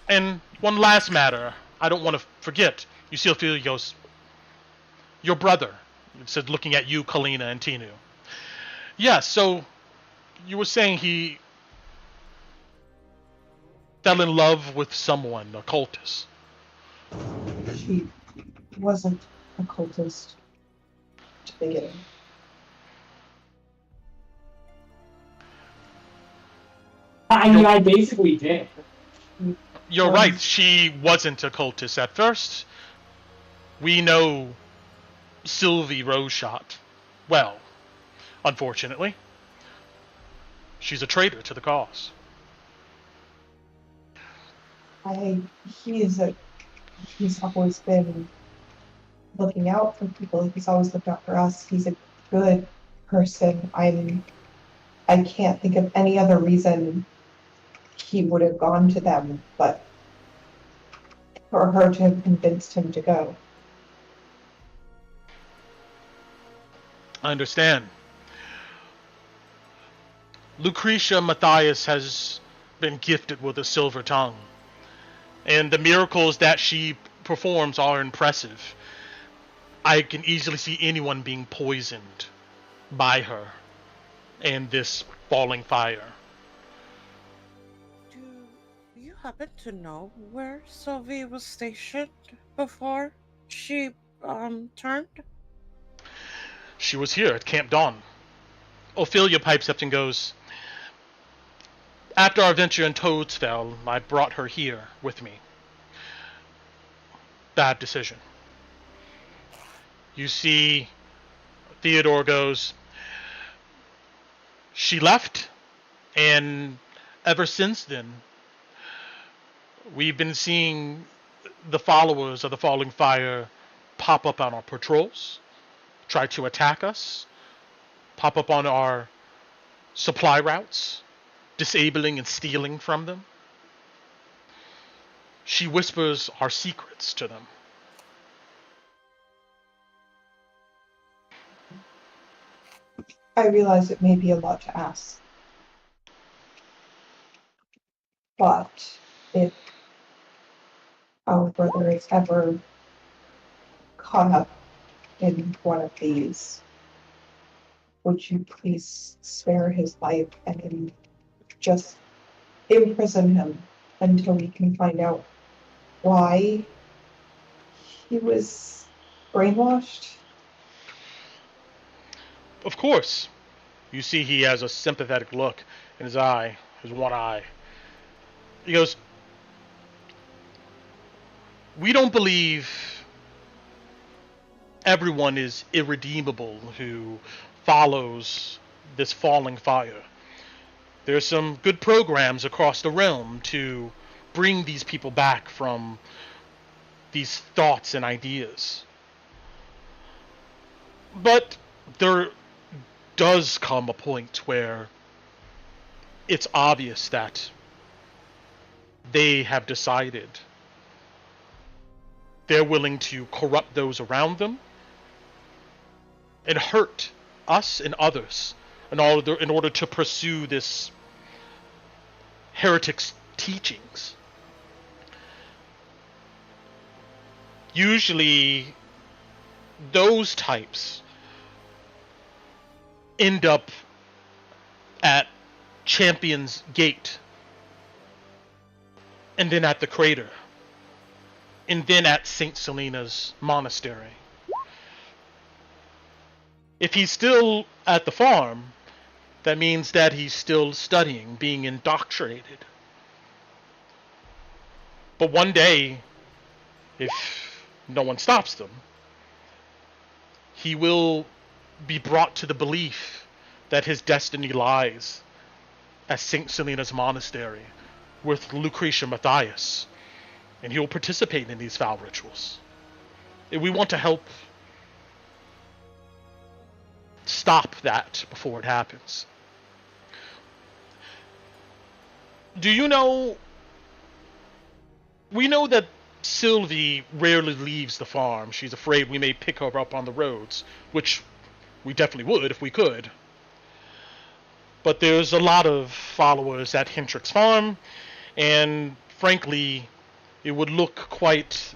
And one last matter, I don't want to forget. You see Ophelia goes, your brother, it said, looking at you, Kalina, and Tinu. Yeah, so you were saying he fell in love with someone, a cultist. She wasn't a cultist to begin. I mean, I basically did. You're right, she wasn't a cultist at first. We know Sylvie Roseshot well, unfortunately. She's a traitor to the cause. He's always been looking out for people. He's always looked out for us. He's a good person. I can't think of any other reason he would have gone to them, but for her to have convinced him to go. I understand. Lucretia Matthias has been gifted with a silver tongue, and the miracles that she performs are impressive. I can easily see anyone being poisoned by her and this falling fire. Do you happen to know where Sylvie was stationed before she turned? She was here at Camp Dawn. Ophelia pipes up and goes, after our venture in Toadsfell, I brought her here with me. Bad decision. You see, Theodore goes, she left, and ever since then, we've been seeing the followers of the Falling Fire pop up on our patrols, try to attack us, pop up on our supply routes, disabling and stealing from them. She whispers our secrets to them. I realize it may be a lot to ask, but if our brother is ever caught up in one of these, would you please spare his life and just imprison him until we can find out why he was brainwashed? Of course. You see he has a sympathetic look in his eye, his one eye. He goes, we don't believe everyone is irredeemable who follows this falling fire. There's some good programs across the realm to bring these people back from these thoughts and ideas. But there does come a point where it's obvious that they have decided they're willing to corrupt those around them and hurt us and others in order to pursue this heretic's teachings. Usually those types end up at Champion's Gate, and then at the crater, and then at St. Selena's monastery. If he's still at the farm, that means that he's still studying, being indoctrinated. But one day, if no one stops them, he will be brought to the belief that his destiny lies at St. Selena's monastery with Lucretia Matthias, and he will participate in these foul rituals. And we want to help stop that before it happens. Do you know, we know that Sylvie rarely leaves the farm. She's afraid we may pick her up on the roads, which we definitely would if we could. But there's a lot of followers at Hendrick's farm, and frankly, it would look quite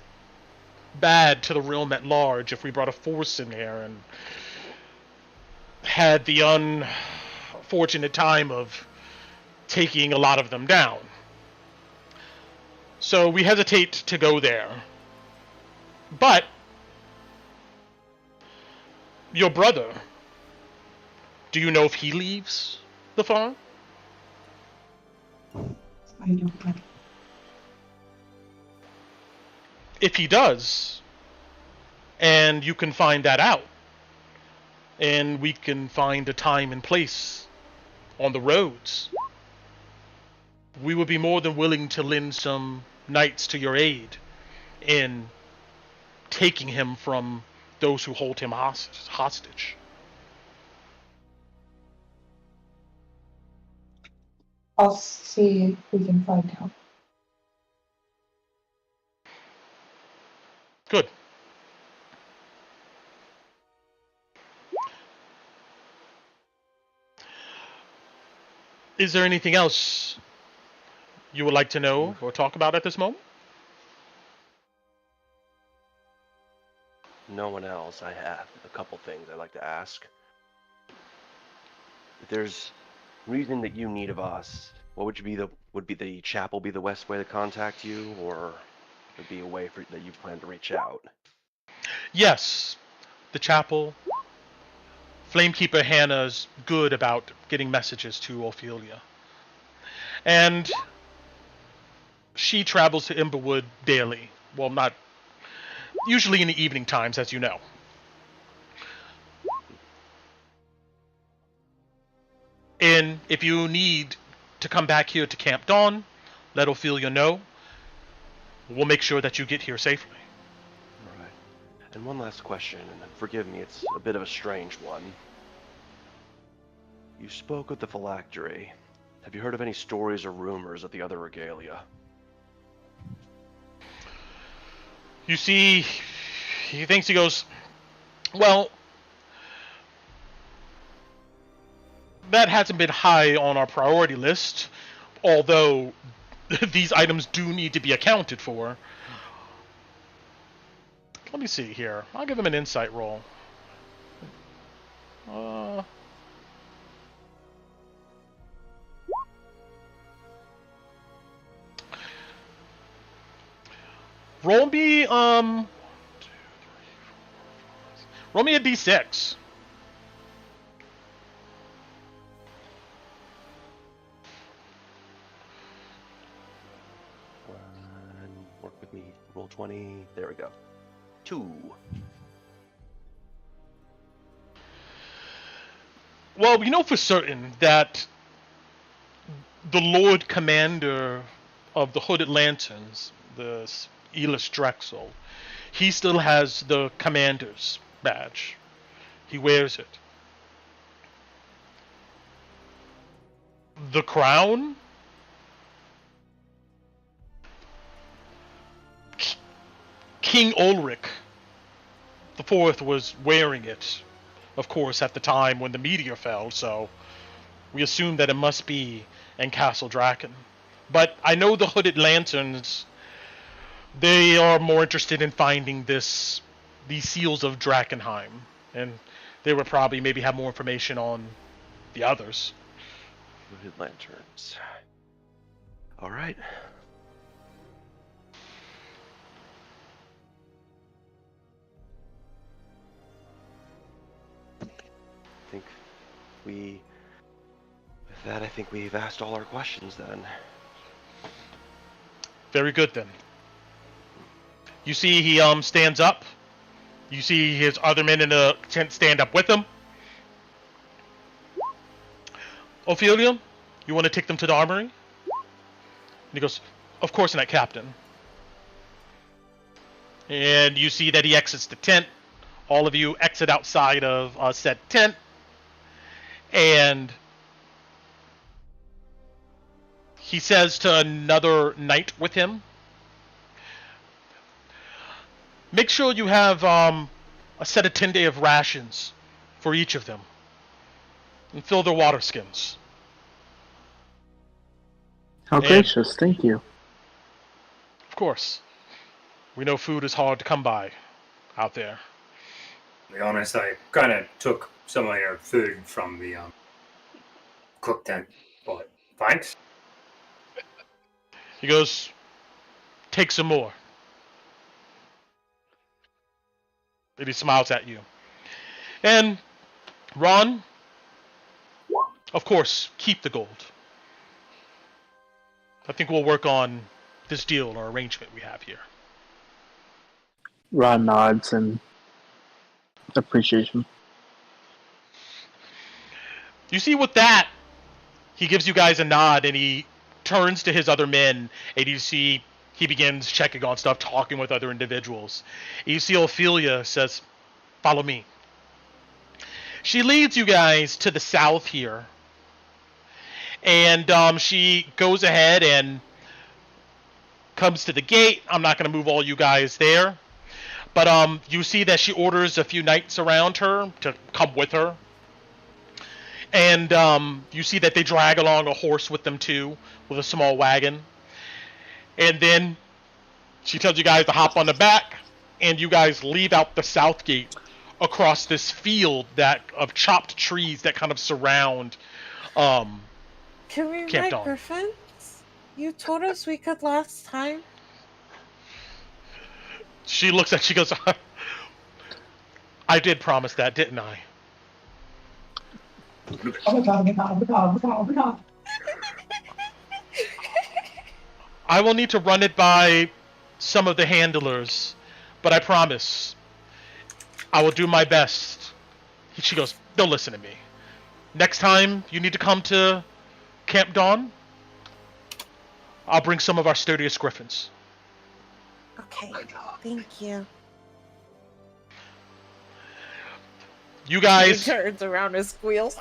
bad to the realm at large if we brought a force in there and had the unfortunate time of taking a lot of them down. So we hesitate to go there. But your brother, do you know if he leaves the farm? I don't know. If he does, and you can find that out, and we can find a time and place on the roads, we would be more than willing to lend some knights to your aid in taking him from those who hold him hostage. I'll see if we can find out. Good. Is there anything else you would like to know or talk about at this moment? No one else. I have a couple things I'd like to ask. If there's reason that you need of us, what would be the chapel be the best way to contact you, or would be a way that you plan to reach out? Yes, the chapel. Flamekeeper Hannah's good about getting messages to Ophelia. And she travels to Emberwood daily. Well, not usually in the evening times, as you know. And if you need to come back here to Camp Dawn, let Ophelia know. We'll make sure that you get here safely. All right. And one last question, and forgive me, it's a bit of a strange one. You spoke of the phylactery. Have you heard of any stories or rumors of the other regalia? You see, he thinks, he goes, well, that hasn't been high on our priority list, although these items do need to be accounted for. Let me see here. I'll give him an insight roll. Roll me roll me a d6. Work with me. Roll 20. There we go. 2. Well, we know for certain that the Lord Commander of the Hooded Lanterns, the Elis Drexel, he still has the Commander's badge. He wears it. The crown? King Ulrich the Fourth was wearing it, of course, at the time when the meteor fell, so we assume that it must be in Castle Draken. But I know the Hooded Lanterns, they are more interested in finding these seals of Drakkenheim, and they would probably maybe have more information on the others. Hooded Lanterns. All right. I think we've asked all our questions then. Very good then. You see he stands up. You see his other men in the tent stand up with him. Ophelia, you want to take them to the armory? And he goes, of course, Knight-Captain. And you see that he exits the tent. All of you exit outside of said tent. And he says to another knight with him, make sure you have a set of 10-day of rations for each of them. And fill their water skins. How gracious, thank you. Of course. We know food is hard to come by out there. To be honest, I kind of took some of your food from the cook tent, but thanks. He goes, take some more. And he smiles at you. And Ron, of course, keep the gold. I think we'll work on this deal or arrangement we have here. Ron nods in appreciation. You see with that, he gives you guys a nod and he turns to his other men and you see he begins checking on stuff, talking with other individuals. You see Ophelia says, follow me. She leads you guys to the south here. And she goes ahead and comes to the gate. I'm not going to move all you guys there. But you see that she orders a few knights around her to come with her. And you see that they drag along a horse with them too, with a small wagon. And then she tells you guys to hop on the back, and you guys leave out the south gate across this field of chopped trees that kind of surround Can we Camp ride Dawn. griffins? You told us we could last time. She looks at, she goes, I did promise that, didn't I? Oh my god, oh my god, oh my god, oh my god, oh my god. I will need to run it by some of the handlers, but I promise I will do my best. She goes, don't listen to me. Next time you need to come to Camp Dawn, I'll bring some of our sturdiest griffins. Okay, thank you. You guys He turns around and squeals.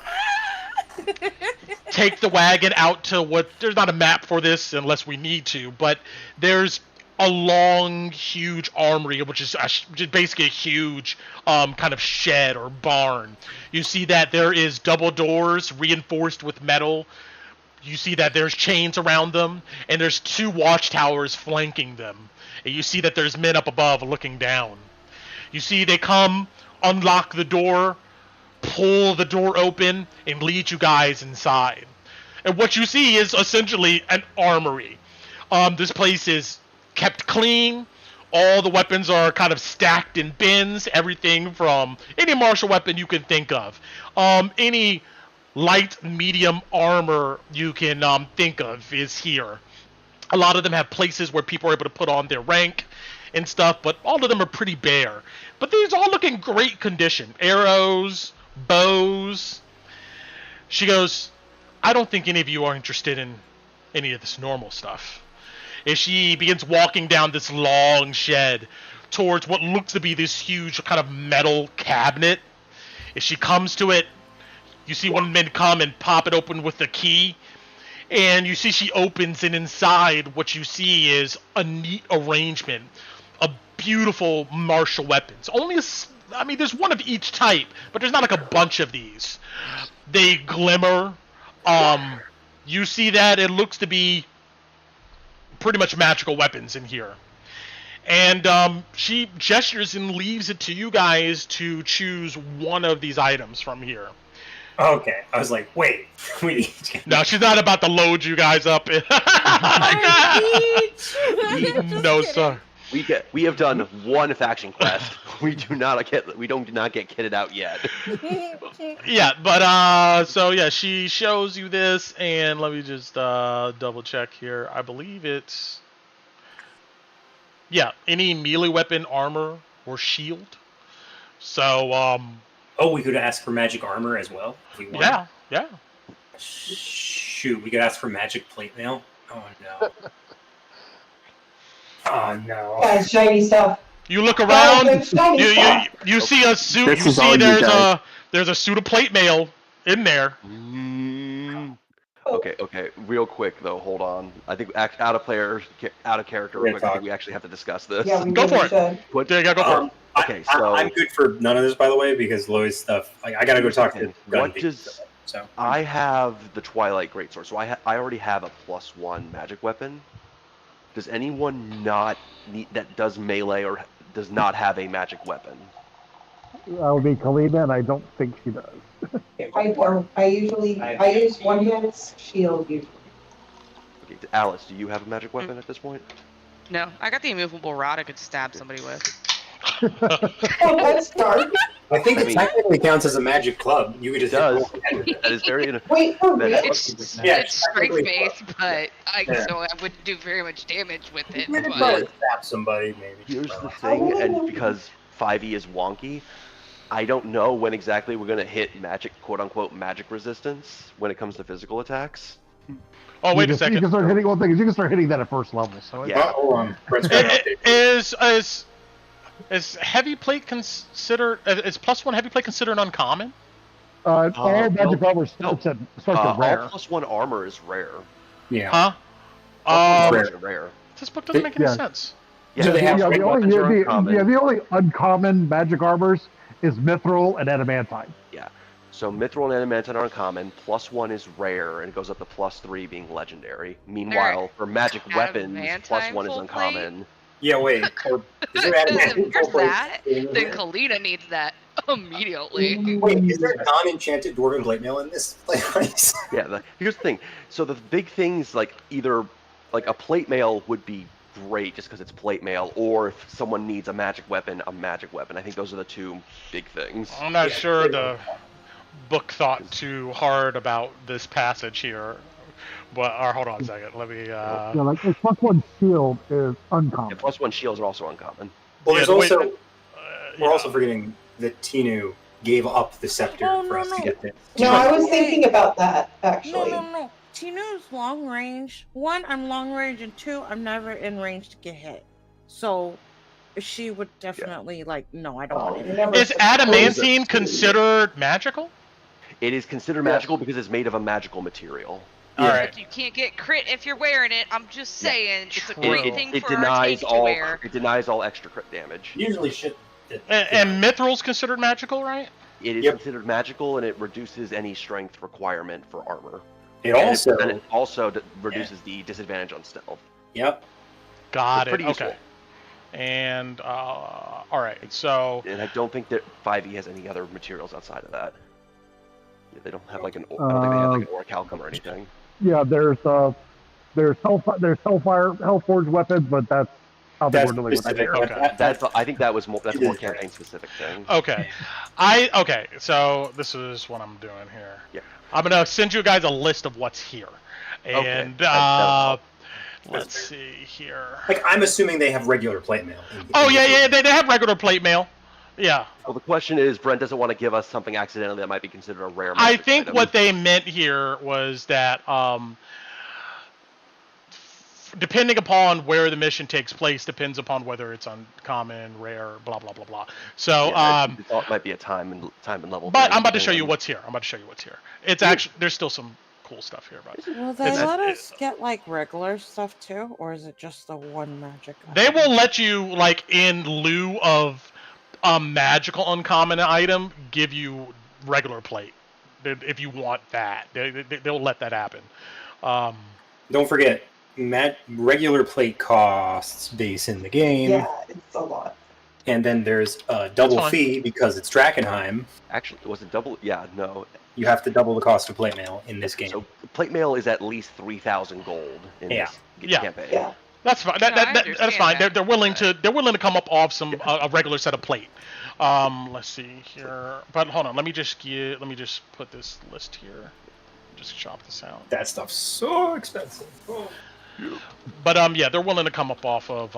take the wagon out to what, there's not a map for this unless we need to, but there's a long, huge armory, which is basically a huge kind of shed or barn. You see that there is double doors reinforced with metal. You see that there's chains around them, and there's 2 watchtowers flanking them. And you see that there's men up above looking down. You see they come, unlock the door, pull the door open, and lead you guys inside. And what you see is essentially an armory. This place is kept clean. All the weapons are kind of stacked in bins. Everything from any martial weapon you can think of. Any light, medium armor you can think of is here. A lot of them have places where people are able to put on their rank and stuff, but all of them are pretty bare. But these all look in great condition. Arrows, bows. She goes, I don't think any of you are interested in any of this normal stuff. As she begins walking down this long shed towards what looks to be this huge kind of metal cabinet. As she comes to it, you see one of the men come and pop it open with the key. And you see she opens, and inside what you see is a neat arrangement of beautiful martial weapons. There's one of each type, but there's not like a bunch of these. They glimmer. You see that it looks to be pretty much magical weapons in here. And she gestures and leaves it to you guys to choose one of these items from here. Okay, I was like, wait. No, she's not about to load you guys up. No, sir. We have done one faction quest. We do not get kitted out yet. Yeah, but so yeah, she shows you this, and let me just double check here. I believe it's any melee weapon, armor, or shield. So oh, we could ask for magic armor as well if we want. Yeah. Shoot, we could ask for magic plate mail. Oh no. Oh no. Guys, shiny stuff. You look around. You see a suit. This You is all see you there's a suit of plate mail in there. Okay. Real quick though, hold on. I think out of character. Real quick, I think we actually have to discuss this. Yeah, we Go really for it. should. Go for it. Okay, so I'm good for none of this, by the way, because Lois stuff. Like, I gotta go talk to. So I have the Twilight Greatsword, so I already have a +1 magic weapon. Does anyone not need that does melee or does not have a magic weapon? That would be Kalina, and I don't think she does. I use one-handed shield usually. Okay, Alice, do you have a magic weapon at this point? No, I got the immovable rod I could stab somebody with. Oh, that's dark. I think it technically counts as a magic club. You could just That is very. Wait, for real? It's strength-based, but so I wouldn't do very much damage with it. You could probably stab somebody, maybe. Here's the thing, and because 5e is wonky, I don't know when exactly we're gonna hit magic, quote-unquote, magic resistance when it comes to physical attacks. Oh, wait a second. You can start hitting one thing. You can start hitting that at first level. So yeah. Hold on. Is heavy plate considered? Is +1 heavy plate considered uncommon? All magic armor starts at rare. All +1 armor is rare. Yeah. Huh? Rare. This book doesn't make any sense. Yeah, the only uncommon magic armors is mithril and adamantine. Yeah. So mithril and adamantine are uncommon. +1 is rare, and it goes up to +3 being legendary. Meanwhile, for magic weapons, +1 is uncommon. Yeah, wait. Is there that? Then Kalina needs that immediately. Wait, is there non-enchanted dwarven plate mail in this place? Yeah, here's the thing. So the big things, like either like a plate mail would be great just because it's plate mail, or if someone needs a magic weapon, I think those are the two big things. I'm not sure the book thought too hard about this passage here. But hold on a second. Let me. Yeah, like +1 shield is uncommon. Yeah, +1 shields are also uncommon. Well, there's also we're also forgetting that Tinu gave up the scepter for us to get this. No, I was thinking about that actually. No. Tinu's long range. 1, I'm long range, and 2, I'm never in range to get hit. So she would definitely no, I don't want it. Is adamantine considered magical? It is considered magical because it's made of a magical material. All right. You can't get crit if you're wearing it. I'm just saying, it's a great thing it for our denies tank to wear. It denies all extra crit damage. Usually shit. And mithril's considered magical, right? It is considered magical, and it reduces any strength requirement for armor. It also reduces the disadvantage on stealth. Yep. Got It's it. pretty useful. Okay. And all right, so And I don't think that 5e has any other materials outside of that. Yeah, they don't have like an. I don't think they have like an orichalcum or anything. Yeah, there's hellfire, hellforged weapons, but that's how they were dealing with it specific. here. Okay. That's. I think that was more. That's It more is campaign specific thing. okay, okay. So this is what I'm doing here. Yeah. I'm gonna send you guys a list of what's here, and that'll help. let's see here. Like, I'm assuming they have regular plate mail. Oh yeah, they have regular plate mail. Yeah. Well, the question is, Brent doesn't want to give us something accidentally that might be considered a rare. I magic think item. what they meant here was that depending upon where the mission takes place, depends upon whether it's uncommon, rare, blah blah blah blah. So yeah, I thought it might be a time and level. but thing. I'm about to show you what's here. It's actually there's still some cool stuff here, but Will they let us get like regular stuff too, or is it just the one magic item? they will let you, like, in lieu of a magical uncommon item, give you regular plate if you want that. They'll let that happen. Don't forget, regular plate costs base in the game. Yeah, it's a lot. And then there's a double fee because it's Drakkenheim. Actually, was it double? Yeah, no. You have to double the cost of plate mail in this game. So plate mail is at least 3,000 gold in this campaign. Yeah. That's fine. That's fine. They're willing to come up off some a regular set of plate. Let's see here. But hold on. Let me just put this list here. Just chop this out. That stuff's so expensive. Oh. But yeah, they're willing to come up off of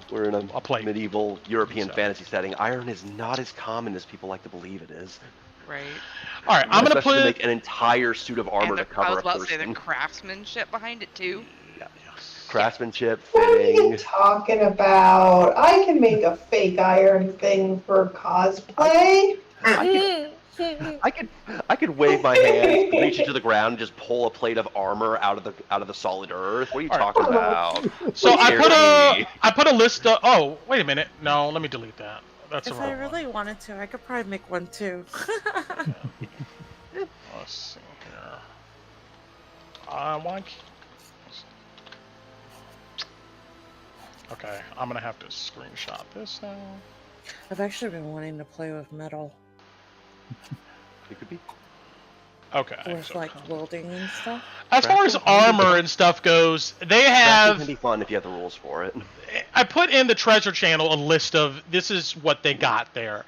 We're in a plate. medieval European fantasy setting. Iron is not as common as people like to believe it is. Right. All right, I'm gonna to make an entire suit of armor to cover I was a about to person. say the craftsmanship behind it too. Yeah. Craftsmanship, What are fitting. you talking about? I can make a fake iron thing for cosplay. I could wave my hand, reach into the ground, and just pull a plate of armor out of the solid earth. What are you talking about? So Seriously. I put a list of. Oh, wait a minute. No, let me delete that. That's If I really wanted to, I could probably make one too. Let's see here. Why? Okay, I'm gonna have to screenshot this now. I've actually been wanting to play with metal. It could be. Okay. With like welding and stuff. As far as armor and stuff goes, they have. It can be fun if you have the rules for it. I put in the treasure channel a list of this is what they got there.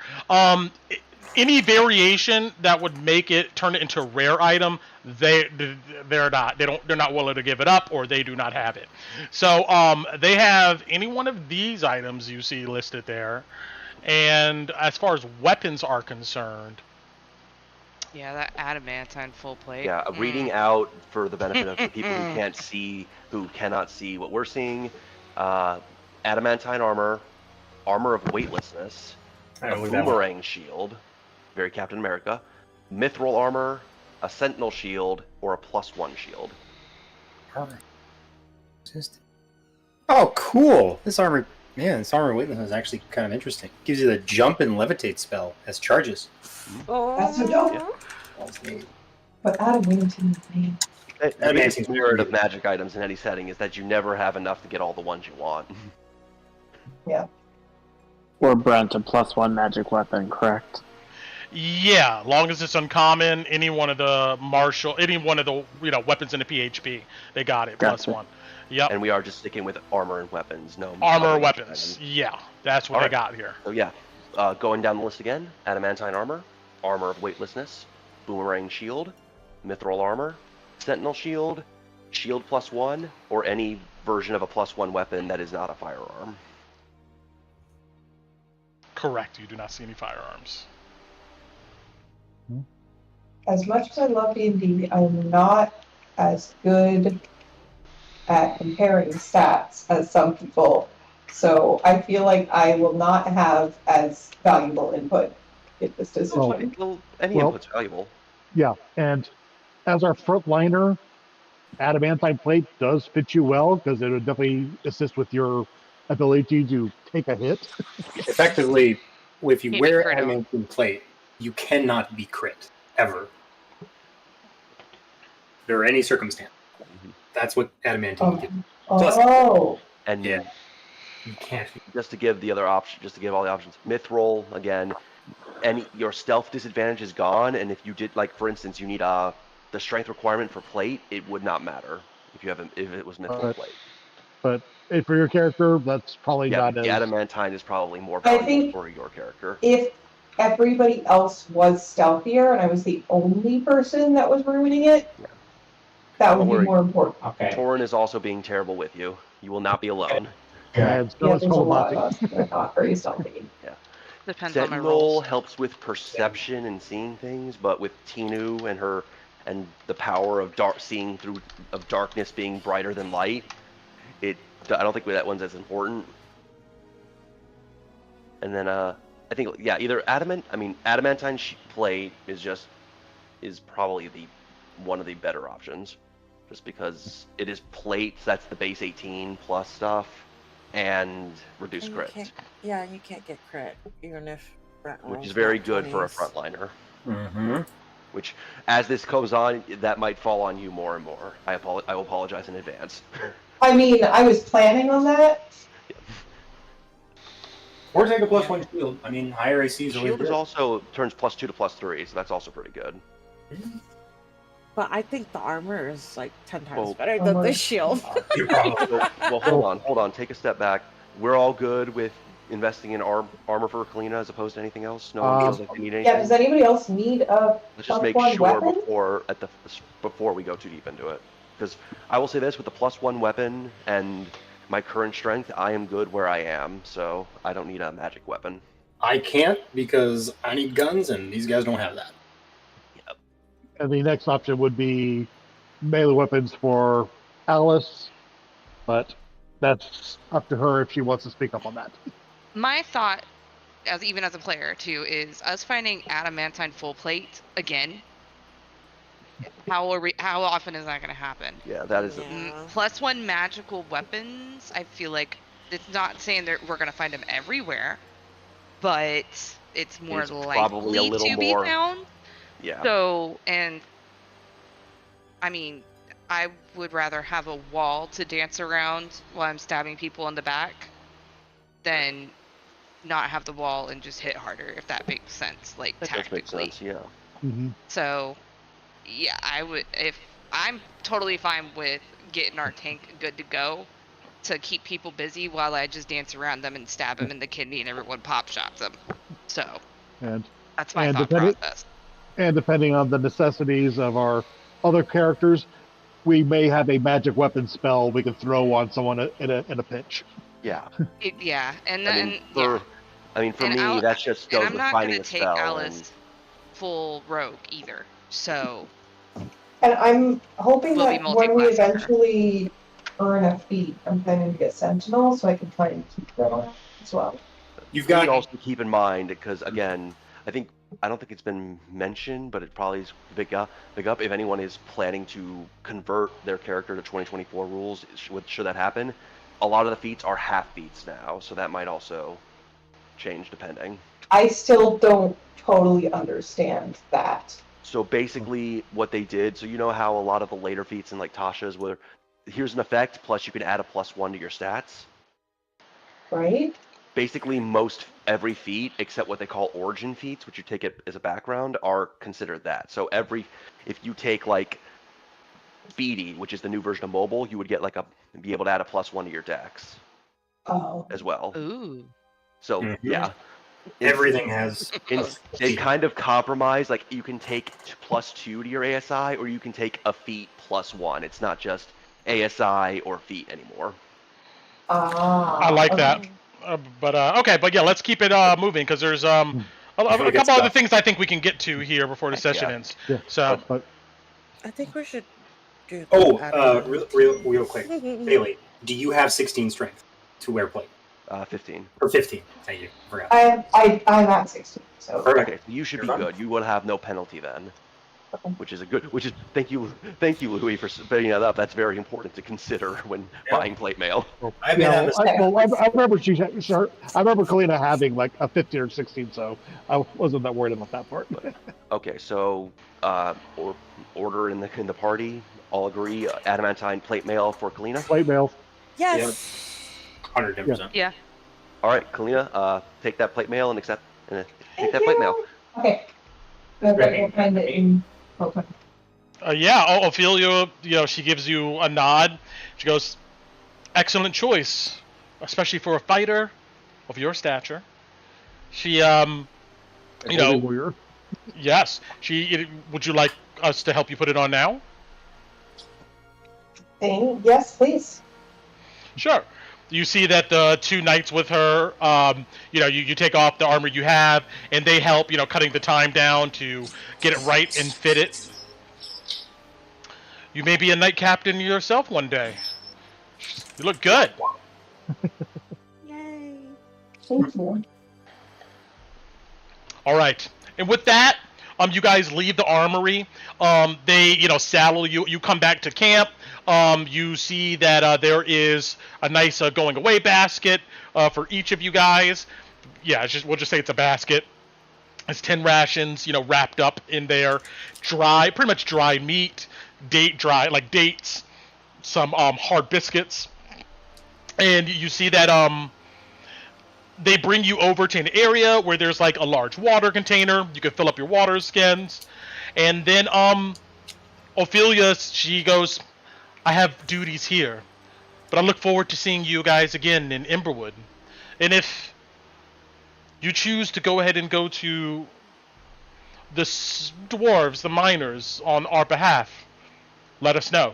Any variation that would make it turn it into a rare item, they're not willing to give it up, or they do not have it. So they have any one of these items you see listed there, and as far as weapons are concerned. Yeah, that adamantine full plate. Yeah, reading out for the benefit of the people who cannot see what we're seeing. Adamantine armor, armor of weightlessness, a boomerang shield, very Captain America, mithril armor, a sentinel shield, or a +1 shield. Oh, cool! This armor weightlessness is actually kind of interesting. Gives you the jump and levitate spell as charges. That's so dope. But adamantine is neat. The spirit of magic items in any setting is that you never have enough to get all the ones you want. Yeah. Or Brent, a +1 magic weapon, correct? Yeah, long as it's uncommon, any one of the weapons in the PHP, they got it. Gotcha. +1. Yep. And we are just sticking with armor and weapons. No Armor other weapons. items. Yeah, that's what they got here. So yeah, going down the list again: adamantine armor, armor of weightlessness, boomerang shield, mithril armor, sentinel shield, shield +1, or any version of a +1 weapon that is not a firearm. Correct. You do not see any firearms. As much as I love D&D, I'm not as good at comparing stats as some people. So I feel like I will not have as valuable input in this decision. Any input's valuable. Yeah, and as our frontliner, adamantine plate does fit you well because it would definitely assist with your ability to take a hit. Effectively, if you wear adamantine plate, you cannot be crit ever. Under any circumstance. That's what adamantine gives. Oh. And You can't. Just to give the other option, just to give all the options. Mithril again, and your stealth disadvantage is gone. And if you did, like for instance, you need the strength requirement for plate, it would not matter if you haven't if it was Mithril plate. But for your character, that's probably not the as. adamantine is probably more I valuable think for your character. if everybody else was stealthier and I was the only person that was ruining it, that would be more important. Okay. Torin is also being terrible with you. You will not be alone. And so Yeah, is there's a lot of Colabati. us that are not very stealthy. Yeah. Depends on my Sentinel rolls. helps with perception and seeing things, but with Tinu and the power of seeing through of darkness being brighter than light, I don't think that one's as important. And then I think either adamantine plate is probably one of the better options, just because it is plate. That's the base 18 plus stuff, and reduced crit. You can't get crit even if. Which is very good for a frontliner. Mm-hmm. Which, as this goes on, that might fall on you more and more. I will apologize in advance. I mean, I was planning on that. Or take a +1 shield. I mean, higher AC is always Shield good. also turns +2 to +3, so that's also pretty good. But I think the armor is like 10 times Well, better than the shield. Hold on. Take a step back. We're all good with investing in armor for Kalina as opposed to anything else. No one feels like they need anything. Yeah, does anybody else need a Let's just make +1 sure weapon? before we go too deep into it. Because I will say this, with the +1 weapon and my current strength, I am good where I am, so I don't need a magic weapon. I can't because I need guns, and these guys don't have that. Yep. And the next option would be melee weapons for Alice, but that's up to her if she wants to speak up on that. My thought, even as a player too, is us finding adamantine full plate again. How often is that going to happen? Yeah, that is. +1 magical weapons. I feel like it's not saying that we're going to find them everywhere, but it's more probably a likely little to be more. found. Yeah. So, and I mean, I would rather have a wall to dance around while I'm stabbing people in the back than not have the wall and just hit harder, if that makes sense, like that tactically. Makes sense, yeah. Mm-hmm. So, yeah, I'm totally fine with getting our tank good to go to keep people busy while I just dance around them and stab them in the kidney and everyone pop shots them. So, that's my thought process. And depending on the necessities of our other characters, we may have a magic weapon spell we can throw on someone in a pinch. Yeah. And for me, that just goes with finding a spell. And I'm not going to take Alice full rogue either. So. And I'm hoping that when we eventually earn a feat, I'm planning to get Sentinel so I can try and keep that on as well. You've got to also keep in mind, because again, I don't think it's been mentioned, but it probably is big up. If anyone is planning to convert their character to 2024 rules, should that happen, a lot of the feats are half feats now, so that might also change depending. I still don't totally understand that. So basically, what they did, so you know how a lot of the later feats in like Tasha's, where here's an effect, plus you can add a +1 to your stats. Right? Basically, every feat, except what they call origin feats, which you take it as a background, are considered that. So if you take like Speedy, which is the new version of mobile, you would get be able to add a +1 to your dex. Oh. As well. Ooh. So yeah. Everything has. They've kind of compromised. Like you can take +2 to your ASI, or you can take a feat +1. It's not just ASI or feat anymore. I like that. But yeah, let's keep it moving, because there's a couple other things I think we can get to here before the session ends. Yeah. So I think we should do. Real quick, Bailey, do you have 16 strength to wear plate? 15. Or 15. Thank you. Forgot. I'm at 16. So okay, so you should be good. You will have no penalty then. Which is thank you, Louis, for bringing that up. That's very important to consider when buying plate mail. I remember Kalina having like a 15 or 16, so I wasn't that worried about that part. Okay, so order in the party. All agree. Adamantine plate mail for Kalina. Plate mail. Yes. 110%. Yeah. All right, Kalina, take that plate mail and accept. Take that plate mail. Okay. Good, we'll find it in Oakland. Yeah, Ophelia, she gives you a nod. She goes, excellent choice, especially for a fighter of your stature. She, Warrior. yes, would you like us to help you put it on now? Yes, please. Sure. You see that the two knights with her, you take off the armor you have, and they help, cutting the time down to get it right and fit it. You may be a knight captain yourself one day. You look good. Yay. Thank you. All right. And with that, you guys leave the armory. They, saddle you. You come back to camp. You see that there is a nice going away basket for each of you guys. Yeah, we'll just say it's a basket. It's 10 rations, wrapped up in there. Pretty much dry meat, like dates, some hard biscuits. And you see that they bring you over to an area where there's like a large water container. You can fill up your water skins. And then Ophelia, she goes, I have duties here, but I look forward to seeing you guys again in Emberwood. And if you choose to go ahead and go to the dwarves, the miners, on our behalf, let us know.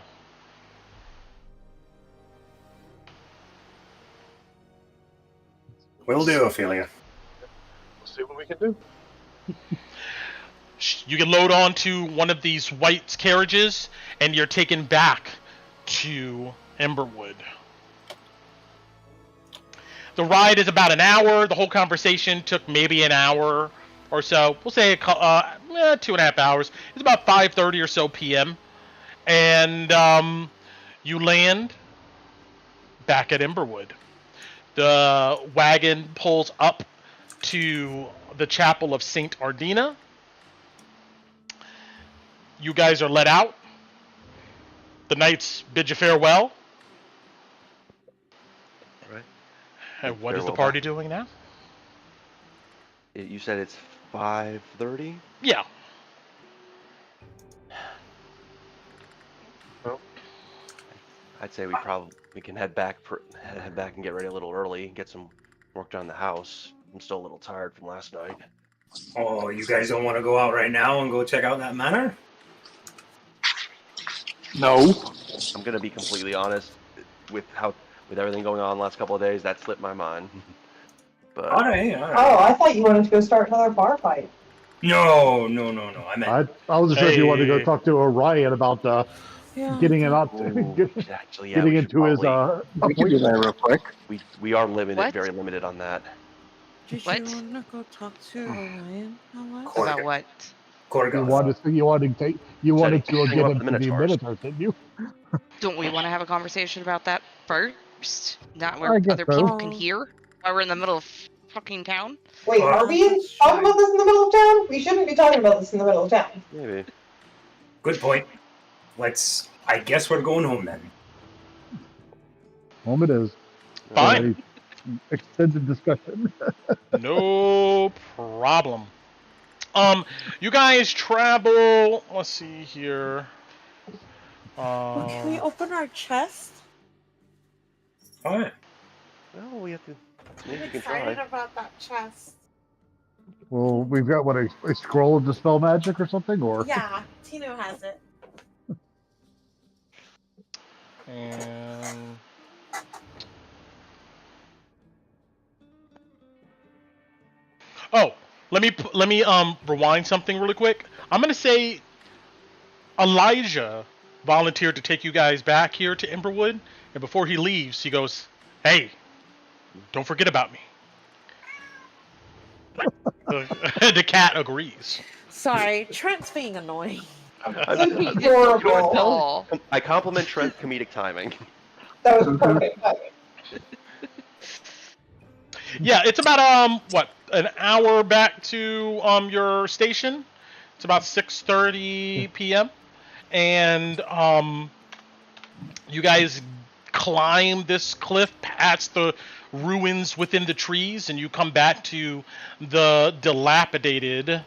Will do, Ophelia. We'll see what we can do. You can load onto one of these white carriages, and you're taken back to Emberwood. The ride is about an hour. The whole conversation took maybe an hour or so. We'll say 2.5 hours. It's about 5:30 or so p.m. And you land back at Emberwood. The wagon pulls up to the chapel of Saint Ardina. You guys are let out. The knights bid you farewell. All right. And what is the party doing now? You said it's 5:30? Yeah. Well, I'd say we can head back and get ready a little early, get some work done on the house. I'm still a little tired from last night. Oh, you guys don't want to go out right now and go check out that manor? No. I'm gonna be completely honest with everything going on the last couple of days. That slipped my mind. But All right. Oh, I thought you wanted to go start another bar fight. No. I meant I wasn't sure if you wanted to go talk to Orion about getting it out, actually, getting into his. We can do that real quick. We are limited, What? very limited on that. Did What? you want to go talk to Orion? Cool. About what? You wanted to get Setting up him the to the Minotaurs. Minotaur, didn't you? Don't we want to have a conversation about that first? Not where I guess other so. people can hear? While we're in the middle of fucking town? Wait, are we talking about this in the middle of town? We shouldn't be talking about this in the middle of town. Maybe. good point. I guess we're going home then. Home it is. Fine. Extended discussion. No problem. You guys travel. Let's see here. Can we open our chest? All right. Well, we have to. Maybe I'm you can excited try. about that chest. Well, we've got a scroll of dispel magic or something, or Yeah, Tino has it. And let me rewind something really quick. I'm gonna say Elijah volunteered to take you guys back here to Emberwood, and before he leaves, he goes, "Hey, don't forget about me." The cat agrees. Sorry, Trent's being annoying. Horrible. I compliment Trent's comedic timing. That was perfect. Yeah, it's about an hour back to your station. It's about 6:30 p.m. and you guys climb this cliff past the ruins within the trees, and you come back to the dilapidated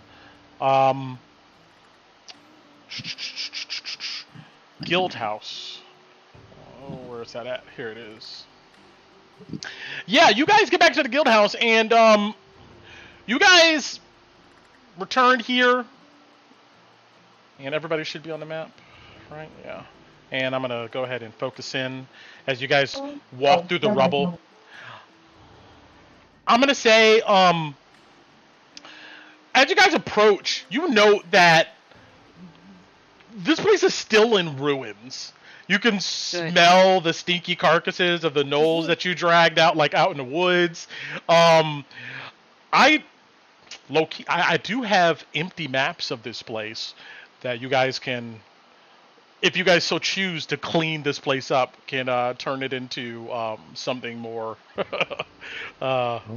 guild house. Oh, where is that at? Here it is. Yeah, you guys get back to the guild house, and you guys returned here, and everybody should be on the map, right? Yeah. And I'm gonna go ahead and focus in as you guys walk through the rubble. I'm gonna say, as you guys approach, you note that this place is still in ruins. You can smell the stinky carcasses of the gnolls that you dragged out, like out in the woods. I do have empty maps of this place that you guys can, if you guys so choose to clean this place up, can turn it into something more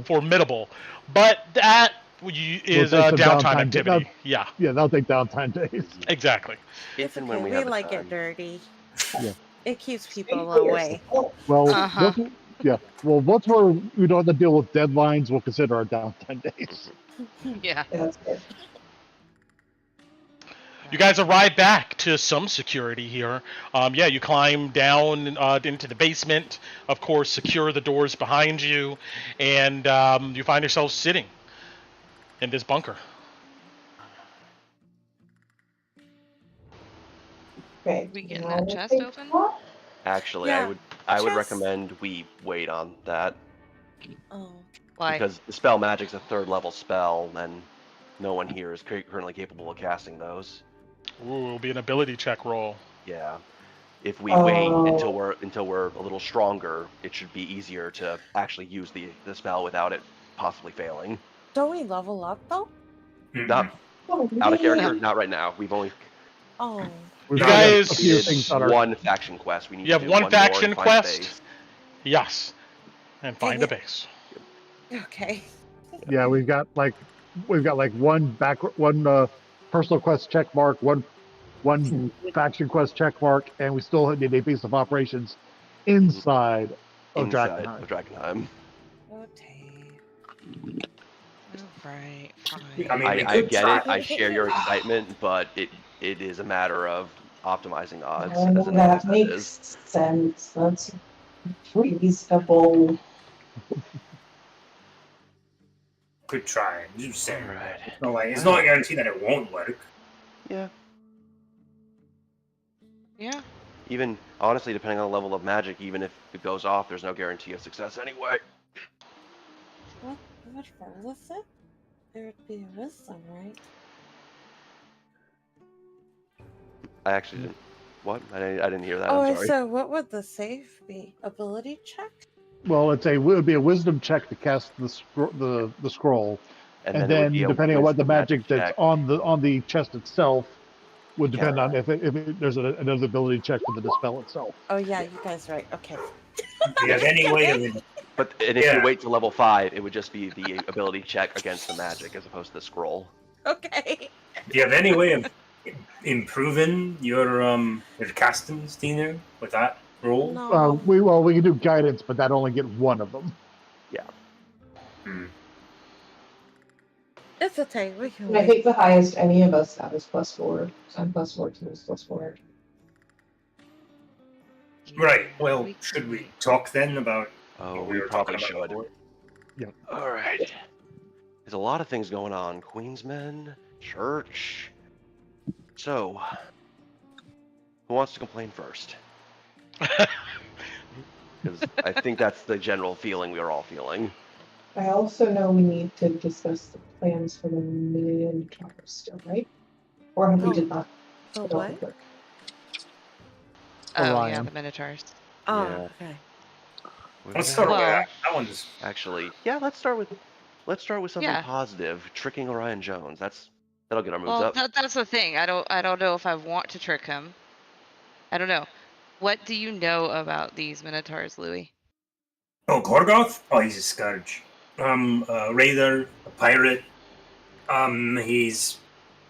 formidable. But that is downtime activity. Yeah, that'll take downtime days. Exactly. If and when we have like time. it dirty. Yeah. It keeps people away. Well, Uh-huh. once we don't have to deal with deadlines, we'll consider our downtime days. Yeah. That's good. You guys arrive back to some security here. You climb down into the basement. Of course, secure the doors behind you, and you find yourself sitting in this bunker. Okay. We getting now that chest take open? that. Actually, Yeah, I would just- recommend we wait on that Oh. Why? because the spell magic's a 3rd level spell, and no one here is currently capable of casting those. Ooh, it'll be an ability check roll. Yeah. If we wait Oh. until we're a little stronger, it should be easier to actually use the spell without it possibly failing. Don't we level up though? Not Oh, out of character, Yeah. not right now. We've only Oh. We've You got guys- a few did things on our one faction quest. We need You to have do one more faction and find the quest? base. Yes. And find the Dang it. base. Okay. Yeah, we've got like one personal quest check mark, one faction quest check mark, and we still need a base of operations inside of Inside Drakkenheim. of Drakkenheim. Okay. Right. Fine. I mean, we I could get try. it. I share your excitement, but it is a matter of optimizing odds. Oh, as annoying that as makes is. sense. That's reasonable. Could try. Just saying. Alright. No, like, it's not a guarantee that it won't work. Yeah. Yeah. Even honestly, depending on the level of magic, even if it goes off, there's no guarantee of success anyway. What roll is it? There would be a wisdom, right? I actually didn't. What? I didn't hear that. Oh, I'm sorry. so what would the save be? Ability check? Well, it would be a wisdom check to cast the scroll, and it would then be a depending on what the wisdom magic that's check. on the chest itself would depend on Counteract. if there's another ability check for the dispel itself. Oh yeah, you guys right. Okay. Do you have any way of If Yeah. you wait to level 5, it would just be the ability check against the magic as opposed to the scroll. Okay. Do you have any way of improving your casting, Stina, with that roll? No. We can do guidance, but that only get one of them. Hmm. It's okay. We can. And I wait. think the highest any of us have is +4. So I'm +4 to this +4. Right. Well, should we talk then about Oh, what we were probably talking about should. before? Alright. There's a lot of things going on. Queensmen, church. So, who wants to complain first? Because I think that's the general feeling we are all feeling. I also know we need to discuss the plans for the Minotaurs still, right? Or have we Oh. did not? The Don't what? remember. Oh yeah, Orion. the Minotaurs. Oh, Yeah. okay. Let's start with Well- that. That one's Actually, yeah, let's start with something Yeah. positive. Tricking Orion Jones. That'll get our moves Well, up. that's the thing. I don't know if I want to trick him. I don't know. What do you know about these Minotaurs, Louis? Gorgoth. Oh, he's a scourge. A raider, a pirate. He's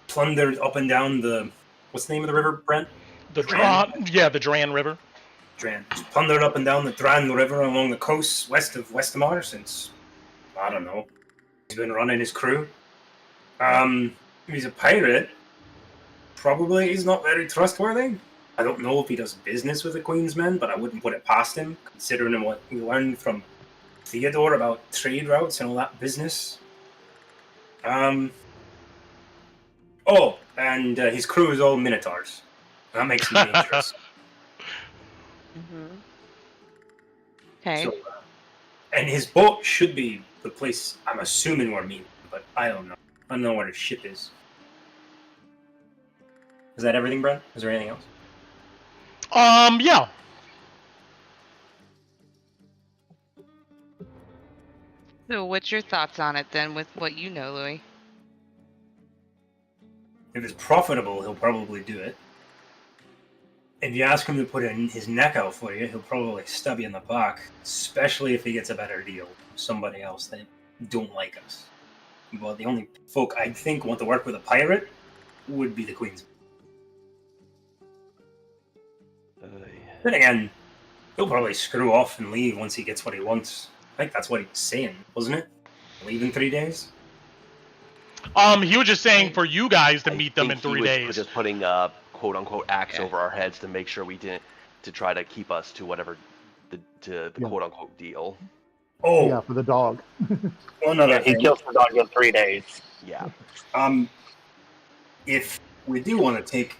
plundered up and down the what's the name of the river, Brent? The Dran River. Dran just plundered up and down the Dran River along the coast west of Westamar since, I don't know, he's been running his crew. If he's a pirate, probably he's not very trustworthy. I don't know if he does business with the Queen's men, but I wouldn't put it past him, considering what we learned from Theodore about trade routes and all that business. Oh, and his crew is all Minotaurs. That makes him dangerous. Okay. So, and his boat should be the place I'm assuming we're meeting, but I don't know. I don't know where his ship is. Is that everything, Brent? Is there anything else? Yeah. So what's your thoughts on it then with what you know, Louis? If it's profitable, he'll probably do it. If you ask him to put his neck out for you, he'll probably stab you in the back, especially if he gets a better deal from somebody else that don't like us. But the only folk I think want to work with a pirate would be the Queen's. Then again, he'll probably screw off and leave once he gets what he wants. I think that's what he was saying, wasn't it? Leave in 3 days? He was just saying for you guys to meet them in 3 days. He was just putting quote unquote axe over our heads to make sure we didn't, to try to keep us to whatever the quote unquote deal. Oh Yeah, for the dog. One other He thing. kills the dog in 3 days. Yeah. If we do want to take,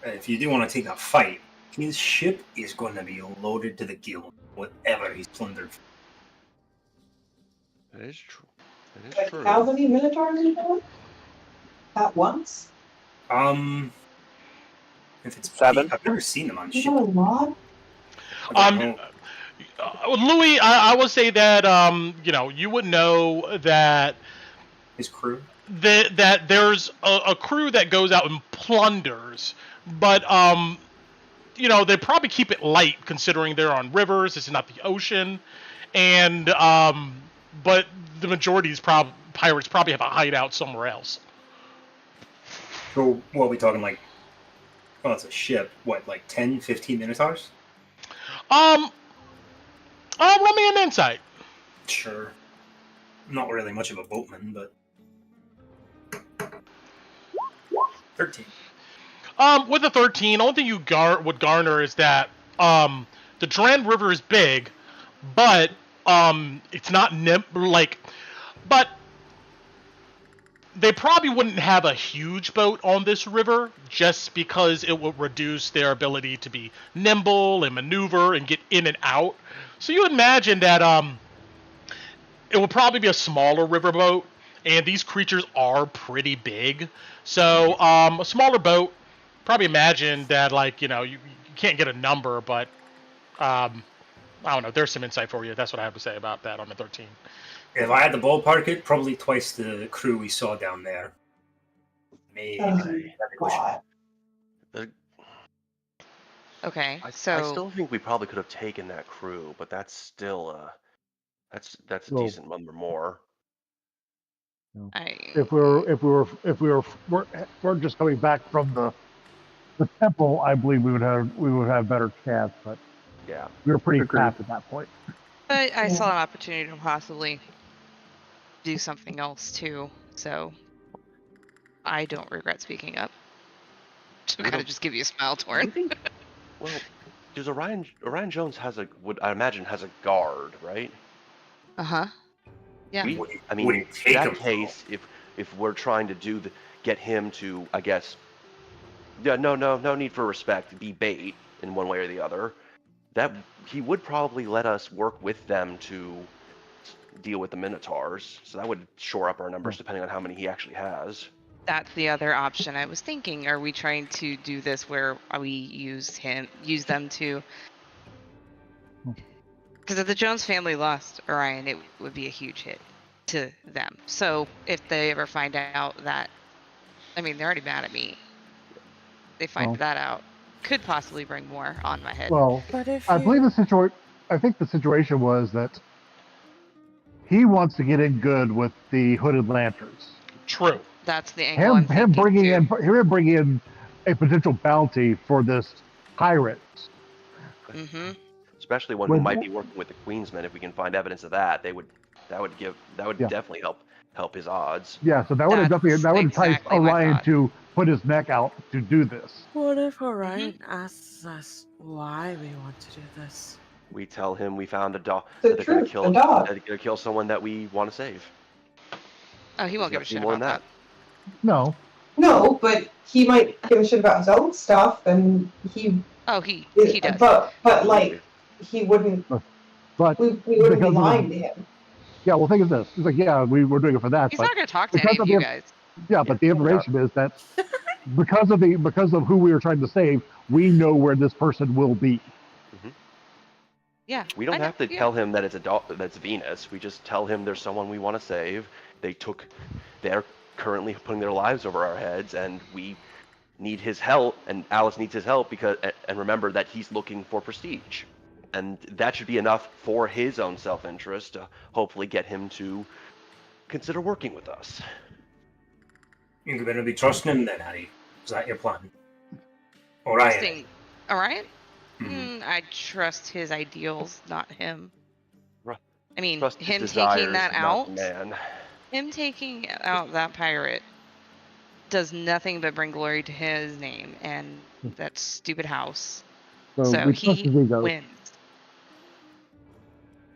if you do want to take a fight, his ship is going to be loaded to the gill, whatever he's plundered. That is true. That is Like, true. how many Minotaurs are there? At once? If it's 7, I've never seen them on Is ship. that a lot? Louis, I will say that you would know that His crew. that there's a crew that goes out and plunders, but they probably keep it light considering they're on rivers. This is not the ocean, and but the majority of pirates probably have a hideout somewhere else. So, what are we talking like? Well, it's a ship. What, like 10, 15 Minotaurs? Run me an insight. Sure. Not really much of a boatman, but 13. With a 13, only thing you would garner is that the Dran River is big, but it's not but they probably wouldn't have a huge boat on this river just because it would reduce their ability to be nimble and maneuver and get in and out. So you would imagine that it would probably be a smaller riverboat, and these creatures are pretty big. So a smaller boat, probably imagine that you can't get a number, but I don't know. There's some insight for you. That's what I have to say about that on the 13. If I had to ballpark it, probably twice the crew we saw down there. Maybe. Okay, I so still think we probably could have taken that crew, but that's still that's a Well- decent number more. If we're just coming back from the temple, I believe we would have better chance, but Yeah. we were pretty Agreed. tapped at that point. But I saw an opportunity to possibly do something else too, so I don't regret speaking up. To kind of just give you a smile, I Torn. think. Well, because Orion Jones I imagine has a guard, right? Uh-huh. Yeah. I Would mean, it in take that him, case, if we're trying to get him to, I guess, yeah, no need for respect, be bait in one way or the other, that he would probably let us work with them to deal with the Minotaurs. So that would shore up our numbers depending on how many he actually has. That's the other option I was thinking. Are we trying to do this where we use them to? Because if the Jones family lost Orion, it would be a huge hit to them. So if they ever find out that, I mean, they're already mad at me. They find Well. that out, could possibly bring more on my head. Well, But if I you- believe I think the situation was that he wants to get in good with the Hooded Lanterns. True. That's the angle I'm Him thinking too. bringing in a potential bounty for this pirate Mm-hmm. especially one who might be working with the Queensmen. If we can find evidence of that, that would definitely help his odds. Yeah, so that would entice exactly my Orion thought. to put his neck out to do this. What if Orion asks us why we want to do this? We tell him we found a dog. The That they're going to truth, kill. the dog. They're going to kill someone that we want to save. Oh, he won't give a shit more about than that. No. No, but he might give a shit about his own stuff, and he. Oh, he does. But like, he wouldn't. But We wouldn't be because of lying to him. Yeah, well, think of this. It's like, yeah, we were doing it for that. He's but not going to talk to because any of you guys. Yeah, but the information is that because of who we were trying to save, we know where this person will be. Yeah. We don't have to tell him that it's that's Venus. We just tell him there's someone we want to save. They're currently putting their lives over our heads, and we need his help, and Alice needs his help and remember that he's looking for prestige. And that should be enough for his own self-interest to hopefully get him to consider working with us. You're going to be trusting him then, Harry? Is that your plan? Orion? Orion? I trust his ideals, not him. I mean, him taking that out, him taking out that pirate does nothing but bring glory to his name and that stupid house. So he wins.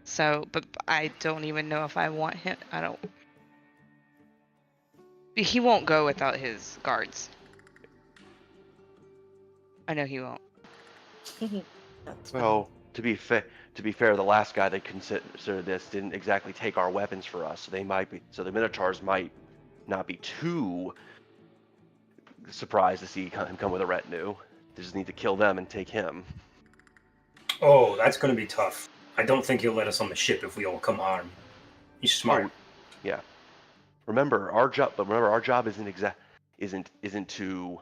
So, but I don't even know if I want him. He won't go without his guards. I know he won't. Well, to be fair, the last guy that considered this didn't exactly take our weapons for us. So the Minotaurs might not be too surprised to see him come with a retinue. They just need to kill them and take him. Oh, that's going to be tough. I don't think he'll let us on the ship if we all come armed. He's smart. Yeah. Remember our job isn't to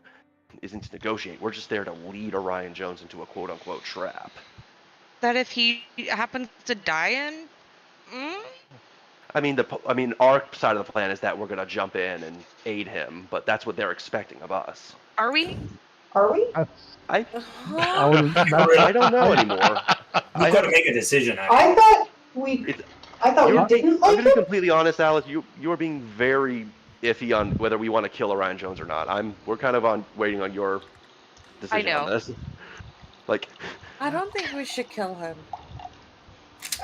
negotiate. We're just there to lead Orion Jones into a quote unquote trap. That if he happens to die in? I mean, our side of the plan is that we're gonna jump in and aid him, but that's what they're expecting of us. Are we? I don't know anymore. You got to make a decision. I thought we didn't I'm like gonna be him. completely honest, Alice. You are being very iffy on whether we want to kill Orion Jones or not. We're kind of waiting on your decision on this. Like, I don't think we should kill him.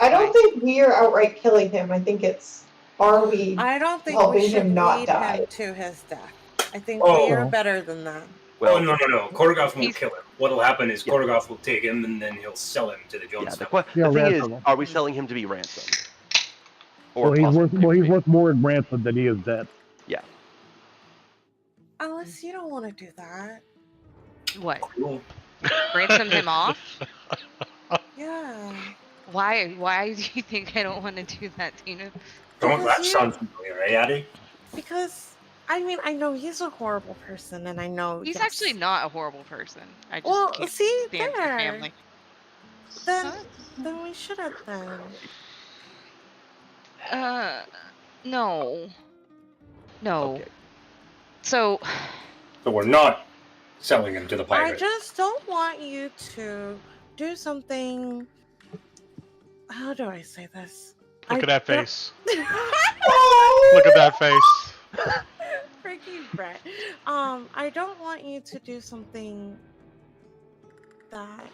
I don't think we are outright killing him. I think it's I don't think helping we should him not lead die. him to his death. I think we are better than that. Well, no. Korgoth won't kill him. What'll happen is Korgoth will take him and then he'll sell him to the Jones family. The thing is, are we selling him to be ransomed? He's worth more in ransom than he is dead. Yeah. Alice, you don't want to do that. What? Ransom him off? Yeah. Why do you think I don't want to do that, Tina? Don't that sound familiar, eh, Addie? Because, I mean, I know he's a horrible person, and I know he's actually not a horrible person. I just can't see stand there. the family. Then we shouldn't then. No. Okay. So we're not selling him to the pirate. I just don't want you to do something. How do I say this? Look at that face. Look at that face. Freaking Brett. I don't want you to do something that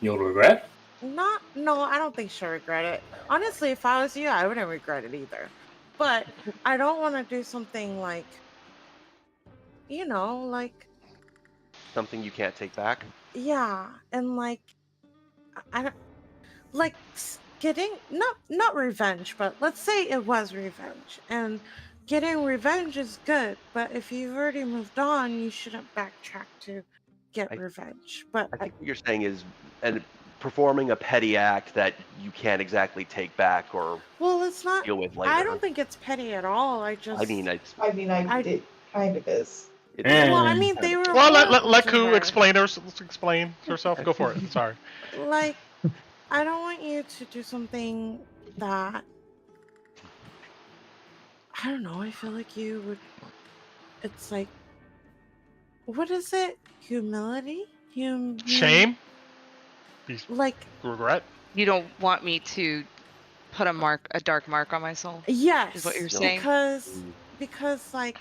You'll regret? no, I don't think she'll regret it. Honestly, if I was you, I wouldn't regret it either. But I don't want to do something like, like something you can't take back. Yeah, and like, I don't like getting not revenge, but let's say it was revenge, and getting revenge is good. But if you've already moved on, you shouldn't backtrack to get revenge. But I think what you're saying is, and performing a petty act that you can't exactly take back or it's not deal with later. I don't think it's petty at all. I kind of is. Well, I mean, they were. Well, let Ku explain herself. Go for it. Sorry. Like, I don't want you to do something that. I don't know. I feel like you would. It's like, what is it? Humility? Shame? be like regret. You don't want me to put a dark mark on my soul? yes, Is what you're No. saying? because like,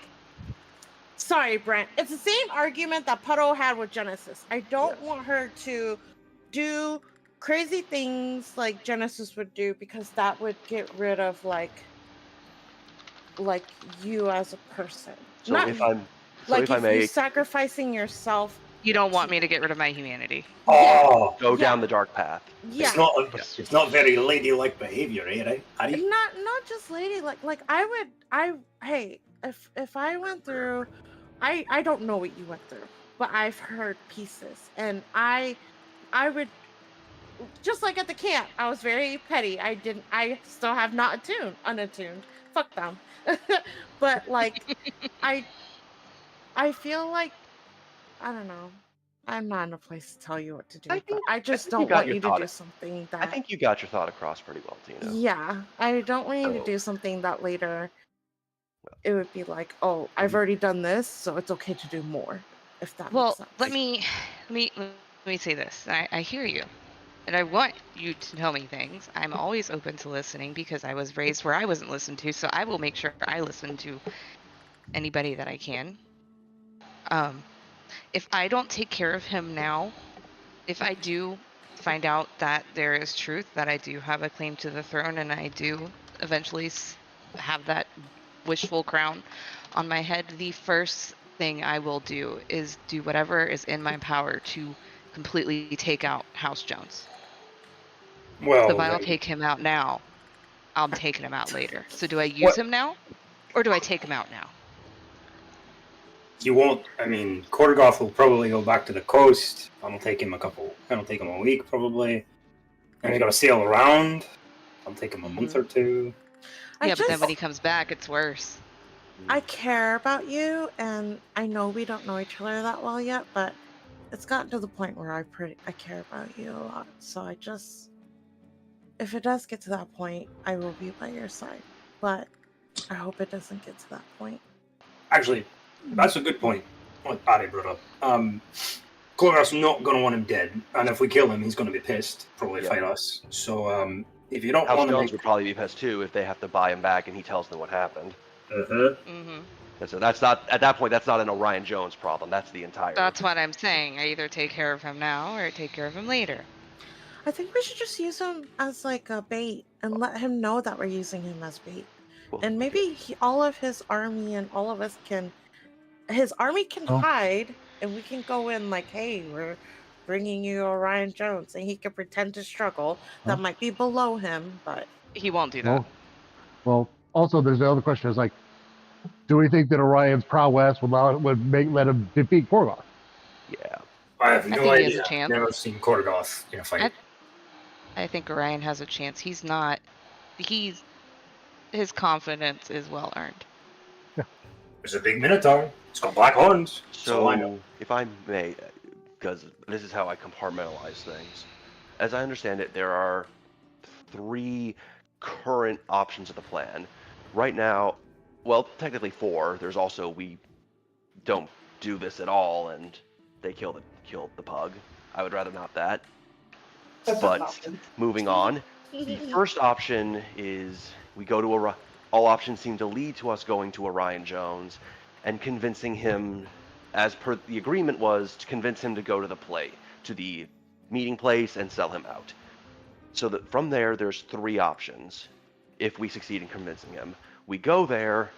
sorry, Brent, it's the same argument that Puddle had with Genesis. I don't want her to do crazy things like Genesis would do, because that would get rid of like you as a person. So Not if I'm, so like if I if you may, sacrificing yourself. You don't want me to get rid of my humanity. Yeah, Oh, go down yeah, the dark path. yeah. it's not very ladylike behavior, eh? Right? Harry? Not just lady, like hey, if I went through, I don't know what you went through, but I've heard pieces, and I would, just like at the camp, I was very petty. I still have not unattuned. Fuck them. But like, I feel like, I don't know. I'm not in a place to tell you what to I do, but think I I just think you don't got want your you to thought. do something I that, think you got your thought across pretty well, Tina. yeah, I don't want you to So- do something that later it would be like, oh, I've already done this, so it's okay to do more, if that makes Well, sense. let me say this. I hear you, and I want you to tell me things. I'm always open to listening because I was raised where I wasn't listened to, so I will make sure I listen to anybody that I can. If I don't take care of him now, if I do find out that there is truth, that I do have a claim to the throne, and I do eventually have that wishful crown on my head, the first thing I will do is do whatever is in my power to completely take out House Jones. Well, So if I don't then, take him out now, I'm taking him out later. So do I use him now, or do I take him out now? you won't. I mean, Korgoth will probably go back to the coast. It'll take him a week probably. And he's got to sail around. It'll take him a month or two. Yeah, but then when he comes back, it's worse. I care about you, and I know we don't know each other that well yet, but it's gotten to the point where I care about you a lot. So I just, if it does get to that point, I will be by your side. But I hope it doesn't get to that point. Actually, that's a good point. What Ari brought up. Korgoth's not going to want him dead, and if we kill him, he's going to be pissed. Probably fight us. So, if you don't House want to Jones would probably be pissed too if they have to buy him back and he tells them what happened. And so that's not, at that point, that's not an Orion Jones problem. That's the entire. That's what I'm saying. I either take care of him now or take care of him later. I think we should just use him as like a bait and let him know that we're using him as bait. Well, and maybe all of his army and all of us his army can hide, and we can go in like, hey, we're bringing you Orion Jones, and he can pretend to struggle. That might be below him, but he won't do that. Well, also there's the other question is like, do we think that Orion's prowess would let him defeat Korgoth? Yeah. I have no think he has idea. a chance. Never seen Korgoth in a fight. I think Orion has a chance. His confidence is well earned. There's a big Minotaur. It's got black horns. So, if I may, because this is how I compartmentalize things. As I understand it, there are 3 current options of the plan. Right now, well, technically 4. There's also we don't do this at all, and they kill the pug. I would rather not that. But moving on, the first option is we go to all options seem to lead to us going to Orion Jones and convincing him, as per the agreement was, to convince him to go to the meeting place and sell him out. So that from there's 3 options. If we succeed in convincing him, we go there,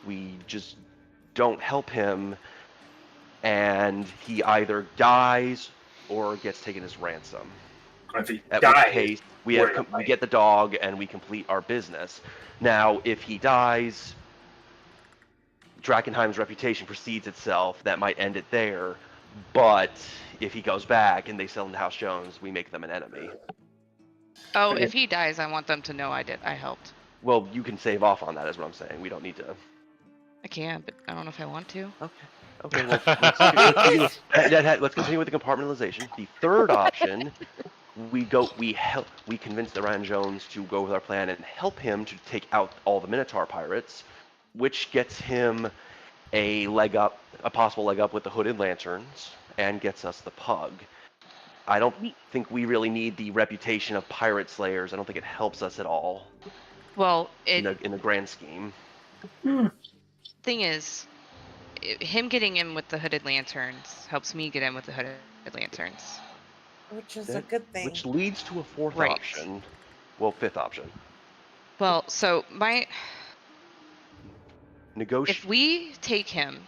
we just don't help him, and he either dies or gets taken as ransom. If he At dies, which case, we get the dog and we complete our business. Now, if he dies, Drakkenheim's reputation precedes itself. That might end it there. But if he goes back and they sell him to House Jones, we make them an enemy. Oh, if he dies, I want them to know I helped. Well, you can save off on that, is what I'm saying. We don't need to. I can, but I don't know if I want to. Okay. Well, let's continue with the compartmentalization. The third option, we convince the Orion Jones to go with our plan and help him to take out all the Minotaur pirates, which gets him a possible leg up with the Hooded Lanterns, and gets us the pug. I don't think we really need the reputation of pirate slayers. I don't think it helps us at all Well, in the grand scheme. thing is, him getting in with the hooded lanterns helps me get in with the hooded lanterns. Which is a good thing. Which leads to a fourth Right. option. Well, fifth option. Well, so Negotiate. if we take him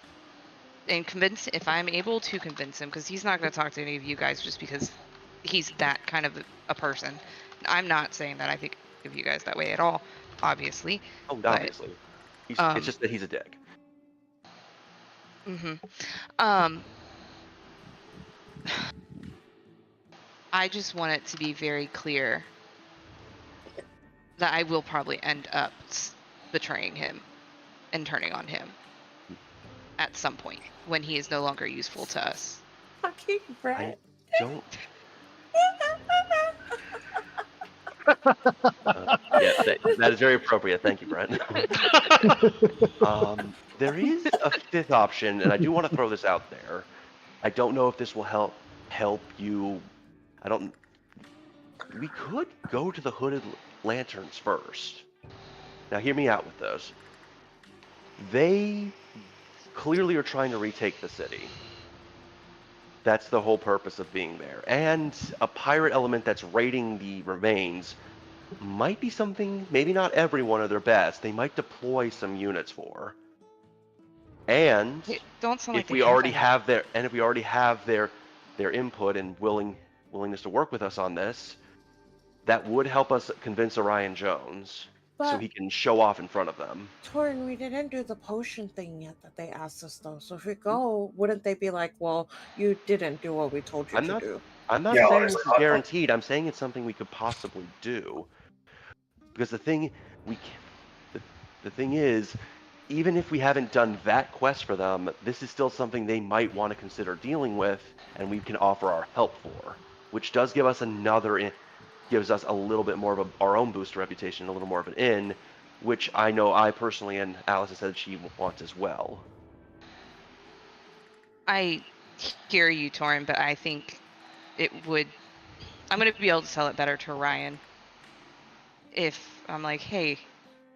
and if I'm able to convince him, because he's not going to talk to any of you guys just because he's that kind of a person. I'm not saying that I think of you guys that way at all, obviously. Oh, but, obviously. It's just that he's a dick. I just want it to be very clear that I will probably end up betraying him and turning on him at some point when he is no longer useful to us. Fucking Brett. I don't. Yeah, that is very appropriate. Thank you, Brent. There is a fifth option, and I do want to throw this out there. I don't know if this will help you. We could go to the hooded lanterns first. Now, hear me out with those. They clearly are trying to retake the city. That's the whole purpose of being there. And a pirate element that's raiding the remains might be something, maybe not every one of their best, they might deploy some units for. And if we already have their input and willingness to work with us on this, that would help us convince Orion Jones so he can show off in front of them. Torin, we didn't do the potion thing yet that they asked us though. So if we go, wouldn't they be like, well, you didn't do what we told you to do? I'm not saying this is guaranteed. I'm saying it's something we could possibly do. Because the thing is, even if we haven't done that quest for them, this is still something they might want to consider dealing with, and we can offer our help for, which does give us gives us a little bit more of our own boost of reputation, a little more of an in, which I know I personally and Alice has said she wants as well. I hear you, Torin, but I think I'm going to be able to sell it better to Ryan if I'm like, hey,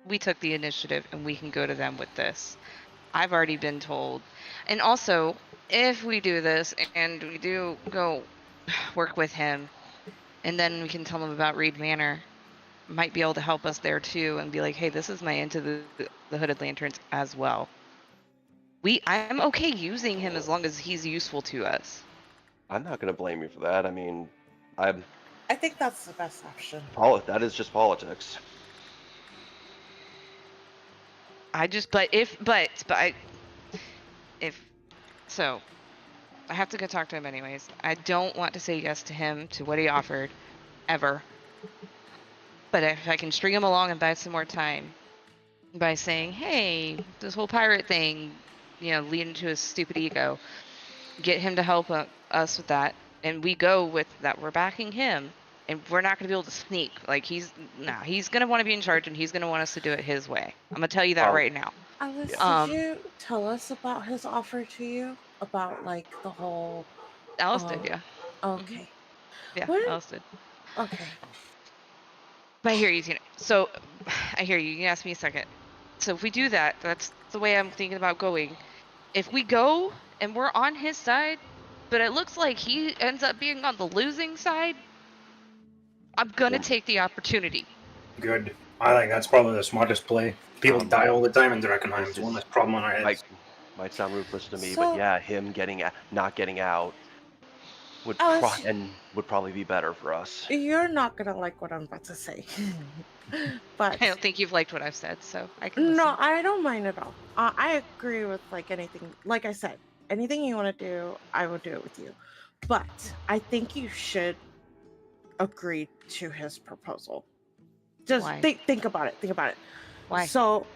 we took the initiative and we can go to them with this. I've already been told. And also, if we do this and we do go work with him, and then we can tell him about Reed Manor, might be able to help us there too and be like, hey, this is my into the hooded lanterns as well. I'm okay using him as long as he's useful to us. I'm not going to blame you for that. I mean, I think that's the best option. That is just politics. So I have to go talk to him anyways. I don't want to say yes to him, to what he offered, ever. But if I can string him along and buy some more time by saying, hey, this whole pirate thing, leading to his stupid ego, get him to help us with that, and we go with that, we're backing him, and we're not going to be able to sneak. Like, he's going to want to be in charge, and he's going to want us to do it his way. I'm going to tell you that right now. Alice, did you tell us about his offer to you? About, like, the whole... Alice did, yeah. Okay. Yeah, Alice did. Okay. But I hear you, Tina. So, I hear you. You asked me a second. So if we do that, that's the way I'm thinking about going. If we go and we're on his side, but it looks like he ends up being on the losing side, I'm going to take the opportunity. Good. I think that's probably the smartest play. People die all the time in Drakkenheim. It's one less problem on our heads. Might sound ruthless to me, but yeah, him not getting out would probably be better for us. You're not gonna like what I'm about to say, but I don't think you've liked what I've said, so I can listen. No, I don't mind at all. I agree with anything. Like I said, anything you want to do, I will do it with you. But I think you should agree to his proposal. Just think about it. Think about it. Why? So,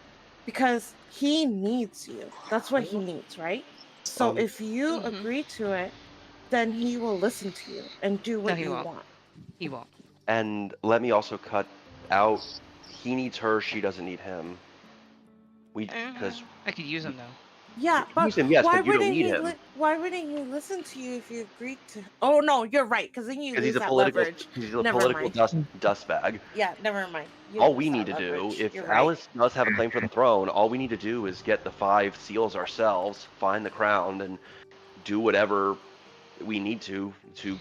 because he needs you. That's what he needs, right? So if you agree to it, then he will listen to you and do what you want. He won't. And let me also cut out, he needs her, she doesn't need him. Because I could use him though. Yeah, but Use him, yes, why but you don't wouldn't need he? him. Why wouldn't he listen to you if you agreed to? Oh no, you're right. Because then you Because lose that leverage. he's a Never political mind. dust bag. Yeah, never mind. You All lose we need that to do, leverage. if You're right. Alice does have a claim for the throne, all we need to do is get the 5 seals ourselves, find the crown, and do whatever we need to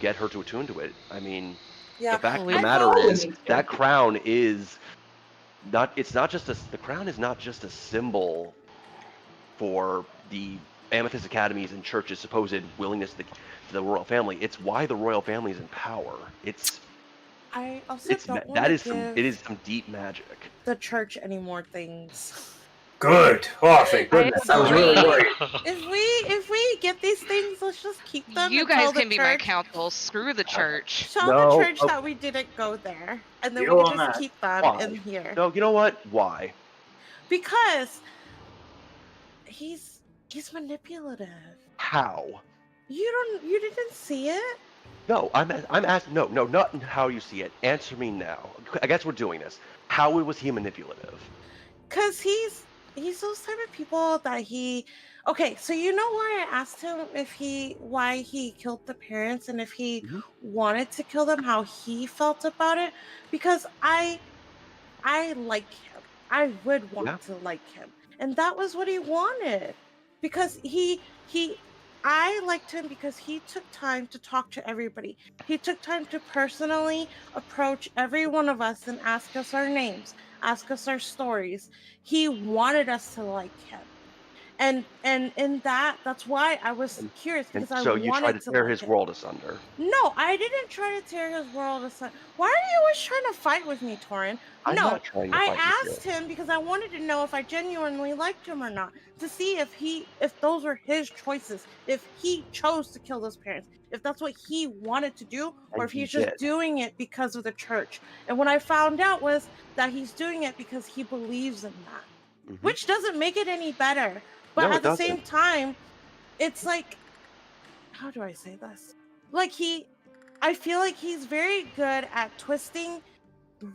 get her to attune to it. I mean, Yeah. the fact of the I matter thought- is that crown is not. It's not just the crown is not just a symbol for the Amethyst Academy's and church's supposed willingness to the royal family. It's why the royal family is in power. I also don't want That to is give it is some deep magic. the church any more things. Good. Oh, thank goodness. I was really worried. If we get these things, let's just keep them. You and guys tell the can be my church- counsel. Screw the church. Tell No, the church oh. that we didn't go there, and then Deal we on can just that. keep them Why? in here. No, you know what? Why? Because he's manipulative. How? You didn't see it? No, I'm asking. No, not how you see it. Answer me now. I guess we're doing this. How was he manipulative? Cause he's those type of people that he. Okay, so you know why I asked him why he killed the parents and if he Mhm. wanted to kill them, how he felt about it, because I like him. I would want Yeah. to like him, and that was what he wanted, because I liked him because he took time to talk to everybody. He took time to personally approach every one of us and ask us our names, ask us our stories. He wanted us to like him. And in that's why I was curious, And because I so wanted you tried to tear like his him. world asunder. No, I didn't try to tear his world aside. Why are you always trying to fight with me, Torin? I'm No, not trying to I fight with you. asked him because I wanted to know if I genuinely liked him or not, to see if those were his choices, if he chose to kill those parents, if that's what he wanted to do, or And if he he's just did. doing it because of the church. And what I found out was that he's doing it because he believes in that, Mhm. which doesn't make it any better. But No, it at the same doesn't. time, it's like, how do I say this? Like I feel like he's very good at twisting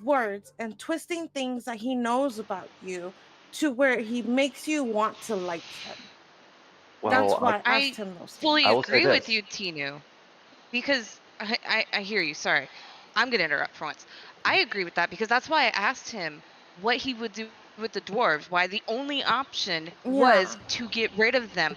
words and twisting things that he knows about you to where he makes you want to like him. That's Well, why I I asked him those things. fully I will say agree with this. you, Tinu, because I hear you. Sorry, I'm gonna interrupt for once. I agree with that because that's why I asked him what he would do with the dwarves. Why the only option was Yeah. to get rid of them.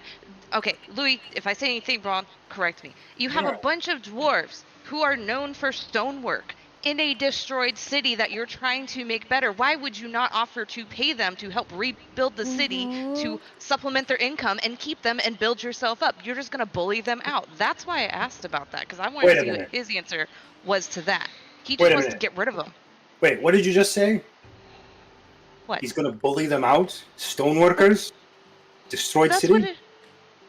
Okay, Louis, if I say anything wrong, correct me. You have a bunch of dwarves who are known for stonework in a destroyed city that you're trying to make better. Why would you not offer to pay them to help rebuild the city, to supplement their income and keep them and build yourself up? You're just going to bully them out. That's why I asked about that, because I wanted Wait to a see what minute. his answer was to that. He Wait just a wants to minute. get rid of them. Wait, what did you just say? What? He's going to bully them out? Stoneworkers? Destroyed That's city?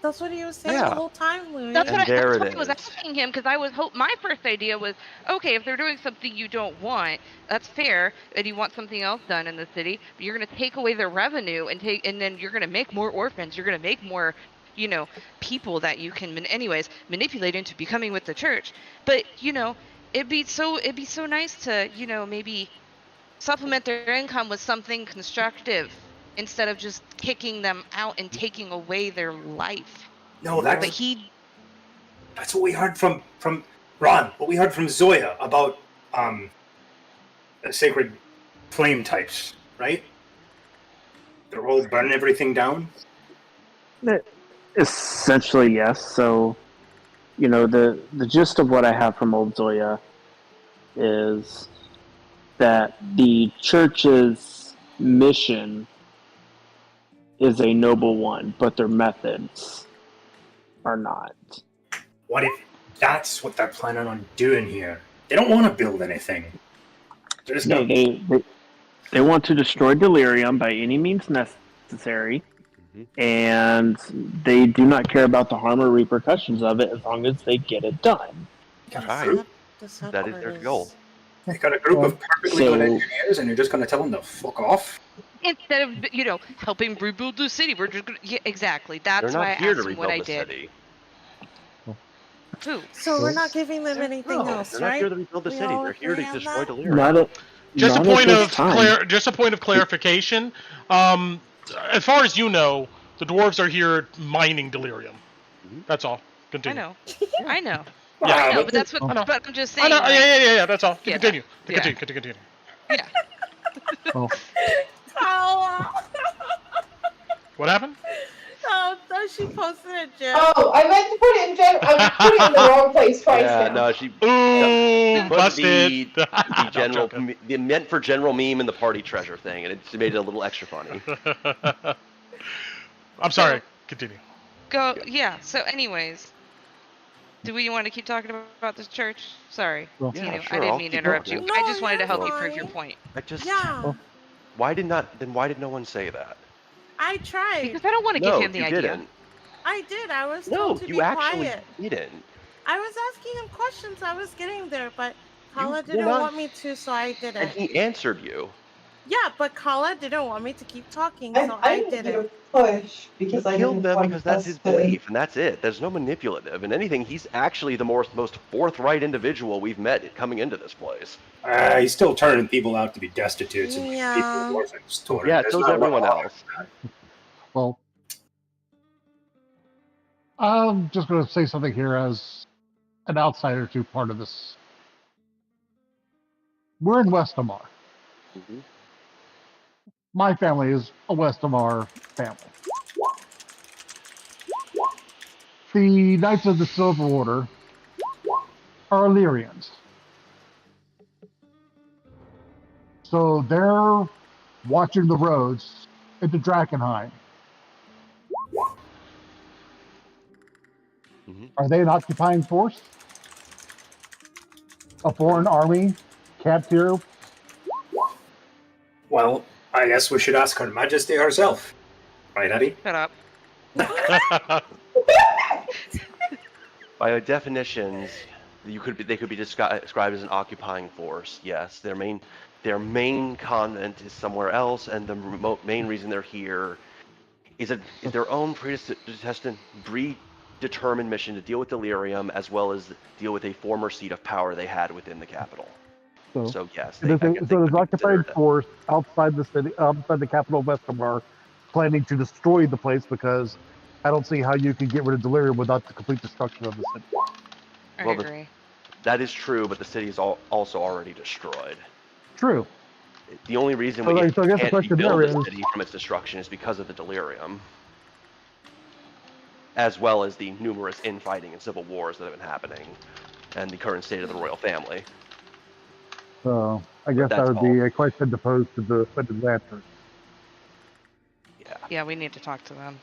That's what he was saying Yeah. the whole time, Louis. That's And what there I it was is. asking him, because I was my first idea was, okay, if they're doing something you don't want, that's fair, and you want something else done in the city, but you're going to take away their revenue and then you're going to make more orphans, you're going to make more, people that you can manipulate into becoming with the church. But it'd be so nice to maybe supplement their income with something constructive instead of just kicking them out and taking away their life. No, But that's he what we heard from Ron. What we heard from Zoya about sacred flame types, right? They're all burning everything down. Essentially, yes. So, the gist of what I have from old Zoya is that the church's mission is a noble one, but their methods are not. What if that's what they're planning on doing here? They don't want to build anything. They're just No, gonna... they want to destroy Delirium by any means necessary, and they do not care about the harm or repercussions of it as long as they get it done. Right. That is their goal. They got a group of perfectly good So- engineers, and you're just going to tell them to fuck off? instead of helping rebuild the city, we're just gonna, exactly. They're That's not why I here to asked him what I rebuild the did. city. Who? So we're not giving them anything No, else, they're right? not here to rebuild the We city. all They're here agree to on destroy that? Delirium. Not at Just not a at point this of time. just a point of clarification. As far as you know, The dwarves are here mining delirium. That's all. Continue. I know. I know. Yeah. I know, but that's what. I know. But I'm just I saying. know. Like, Yeah. That's all. Yeah. Continue. Yeah. Continue. Yeah. Well, Oh, What happened? oh, she posted a gif. Oh, I meant to put it in general. I put it in the wrong place twice Yeah, now. no, she Ooh, put busted. the No, I'm general, joking. the meant for general meme and the party treasure thing, and it made it a little extra funny. I'm sorry. Continue. Go. Yeah. So, anyways, do we want to keep talking about this church? Sorry, Well, Yeah, Tinu, sure, I didn't I'll mean to keep interrupt talking. you. No, I just wanted to you're help you prove your fine. point. I just, Yeah, why did no one say that? I tried. Because I don't want to give No, him the you idea. didn't. I did. I was No, told to be you actually quiet. didn't. I was asking him questions. I was getting there, but Kala You're didn't not- want me to, so I And didn't. he answered you. Yeah, but Kala didn't want me to keep talking, so I I didn't didn't. push You because I killed didn't them want because that's us his to. belief, and that's it. There's no manipulative. And anything, he's actually the most forthright individual we've met coming into this place. He's still turning people out to be destitutes and Yeah. people orphans. Toward Yeah, him. There's so's not a lot everyone of- else. well, I'm just going to say something here as an outsider to part of this. We're in Westamar. Mhm. My family is a Westamar family. The Knights of the Silver Order are Illyrians. So they're watching the roads into Drakkenheim. Mhm. Are they an occupying force? A foreign army camped here? Well, I guess we should ask Her Majesty herself. Right, Eddie? Shut up. By definitions, they could be described as an occupying force. Yes, their main convent is somewhere else, and the main reason they're here is their own predetermined mission to deal with delirium, as well as deal with a former seat of power they had within the capital. So yes, There's I guess they an could be occupying considered. force outside the city, outside the capital of Westamar, planning to destroy the place because I don't see how you can get rid of delirium without the complete destruction of the city. I Well, agree. That is true, but the city is also already destroyed. True. The only reason So we I guess the can't question rebuild there the is- city from its destruction is because of the delirium, as well as the numerous infighting and civil wars that have been happening, and the current state of the royal family. So I guess that that's would be a question to pose to the Hooded Lantern. Yeah, we need to talk to them.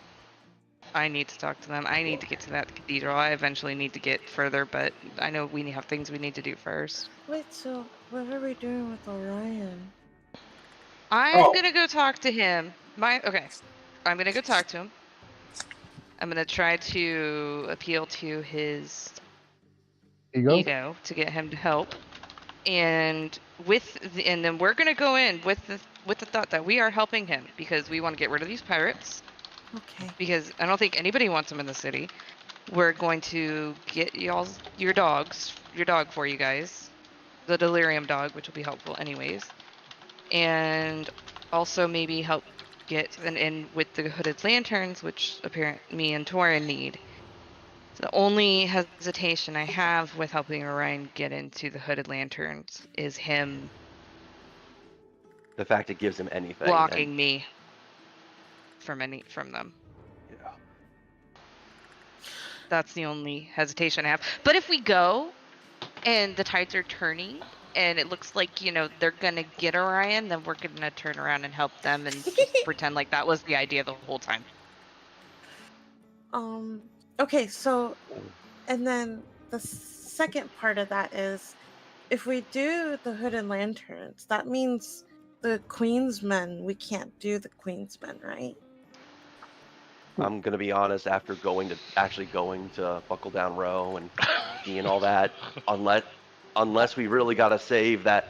I need to talk to them. I need to get to that cathedral. I eventually need to get further, but I know we have things we need to do first. Wait, so what are we doing with Orion? I'm gonna go talk to him. I'm gonna go talk to him. I'm gonna try to appeal to his ego to get him to help, and then we're gonna go in with the thought that we are helping him because we want to get rid of these pirates. Okay. Because I don't think anybody wants them in the city. We're going to get your dog for you guys, the delirium dog, which will be helpful anyways, and also maybe help get an in with the hooded lanterns, which apparently me and Torin need. The only hesitation I have with helping Orion get into the hooded lanterns is him The fact it gives him anything. blocking me from them. Yeah. That's the only hesitation I have. But if we go and the tides are turning and it looks like, they're going to get Orion, then we're going to turn around and help them and just pretend like that was the idea the whole time. Okay, so, and then the second part of that is, if we do the Hooded Lanterns, that means the Queensmen, we can't do the Queensmen, right? I'm gonna be honest. After going to Buckle Down Row and seeing all that, unless we really gotta save that,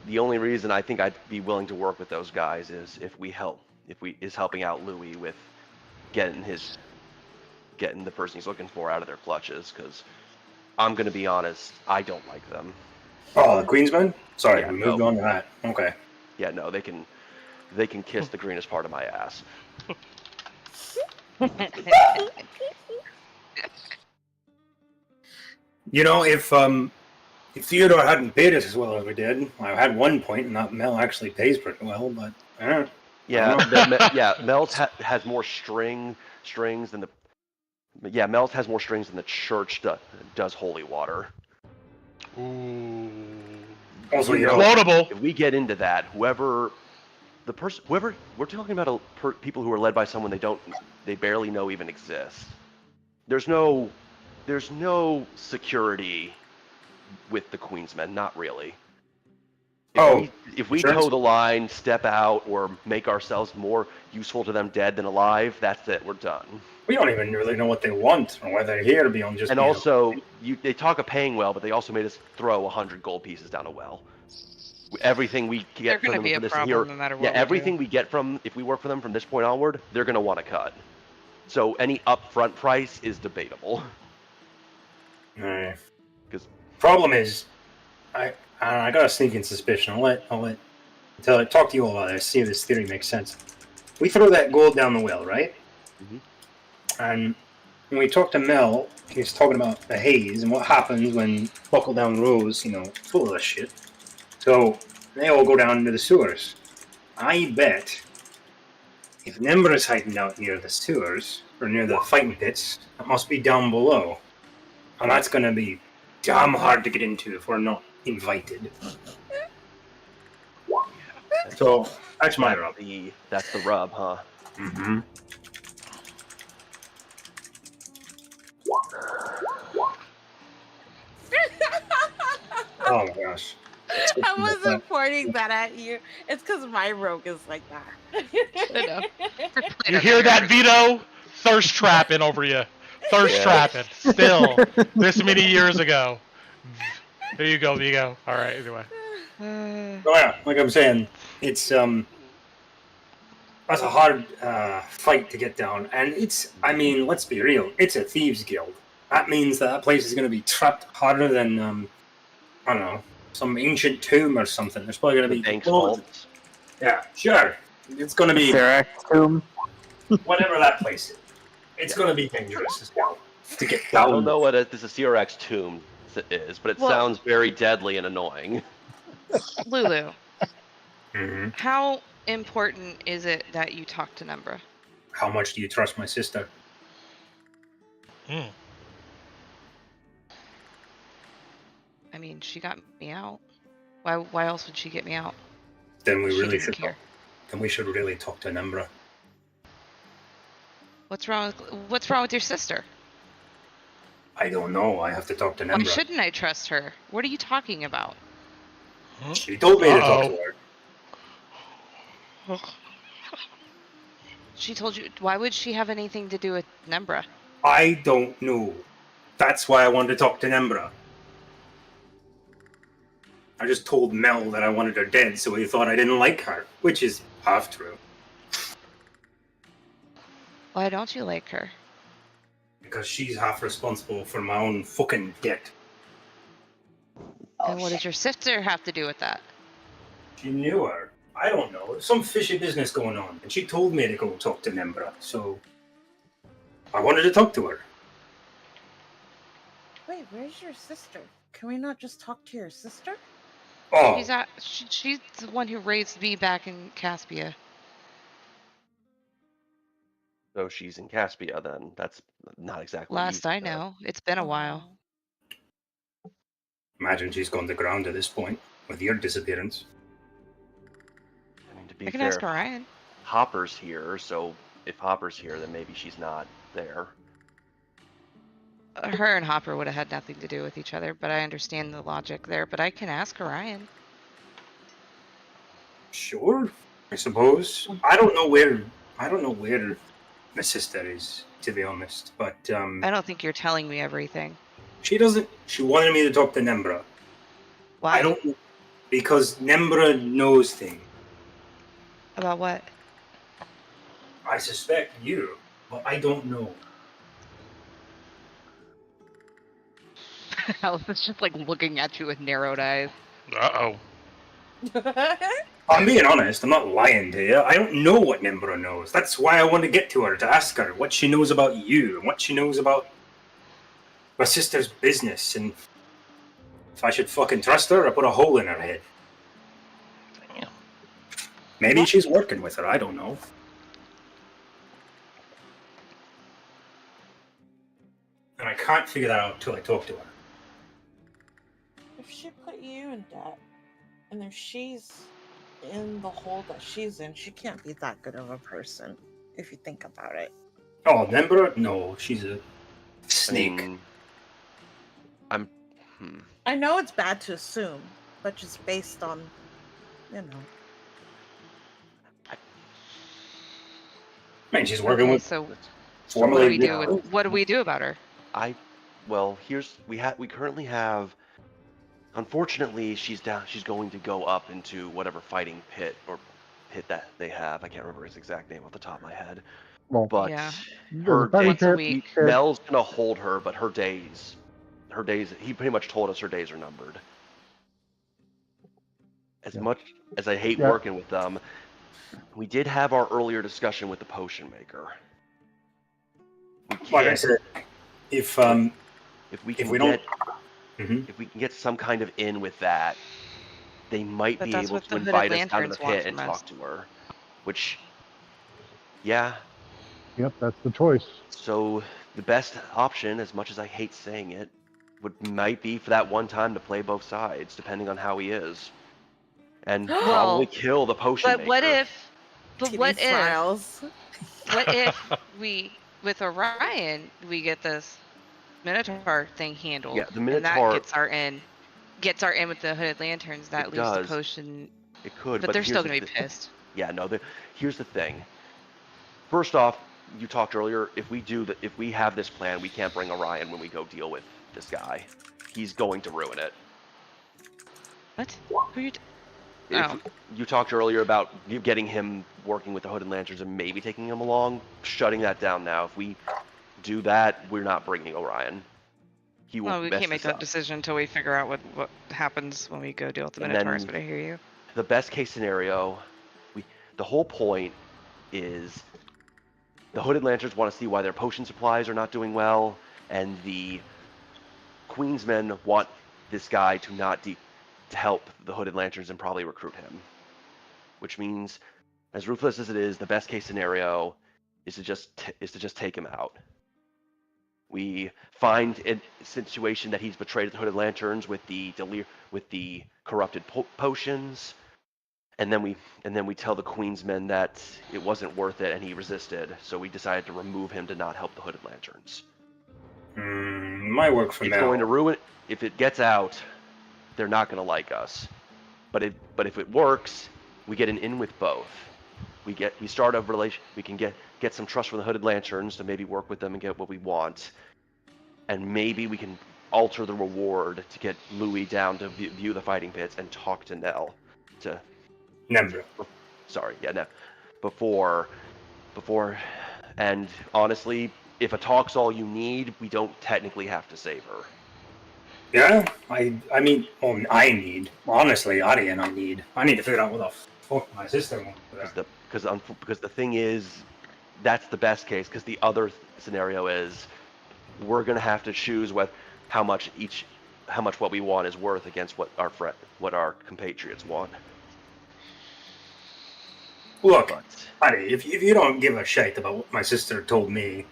the only reason I think I'd be willing to work with those guys is if we helping out Louis with getting the person he's looking for out of their clutches. Because I'm gonna be honest, I don't like them. Oh, the Queensmen? Sorry, Yeah, we moved on to that. Okay. Yeah, no, they can kiss the greenest part of my ass. You know, if Theodore hadn't paid us as well as we did, I had one point, and that Mel actually pays pretty well, but Yeah, Mel's has more strings than the. Yeah, Mel's has more strings than the church does holy water. Ooh. also, You you know, know, Quotable. if we get into that, whoever we're talking about people who are led by someone they barely know even exists. There's no security with the Queensmen, not really. If we insurance? toe the line, step out, or make ourselves more useful to them dead than alive, that's it. We're done. We don't even really know what they want or why they're here beyond just. And also, they talk of paying well, but they also made us throw 100 gold pieces down a well. Everything we They're get gonna from be them a for this problem here, no matter yeah, what we do. everything we get from if we work for them from this point onward, they're gonna want to cut. So any upfront price is debatable. Because problem is, I got a sneaking suspicion. I'll talk to you all about it. See if this theory makes sense. We throw that gold down the well, right? Mhm. And when we talked to Mel, he was talking about the haze and what happens when Buckle Down Row's, full of this shit. So they all go down into the sewers. I bet if Nimber is hiding out near the sewers, or near the fighting pits, it must be down below. And that's going to be damn hard to get into if we're not invited. So that's my rub. That's the rub, huh? Mm-hmm. Oh my gosh. I wasn't pointing that at you. It's because my rogue is like that. I know. You hear that, Vito? Thirst trapping over you. Thirst trapping. Still, this many years ago. There you go, Vigo. All right. Anyway. Oh yeah, like I'm saying, it's that's a hard fight to get down, and I mean, let's be real, it's a thieves guild. That means that place is going to be trapped harder than I don't know, some ancient tomb or something. There's probably going to be Bank's vaults. Yeah, sure. It's going to be tomb. whatever that place is. It's going to be dangerous as well to get I down. don't know what this CRX tomb is, but it sounds very deadly and annoying. Lulu, Mm-hmm. how important is it that you talk to Numbra? How much do you trust my sister? Hmm. I mean, she got me out. Why else would she get me out? Then we She really didn't should. care. Then we should really talk to Nimbra. What's wrong with your sister? I don't know. I have to talk to Why Nimbra. shouldn't I trust her? What are you talking about? She told me to talk to her. She told you. Why would she have anything to do with Nembra? I don't know. That's why I wanted to talk to Nimbra. I just told Mel that I wanted her dead, so he thought I didn't like her, which is half true. Why don't you like her? Because she's half responsible for my own fucking debt. And what does your sister have to do with that? She knew her. I don't know. There's some fishy business going on, and she told me to go talk to Nimbra, so I wanted to talk to her. Wait, where's your sister? Can we not just talk to your sister? Oh, She's the one who raised me back in Caspia. So she's in Caspia, then. That's not exactly Last I know, it's been a while. imagine she's gone to ground at this point with your disappearance. I mean, to be I can fair, ask Orion. Hopper's here, so if Hopper's here, then maybe she's not there. Her and Hopper would have had nothing to do with each other, but I understand the logic there. But I can ask Orion. Sure, I suppose. I don't know where my sister is, to be honest. But I don't think you're telling me everything. she doesn't. She wanted me to talk to Nimbra. Why? I don't, because Nimbra knows things. About what? I suspect you, but I don't know. Alice is just like looking at you with narrowed eyes. Uh-oh. I'm being honest. I'm not lying to you. I don't know what Nimbra knows. That's why I want to get to her, to ask her what she knows about you and what she knows about my sister's business, and if I should fucking trust her or put a hole in her head. Damn. Maybe she's working with her. I don't know. And I can't figure that out until I talk to her. If she put you in debt, and if she's in the hole that she's in, she can't be that good of a person, if you think about it. Oh, Nimbra? No, she's a snake. I know it's bad to assume, but just based on, you know. I mean, she's working with. So Formally, what do we do about her? Well, we currently have. Unfortunately, she's going to go up into whatever fighting pit that they have. I can't remember his exact name off the top of my head. Well, But Yeah. her Once a week. Mel's gonna hold her, but her days. He pretty much told us her days are numbered. As much as I hate working with them, we did have our earlier discussion with the potion maker. Like I said, if we can get some kind of in with that, they might be able to invite us down to the pit and talk to her. Which, yeah. Yep, that's the choice. So the best option, as much as I hate saying it, might be for that one time to play both sides, depending on how he is, and probably kill the potion maker. What if we, with Orion, we get this Minotaur thing handled? Yeah, the Minotaur, and that gets our in with the Hooded Lanterns. That leaves the potion. It could, but they're still gonna be pissed. Yeah, no. Here's the thing. First off, you talked earlier. If we have this plan, we can't bring Orion when we go deal with this guy. He's going to ruin it. What? Who are you? You talked earlier about getting him working with the Hooded Lanterns and maybe taking him along. Shutting that down now. If we do that, we're not bringing Orion. He will. Well, we can't make that decision until we figure out what happens when we go deal with the Minotaurs. But I hear you. The best case scenario, the whole point is the Hooded Lanterns want to see why their potion supplies are not doing well, and the Queensmen want this guy to help the Hooded Lanterns and probably recruit him. Which means, as ruthless as it is, the best case scenario is to just take him out. We find a situation that he's betrayed the Hooded Lanterns with the corrupted potions, and then we tell the Queensmen that it wasn't worth it and he resisted. So we decided to remove him to not help the Hooded Lanterns. Might work for now. It's going to ruin it. If it gets out, they're not going to like us. But if it works, we get an in with both. We start a relation. We can get some trust from the Hooded Lanterns to maybe work with them and get what we want, and maybe we can alter the reward to get Louis down to view the fighting pits and talk to Nell. Nimbra. Sorry, yeah, no. Before, and honestly, if a talk's all you need, we don't technically have to save her. Yeah, I need, honestly, Arian, I need to figure out what the fuck my sister wants. Because the thing is, that's the best case. Because the other scenario is, we're gonna have to choose how much what we want is worth against what our compatriots want. Look, Addy, if you don't give a shit about what my sister told me,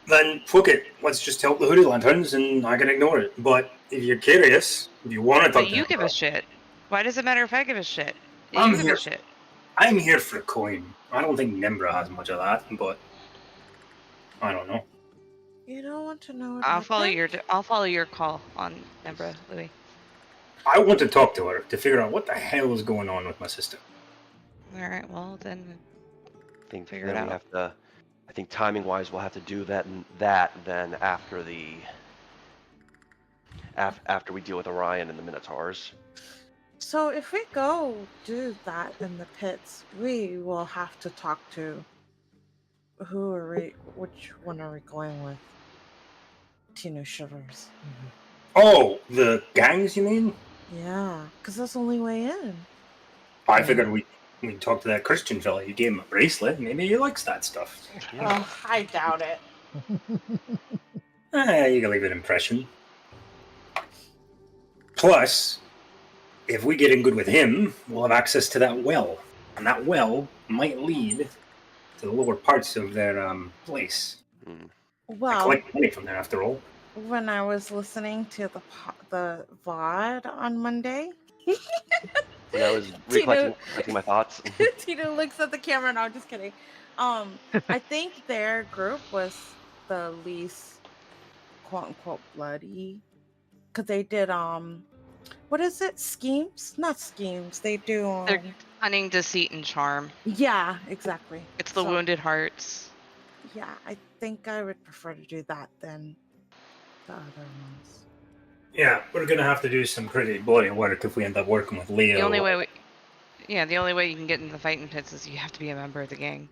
then fuck it. Let's just help the Hooded Lanterns and I can ignore it. But if you're curious, if you want to talk to you give a shit. Why does it matter if I give a shit? I'm here for a coin. I don't think Nimbra has much of that, but I don't know. You don't want to know what I'll follow your call on Nimbra, Louis. I want to talk to her to figure out what the hell is going on with my sister. Alright, well then figure it out. I think timing-wise, we'll have to do that then after we deal with Orion and the Minotaurs. So if we go do that in the pits, we will have to talk to which one are we going with? Tino Shivers. Mm-hmm. Oh, the gangs, you mean? Yeah, because that's the only way in. I figured We talked to that Christian fella. You gave him a bracelet. Maybe he likes that stuff. Yeah. Oh, I doubt it. You can leave an impression. Plus, if we get in good with him, we'll have access to that well. And that well might lead to the lower parts of their place. Hmm. I Well, collect money from there, after all. when I was listening to the VOD on Monday, When I was Tino collecting my thoughts. Tino looks at the camera. No, I'm just kidding. I think their group was the least quote unquote bloody because they did what is it? Schemes? Not schemes. They do They're cunning, deceit, and charm. yeah, exactly. It's the So, wounded hearts. yeah, I think I would prefer to do that than the other ones. Yeah, we're gonna have to do some pretty bloody work if we end up working with Leo. The only way the only way you can get into the fighting pits is you have to be a member of the gang.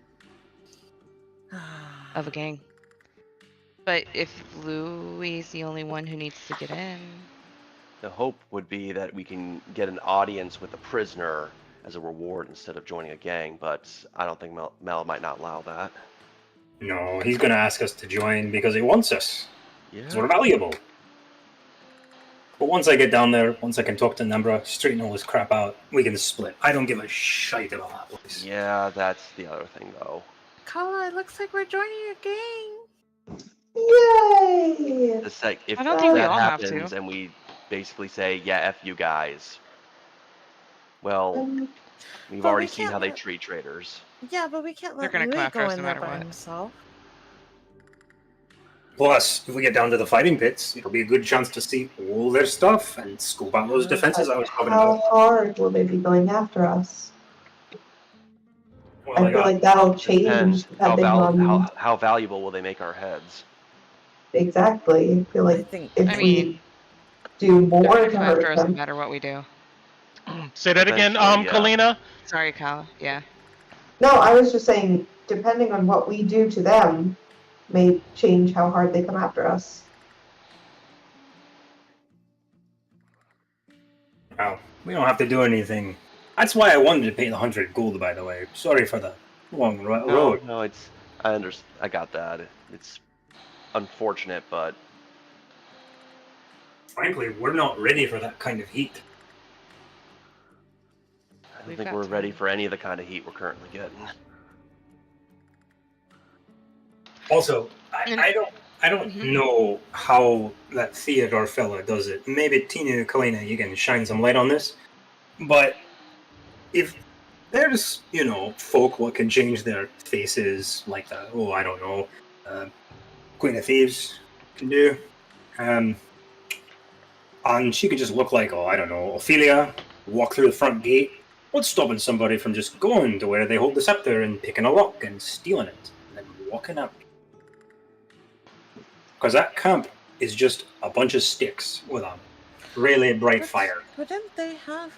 Of a gang. But if Louis is the only one who needs to get in. The hope would be that we can get an audience with a prisoner as a reward instead of joining a gang, but I don't think Mel might not allow that. No, he's gonna ask us to join because he wants us. Yeah. Because we're valuable. But once I get down there, once I can talk to Nembra, straighten all this crap out, we can split. I don't give a shite about that place. Yeah, that's the other thing, though. Kala, it looks like we're joining a gang. Yay! If I don't think we that all have happens to. and we basically say, yeah, F you guys, well, we've But already we seen can't how they let- treat traders. Yeah, but we can't They're let gonna come Louis after go us in no there matter by what. himself. Plus, if we get down to the fighting pits, it'll be a good chance to see all their stuff and scope out those defenses I was talking How about. hard will they be going after us? Well, I feel like that'll change Depends. depending on How valuable will they make our heads? exactly. I feel I like think if I we mean, do they're more gonna to come after hurt us no them, matter what we do. Say that again, Eventually, yeah. Kalina. Sorry, Kyle. Yeah. no, I was just saying, depending on what we do to them, may change how hard they come after us. Wow, we don't have to do anything. That's why I wanted to pay the 100 gold, by the way. Sorry for the long road. No, I got that. It's unfortunate, but Frankly, we're not ready for that kind of heat. I don't We've think got we're time. ready for any of the kind of heat we're currently getting. Also, I don't Mhm. know how that Theodore fella does it. Maybe Tina Kalina, you can shine some light on this. But if there's, folk what can change their faces like that, I don't know, Queen of Thieves can do, and she could just look like, I don't know, Ophelia, walk through the front gate. What's stopping somebody from just going to where they hold the scepter and picking a lock and stealing it, and then walking out? Because that camp is just a bunch of sticks with a really bright fire. But didn't they have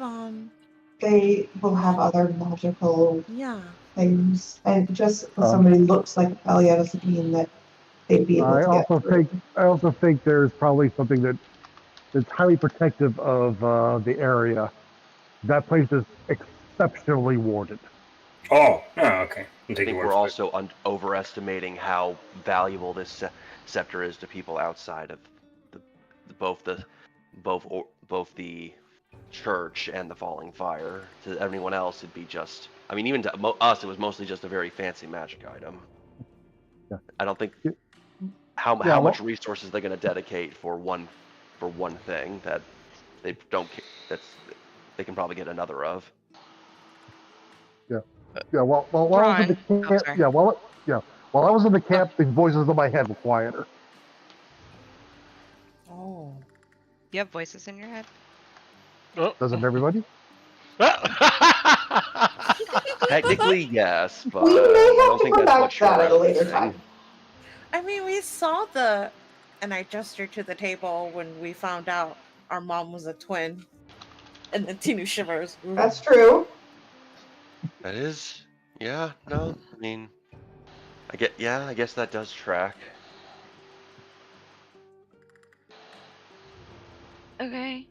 They will have other magical yeah. things, and just because somebody looks like Ophelia doesn't mean that they'd be able I to get also through. think there's probably something that's highly protective of the area. That place is exceptionally warded. Oh, okay. I think we're also overestimating how valuable this scepter is to people outside of both the church and the falling fire. To everyone else, it'd be just. I mean, even to us, it was mostly just a very fancy magic item. Yeah. I don't think Yeah. how Yeah, much resources they're going to dedicate for one thing that they don't. They can probably get another of. Yeah, while I was in the Ron. camp, sorry. while I was in the camp, the voices in my head were quieter. Oh. You have voices in your head? Oh. Doesn't everybody? Technically, yes, but We may I have don't to think come that's back what to that you're at a later referencing. time. I mean, we saw and I gestured to the table when we found out our mom was a twin, and then Tinu shivers. Ooh. That's true. That is, yeah, no, I mean, I guess that does track. Okay.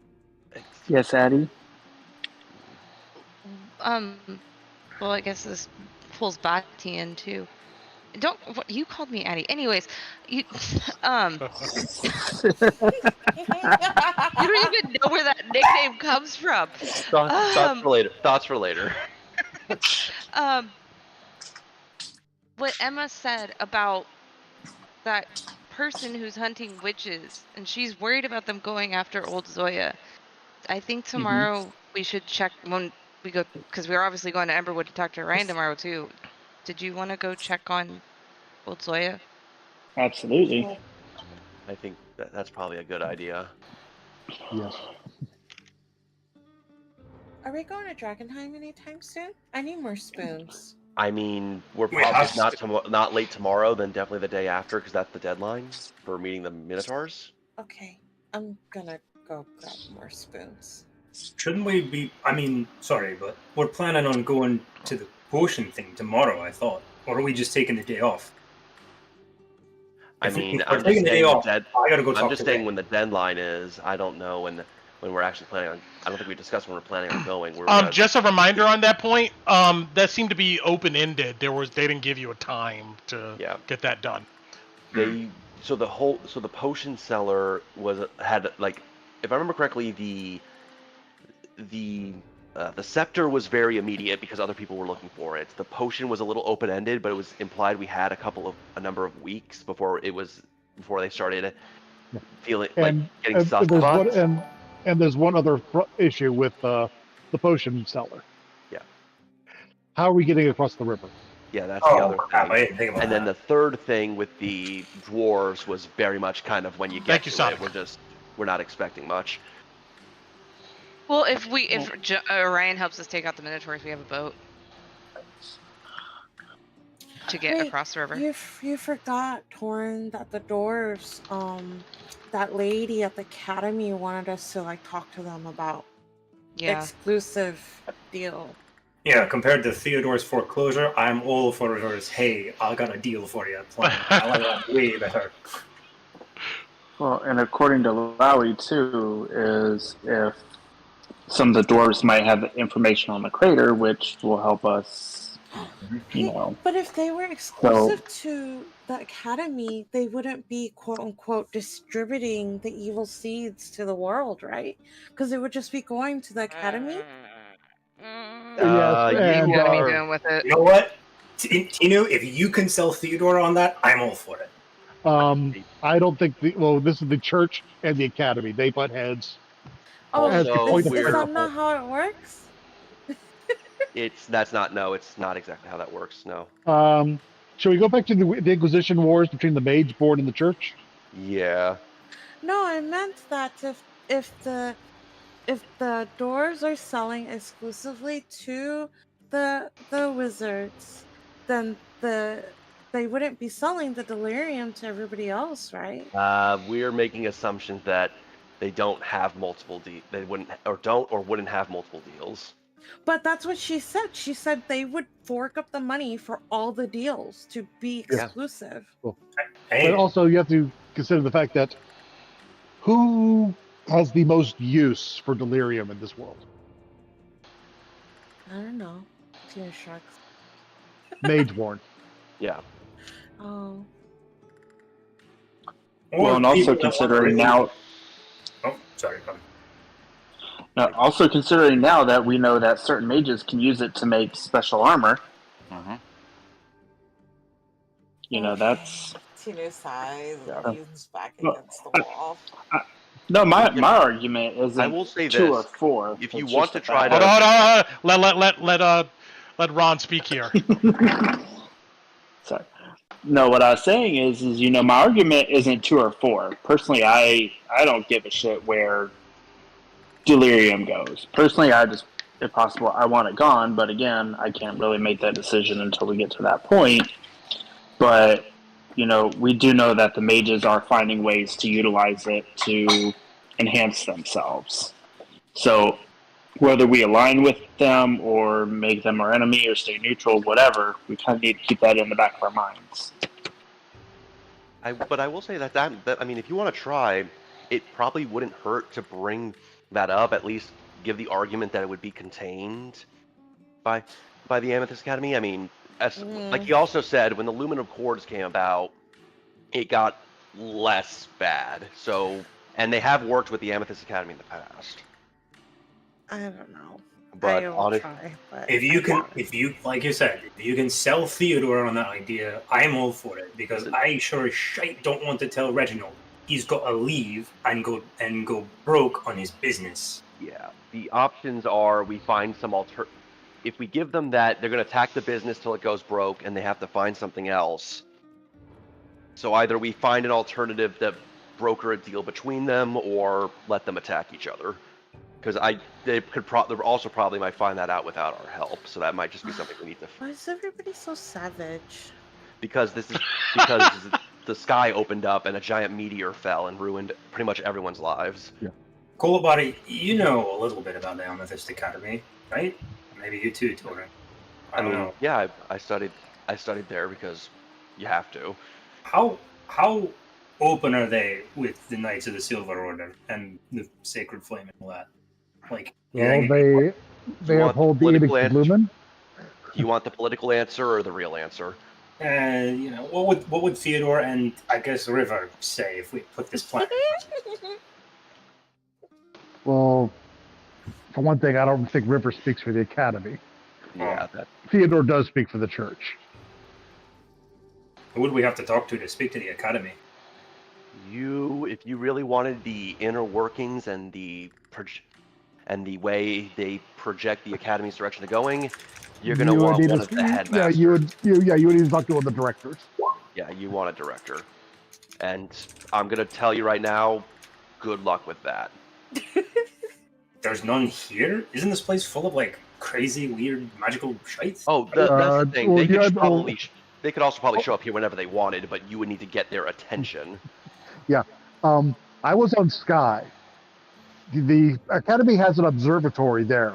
Yes, Addie. Um, Well, I guess this pulls Bati in too. Don't you called me Addie? Anyways, you you don't even know where that nickname comes from. Thoughts for later. Thoughts for later. Um, what Emma said about that person who's hunting witches, and she's worried about them going after old Zoya. I think tomorrow we should check when we go, because we're obviously going to Emberwood to talk to Ryan tomorrow too. Did you want to go check on old Zoya? Absolutely. I think that's probably a good idea. Yes. Are we going to Drakkenheim anytime soon? I need more spoons. I mean, we're Wait, probably not late tomorrow, then definitely the day after, because that's the deadline for meeting the Minotaurs. Okay, I'm gonna go grab more spoons. Shouldn't we be? I mean, sorry, but we're planning on going to the potion thing tomorrow. I thought, or are we just taking the day off? I If mean, we're I'm just taking the day saying off, I gotta go talk I'm just to saying Ray. when the deadline is. I don't know when we're actually planning on. I don't think we discussed when we're planning on going. Just a reminder on that point. That seemed to be open-ended. They didn't give you a time to get that done. So the potion seller had like, if I remember correctly, the scepter was very immediate because other people were looking for it. The potion was a little open-ended, but it was implied we had a number of weeks before they started feeling like getting stuff. And there's one other issue with the potion seller. Yeah. How are we getting across the river? Yeah, that's the other crap, thing. I didn't think about and then the third thing with the dwarves was very much kind of when you get to Sonic. it, we're not expecting much. Well, if Ryan helps us take out the Minotaurs, we have a boat to get across the river. You forgot, Torn, that the dwarves, that lady at the academy wanted us to like talk to them about exclusive deal. Yeah, compared to Theodore's foreclosure, I'm all for hers. Hey, I got a deal for you. I like that way better. Well, and according to Lowy too, is if some of the dwarves might have information on the crater, which will help us, you know. But if they were exclusive to the academy, they wouldn't be quote unquote distributing the evil seeds to the world, right? Because it would just be going to the academy. Yes, doing with it. You know what, Tinu? If you can sell Theodore on that, I'm all for it. I don't think this is the church and the academy. They butt heads. Oh, As the point is of that principle. not how it works? It's not exactly how that works. No. Shall we go back to the Inquisition wars between the mage board and the church? Yeah. No, I meant that if the dwarves are selling exclusively to the wizards, then they wouldn't be selling the delirium to everybody else, right? We're making assumptions that they don't have multiple they wouldn't have multiple deals. But that's what she said. She said they would fork up the money for all the deals to be exclusive. Cool. But also, you have to consider the fact that who has the most use for delirium in this world? I don't know. Tina shrugs. Mageborn. Yeah. Oh. Well, and also considering now. Oh, sorry. Now, also considering now that we know that certain mages can use it to make special armor. You know, that's. Tinu sighs and leans back against the wall. No, my argument is I will say 2 this. or 4. If you want to try to Hold on. Let Ron speak here. Sorry. No, what I was saying is my argument isn't 2 or 4. Personally, I don't give a shit where delirium goes. Personally, if possible, I want it gone. But again, I can't really make that decision until we get to that point. But we do know that the mages are finding ways to utilize it to enhance themselves. So whether we align with them or make them our enemy or stay neutral, whatever, we kind of need to keep that in the back of our minds. But I will say that I mean, if you want to try, it probably wouldn't hurt to bring that up. At least give the argument that it would be contained by by the Amethyst Academy. I mean, like he also said, when the Luminum Cords came about, it got less bad. So, and they have worked with the Amethyst Academy in the past. I don't know. But I'll try. But if you like you said, if you can sell Theodore on that idea, I'm all for it because I sure as shite don't want to tell Reginald he's got to leave and go broke on his business. Yeah, the options are we find some if we give them that, they're going to attack the business till it goes broke, and they have to find something else. So either we find an alternative that broker a deal between them, or let them attack each other. Because they also probably might find that out without our help. So that might just be something we need to. Why is everybody so savage? Because the sky opened up and a giant meteor fell and ruined pretty much everyone's lives. Yeah. Kolobati, you know a little bit about the Amethyst Academy, right? Maybe you too, Torin. I don't know. Yeah, I studied there because you have to. How open are they with the Knights of the Silver Order and the Sacred Flame and all that? Like, well, they uphold the Edict of Lumen. You want the political answer or the real answer? And what would Theodore and I guess River say if we put this plan? Well, for one thing, I don't think River speaks for the Academy. Yeah, Theodore does speak for the Church. Who would we have to talk to speak to the Academy? If you really wanted the inner workings and the way they project the Academy's direction of going, you're going to want one of the headmasters. Yeah, you would need to talk to one of the directors. Yeah, you want a director. And I'm going to tell you right now, good luck with that. There's none here? Isn't this place full of, like, crazy, weird, magical shites? Oh, that's the thing. They could also probably show up here whenever they wanted, but you would need to get their attention. Yeah. I was on Sky. The Academy has an observatory there.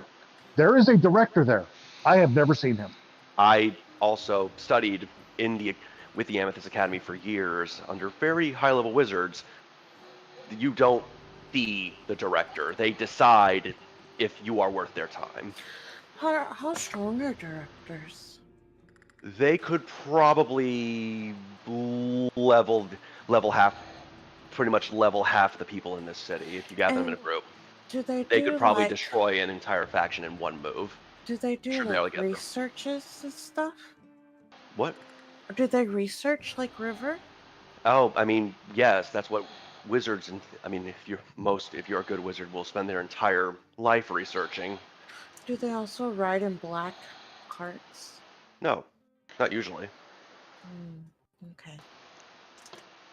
There is a director there. I have never seen him. I also studied with the Amethyst Academy for years under very high-level wizards. You don't see the director. They decide if you are worth their time. How strong are directors? They could probably level half, pretty much level half the people in this city if you gather them in a group. They could probably destroy an entire faction in one move. Do they do researches and stuff? What? Do they research like River? Oh, I mean, yes, that's what wizards if you're a good wizard, will spend their entire life researching. Do they also ride in black carts? No, not usually.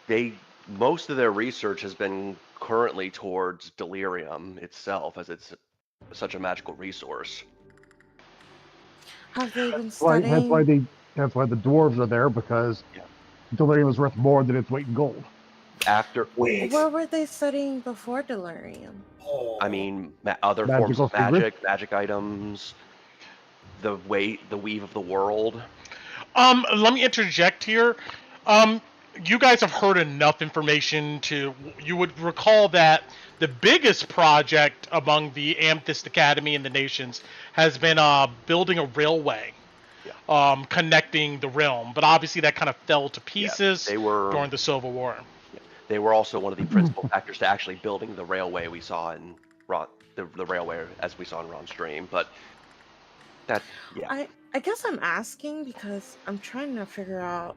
Okay. Most of their research has been currently towards delirium itself, as it's such a magical resource. Have they been studying? That's why the dwarves are there, because delirium is worth more than its weight in gold. What were they studying before delirium? I mean, other forms of magic items, the weave of the world. Let me interject here. You guys have heard enough information you would recall that the biggest project among the Amethyst Academy and the nations has been building a railway connecting the realm. But obviously that kind of fell to pieces during the Civil War. They were also one of the principal factors to actually building the railway we saw in the railway as we saw in Ron's dream. But I guess I'm asking because I'm trying to figure out,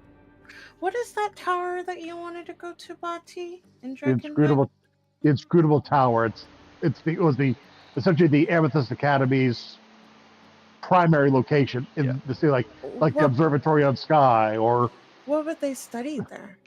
what is that tower that you wanted to go to, Bati, in Drakkenheim? Inscrutable Tower. It was essentially the Amethyst Academy's primary location in the city, like the observatory on Sky, or what would they study there?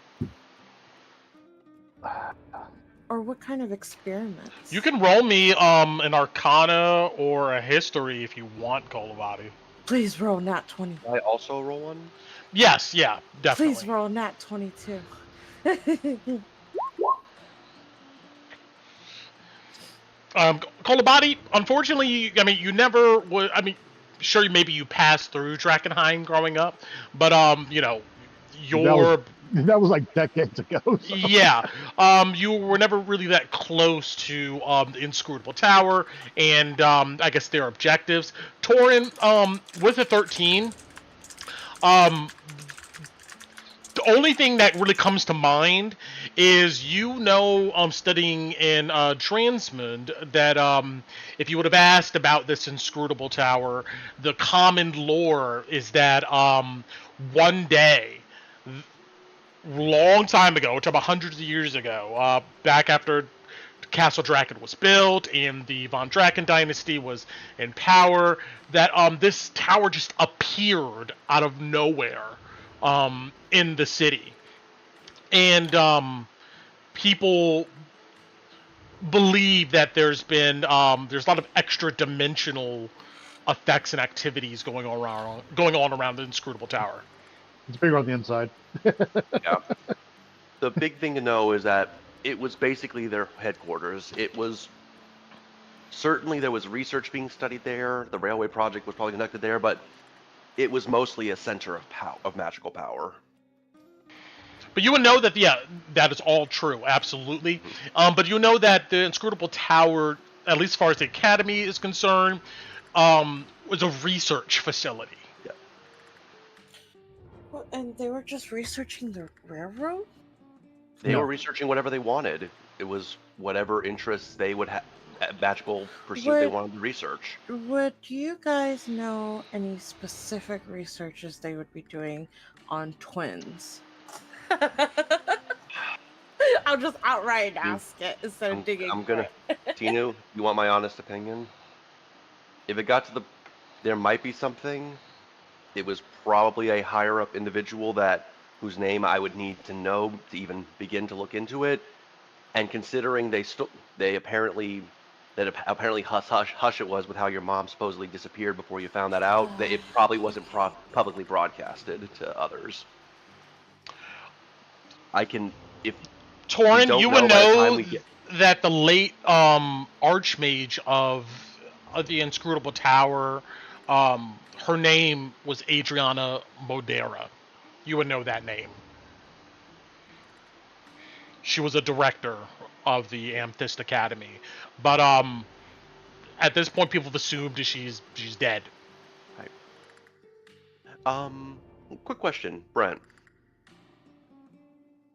Or what kind of experiments? You can roll me an Arcana or a History if you want, Kolobati. Please roll nat 20. I also roll one? Yes, yeah, definitely. Please roll nat 22. Kolobati, unfortunately, you never would. Sure, maybe you passed through Drakkenheim growing up, but your That was like decades ago. So. yeah, you were never really that close to the inscrutable tower and I guess their objectives. Torin, with the 13, um, the only thing that really comes to mind is studying in Transmund that if you would have asked about this inscrutable tower, the common lore is that one day, long time ago, we're talking about hundreds of years ago, back after Castle Draken was built and the Von Draken dynasty was in power, that this tower just appeared out of nowhere in the city. And people believe that there's a lot of extra dimensional effects and activities going on around the inscrutable tower. It's bigger on the inside. Yeah. The big thing to know is that it was basically their headquarters. It was certainly there was research being studied there. The railway project was probably conducted there, but it was mostly a center of magical power. But you would know that, that is all true, absolutely. But you know that the inscrutable tower, at least as far as the academy is concerned, was a research facility. Yeah. Well, and they were just researching the railroad? They were researching whatever they wanted. It was whatever interests they would have, magical pursuit they wanted to research. Would you guys know any specific researches they would be doing on twins? I'll just outright ask it instead of digging. Tinu, you want my honest opinion? If it got to there might be something. It was probably a higher up individual whose name I would need to know to even begin to look into it. And considering they apparently hush it was with how your mom supposedly disappeared before you found that out, that it probably wasn't publicly broadcasted to others. If Torin, you would know that the late Archmage of the Inscrutable Tower, her name was Adriana Modera. You would know that name. She was a director of the Amethyst Academy, but at this point, people have assumed she's dead. Right. Quick question, Brent.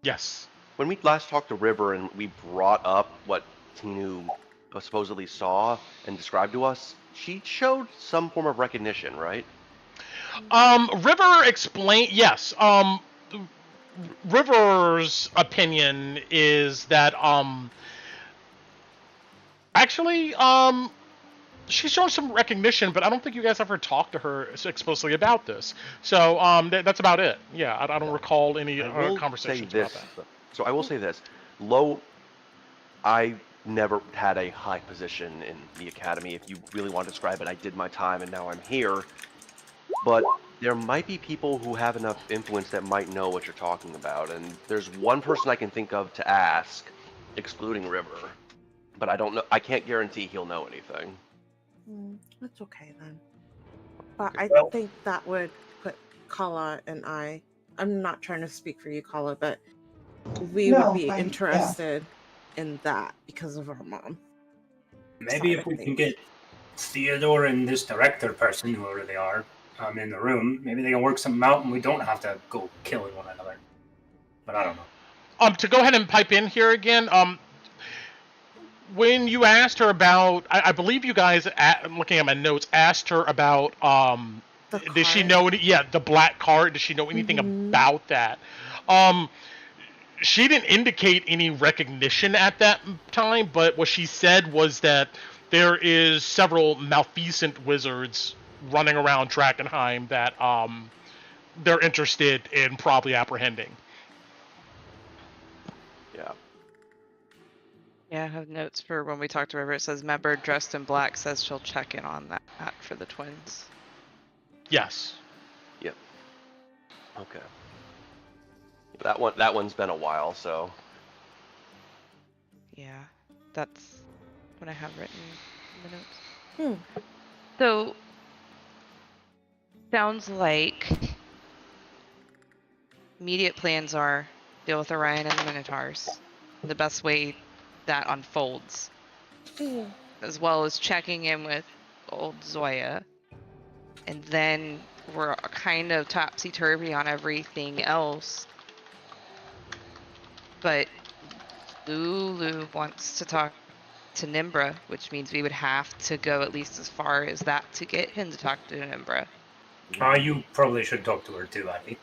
Yes. When we last talked to River and we brought up what Tinu supposedly saw and described to us, she showed some form of recognition, right? River explained, yes. River's opinion is that, actually, she's shown some recognition, but I don't think you guys ever talked to her explicitly about this. So, that's about it. Yeah, I don't recall any conversations about that. So I will say this. I never had a high position in the academy. If you really want to describe it, I did my time and now I'm here. But there might be people who have enough influence that might know what you're talking about. And there's one person I can think of to ask, excluding River. But I don't know. I can't guarantee he'll know anything. That's okay then. But I think that would put Kala and I'm not trying to speak for you, Kala, but we would be interested in that because of our mom. Maybe if we can get Theodore and this director person, whoever they are, in the room, maybe they can work something out and we don't have to go killing one another. But I don't know. To go ahead and pipe in here again, when you asked her about, I believe you guys, looking at my notes, asked her about, did she know, the black card, did she know anything about that? She didn't indicate any recognition at that time, but what she said was that there is several malfeasant wizards running around Drakkenheim that they're interested in probably apprehending. Yeah. Yeah, I have notes for when we talked to River. It says, member dressed in black says she'll check in on that for the twins. Yes. Yep. Okay. That one's been a while, so. Yeah, that's what I have written in the notes. So, sounds like immediate plans are deal with Orion and the Minotaurs. The best way that unfolds. As well as checking in with old Zoya. And then we're kind of topsy-turvy on everything else. But Lulu wants to talk to Nimbra, which means we would have to go at least as far as that to get him to talk to Nimbra. You probably should talk to her too, Abby.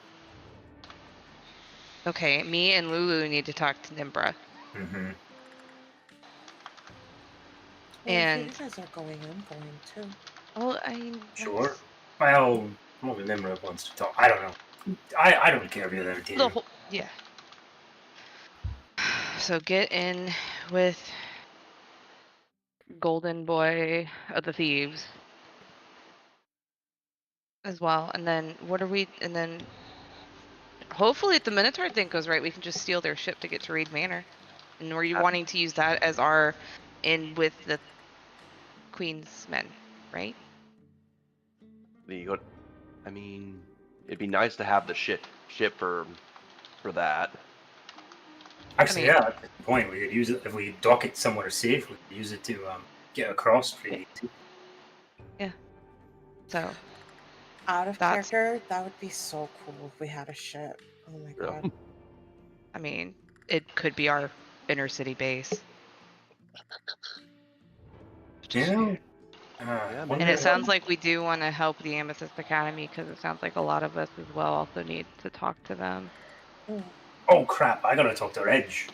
Okay, me and Lulu need to talk to Nimbra. Mm-hmm. And if you guys are going, I'm going too. well, I mean, Sure. Well, maybe Nimrod wants to talk. I don't know. I don't care if you're there, the whole, yeah. So get in with Golden Boy of the Thieves as well, and then and then hopefully if the Minotaur thing goes right, we can just steal their ship to get to Reed Manor. And were you wanting to use that as our in with the Queen's men, right? I mean, it'd be nice to have the ship for that. Actually, yeah, that's the point. We could use it if we dock it somewhere safe. We could use it to get across pretty easy. Yeah. So. Out of character, that would be so cool if we had a ship. Oh my god. I mean, it could be our inner city base. Yeah. And it sounds like we do want to help the Amethyst Academy because it sounds like a lot of us as well also need to talk to them. Oh crap! I gotta talk to Edge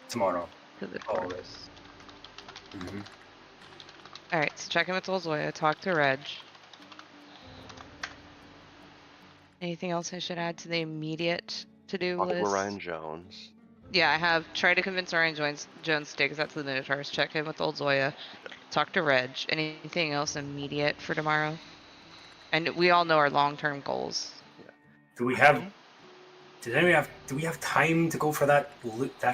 tomorrow. To the chorus. Mm-hmm. All right, so check in with Zoya, talk to Reg. Anything else I should add to the immediate to-do Talk list? to Orion Jones. Yeah, I have tried to convince Orion Jones to take us out to the Minotaurs. Check in with old Zoya. Talk to Reg. Anything else immediate for tomorrow? And we all know our long-term goals. Yeah. Do we have time to go for that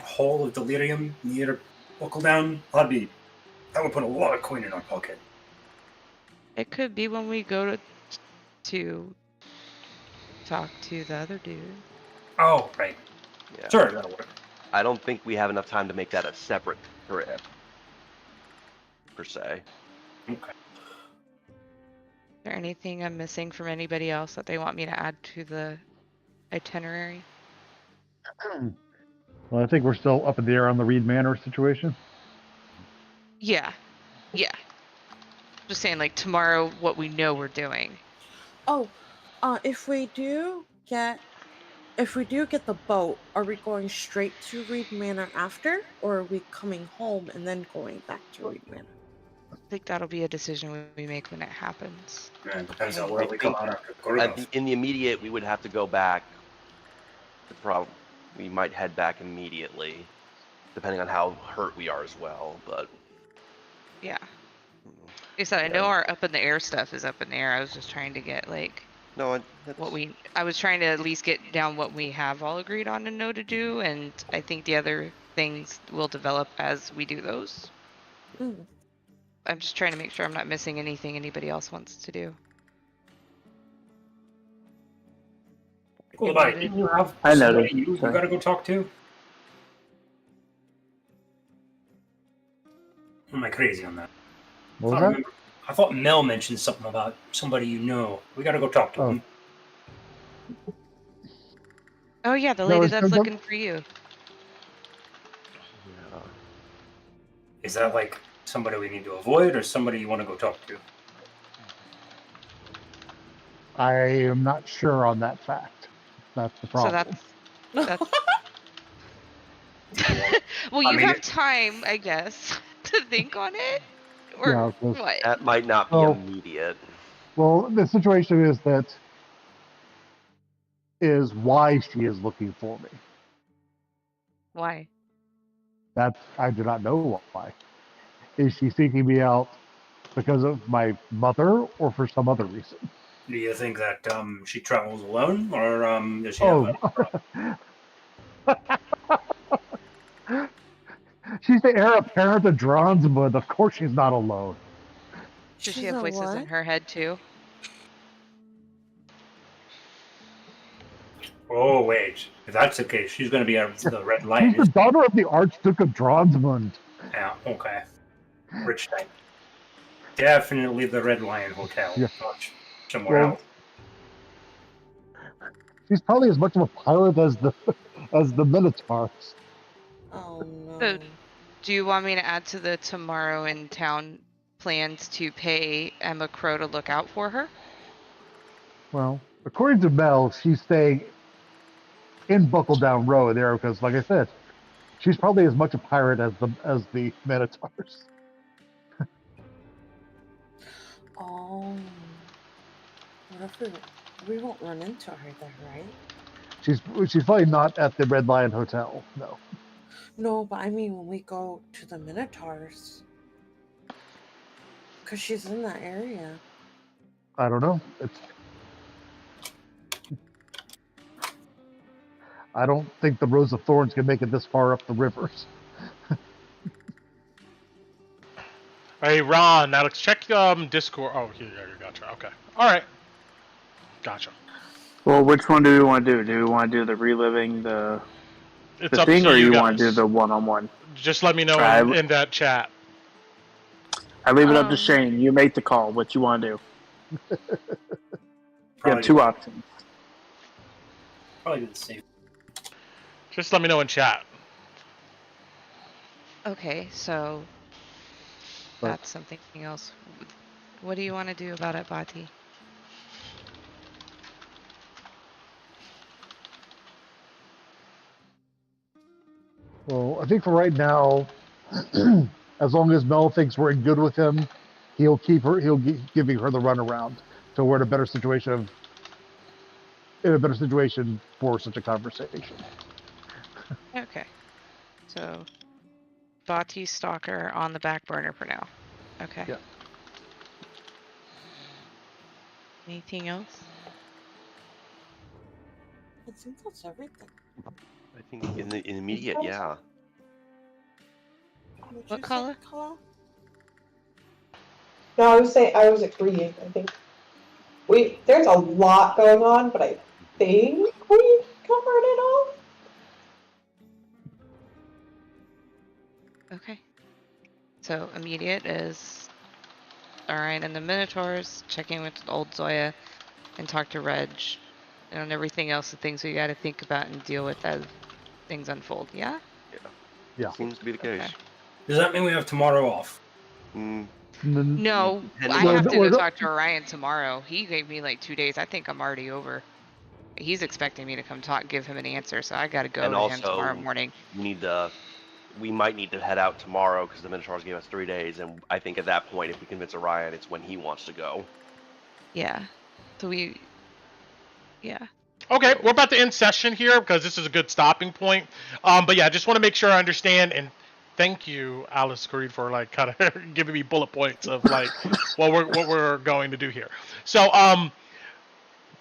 hall of delirium near Buckle Down? That would put a lot of coin in our pocket. It could be when we go to talk to the other dude. Oh, right. Yeah. Sure, that'll work. I don't think we have enough time to make that a separate trip, per se. Okay. Is there anything I'm missing from anybody else that they want me to add to the itinerary? Well, I think we're still up in the air on the Reed Manor situation. Yeah. Just saying, like, tomorrow, what we know we're doing. Oh, if we do get the boat, are we going straight to Reed Manor after, or are we coming home and then going back to Reed Manor? I think that'll be a decision we make when it happens. Yeah, it depends on where we come out after In the immediate, we would have to go back. We might head back immediately, depending on how hurt we are as well. But yeah, like I said, I know our up in the air stuff is up in the air. I was just trying to get I was trying to at least get down what we have all agreed on and know to do, and I think the other things will develop as we do those. I'm just trying to make sure I'm not missing anything anybody else wants to do. Cool, bye. Didn't you have somebody you gotta go talk to? Am I crazy on that? What was that? I thought Mel mentioned something about somebody you know. We gotta go talk to him. Oh yeah, the lady that's looking for you. Yeah. Is that like somebody we need to avoid, or somebody you want to go talk to? I am not sure on that fact. That's the problem. So that's well, you have time, I guess, to think on it. Or what? That might not be immediate. Well, the situation is why she is looking for me. Why? That I do not know why. Is she seeking me out because of my mother or for some other reason? Do you think that she travels alone, or does she have She's the heir apparent of Drons, but of course she's not alone. Does she have voices in her head too? Oh, wait. If that's the case, she's going to be the Red She's Lion. the daughter of the Archduke of Dronsmund. Yeah, okay. Rich type. Definitely the Red Lion Hotel. Yeah. Not somewhere Well, else. she's probably as much of a pirate as the Minotaurs. Oh no. So, do you want me to add to the tomorrow in town plans to pay Emma Crow to look out for her? Well, according to Mel, she's staying in Buckle Down Row there because, like I said, she's probably as much a pirate as the Minotaurs. Oh. What if we won't run into her there, right? She's probably not at the Red Lion Hotel. No. No, but I mean when we go to the Minotaurs. Because she's in that area. I don't know. I don't think the Rose of Thorns can make it this far up the rivers. Hey, Ron, Alex, check Discord. Oh, here, gotcha. Okay. All right. Gotcha. Well, which one do we want to do? Do we want to do the reliving the It's up thing, to or you you guys. want to do the one-on-one? Just let me know in that chat. I leave it up to Shane. You make the call. What you want to do? You have two options. Probably the same. Just let me know in chat. Okay, so that's something else. What do you want to do about it, Bati? Well, I think for right now, as long as Mel thinks we're in good with him, he'll keep her. He'll giving her the runaround, so we're in a better situation for such a conversation. Okay. So, Bati Stalker on the back burner for now. Okay. Yeah. Anything else? I think that's everything. I think in the immediate, yeah. What color? No, I was agreeing. I think there's a lot going on, but I think we covered it all. Okay. So immediate is Orion and the Minotaurs, checking with old Zoya, and talk to Reg, and everything else, the things we got to think about and deal with as things unfold. Yeah. Yeah. Seems to be the case. Okay. Does that mean we have tomorrow off? No, I have to go talk to Orion tomorrow. He gave me like 2 days. I think I'm already over. He's expecting me to come give him an answer, so I got to go And to also, him tomorrow morning. We might need to head out tomorrow because the Minotaurs gave us 3 days, and I think at that point, if we convince Orion, it's when he wants to go. Yeah. So yeah. Okay, we're about to end session here because this is a good stopping point. But yeah, I just want to make sure I understand, and thank you, Alice Creed, for like kind of giving me bullet points of like what we're going to do here. So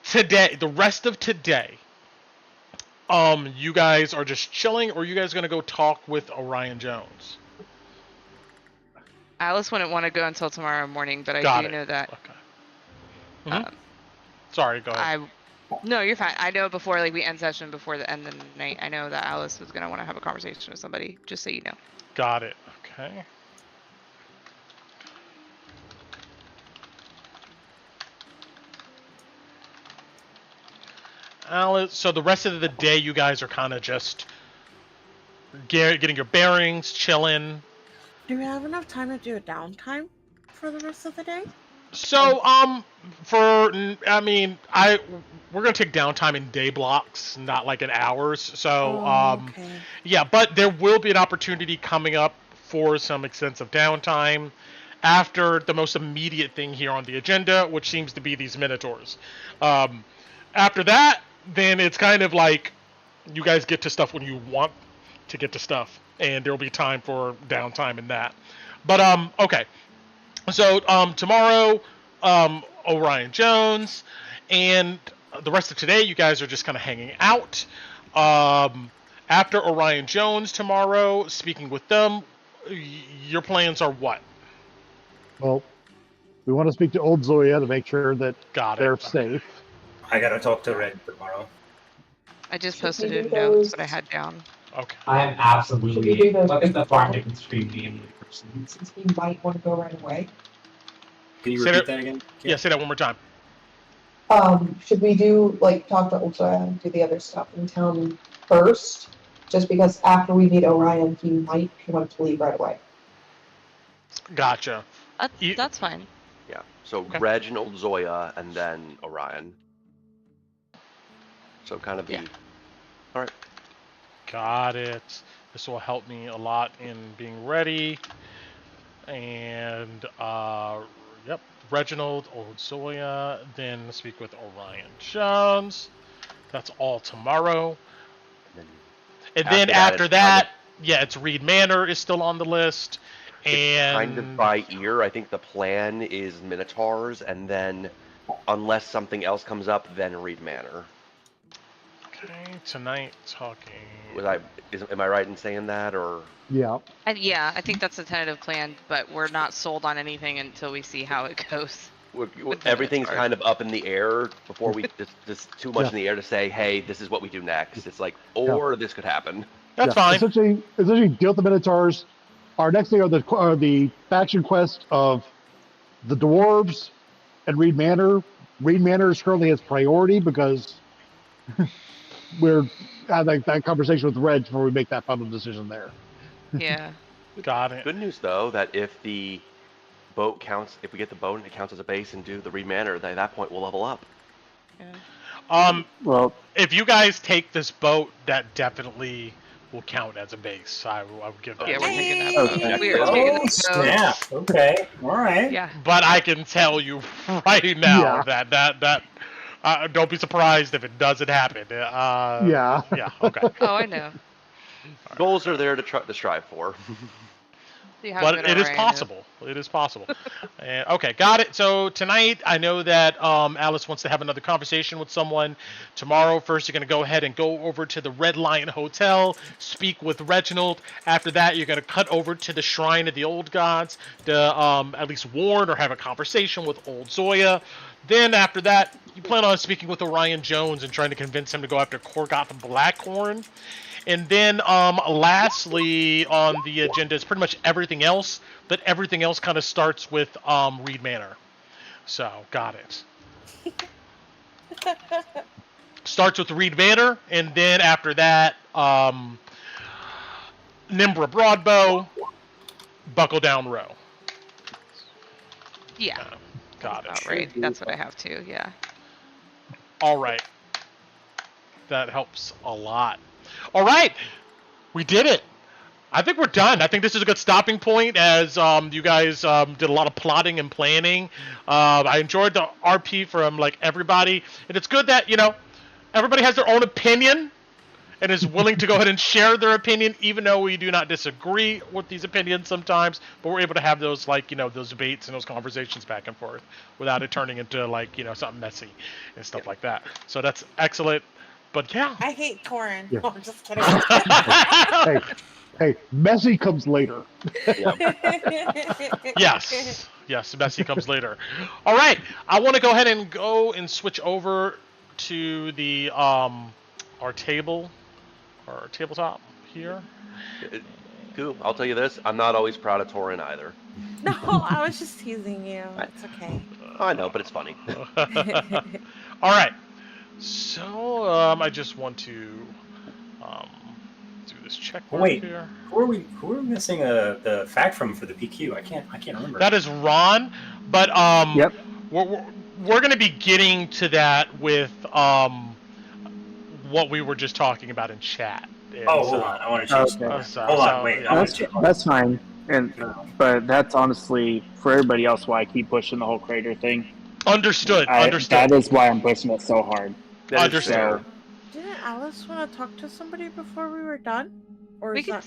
today, the rest of today, you guys are just chilling, or are you guys gonna go talk with Orion Jones? Alice wouldn't want to go until tomorrow morning, but I do know that. Okay. Sorry, go ahead. No, you're fine. I know before we end session, before the end of the night, I know that Alice was gonna want to have a conversation with somebody. Just so you know. Got it. Okay. Alice, so the rest of the day, you guys are kind of just getting your bearings, chilling. Do we have enough time to do a downtime for the rest of the day? So, we're gonna take downtime in day blocks, not like in hours. So, okay. yeah, but there will be an opportunity coming up for some extensive downtime after the most immediate thing here on the agenda, which seems to be these Minotaurs. After that, then it's kind of like you guys get to stuff when you want to get to stuff, and there will be time for downtime in that. But okay. So tomorrow, Orion Jones, and the rest of today, you guys are just kind of hanging out. After Orion Jones tomorrow, speaking with them, your plans are what? Well, we want to speak to old Zoya to make sure that they're safe. I gotta talk to Red tomorrow. I just Should we posted do in notes those? what I had down. Okay. I am Should we absolutely do those look at the farm before? chicken stream the only person. Since we might want to go right away. Can you Say repeat that- that again? Yeah, say that one more time. Should we do, like, talk to Ultra and do the other stuff in town first? Just because after we meet Orion, he might want to leave right away. Gotcha. That's fine. Yeah. So Okay. Reginald, Zoya, and then Orion. So kind of the. Yeah. All right. Got it. This will help me a lot in being ready. And, yep, Reginald, Old Zoya, then speak with Orion Jones. That's all tomorrow. And then after that, yeah, it's Reed Manor is still on the list. And kind of by ear. I think the plan is Minotaurs, and then unless something else comes up, then Reed Manor. Okay, tonight talking. Am I right in saying that, or? Yeah. And yeah, I think that's the tentative plan, but we're not sold on anything until we see how it goes. Everything's Minotaurs. kind of up in the air before we just too much in the air to say, hey, this is what we do next. It's like, or this could happen. That's fine. Essentially deal with the Minotaurs. Our next thing are the faction quest of the dwarves and Reed Manor. Reed Manor currently has priority because we're having that conversation with Reg before we make that final decision there. Yeah. Got it. Good news though that if the boat counts, if we get the boat and it counts as a base and do the Reed Manor, then at that point we'll level up. Yeah. Well, If you guys take this boat, that definitely will count as a base. I would give that. Yeah, we're taking that Okay. boat. We are taking Oh, the boat. snap. Okay. All right. Yeah. But I can tell you right now Yeah. that don't be surprised if it doesn't happen. Yeah. Yeah. Okay. Oh, I know. Goals are there to strive for. See how But good it is Orion possible. It is possible. And, okay, got it. So tonight, I know that Alice wants to have another conversation with someone. Tomorrow, first, you're going to go ahead and go over to the Red Lion Hotel, speak with Reginald. After that, you're going to cut over to the Shrine of the Old Gods to at least warn or have a conversation with Old Zoya. Then after that, you plan on speaking with Orion Jones and trying to convince him to go after Korgoth and Blackhorn. And then lastly on the agenda is pretty much everything else, but everything else kind of starts with Reed Manor. So, got it. Starts with Reed Manor, and then after that, Nimbra Broadbow, Buckle Down Row. Yeah. Got it. About right. That's what I have too. Yeah. All right. That helps a lot. All right. We did it. I think we're done. I think this is a good stopping point as you guys did a lot of plotting and planning. I enjoyed the RP from like everybody. And it's good that, everybody has their own opinion and is willing to go ahead and share their opinion, even though we do not disagree with these opinions sometimes. But we're able to have those, those debates and those conversations back and forth without it turning into, something messy and stuff like that. So that's excellent. But yeah. I hate corn. Yeah. No, I'm just kidding. Hey, messy comes later. Yes, messy comes later. All right, I want to go ahead and switch over to the our tabletop here. Cool. I'll tell you this: I'm not always proud of Torin either. No, I was just teasing you. It's okay. I know, but it's funny. All right. So I just want to do this check mark Wait, here. who are we missing the fact from for the PQ? I can't remember. That is Ron, but Yep. we're going to be getting to that with what we were just talking about in chat. And Oh, so- hold on. I want to change. Okay. Hold on, wait. I want to check. That's fine. But that's honestly for everybody else why I keep pushing the whole crater thing. Understood. That is why I'm pushing it so hard. Understood. Didn't Alice want to talk to somebody before we were done? Or We is can that...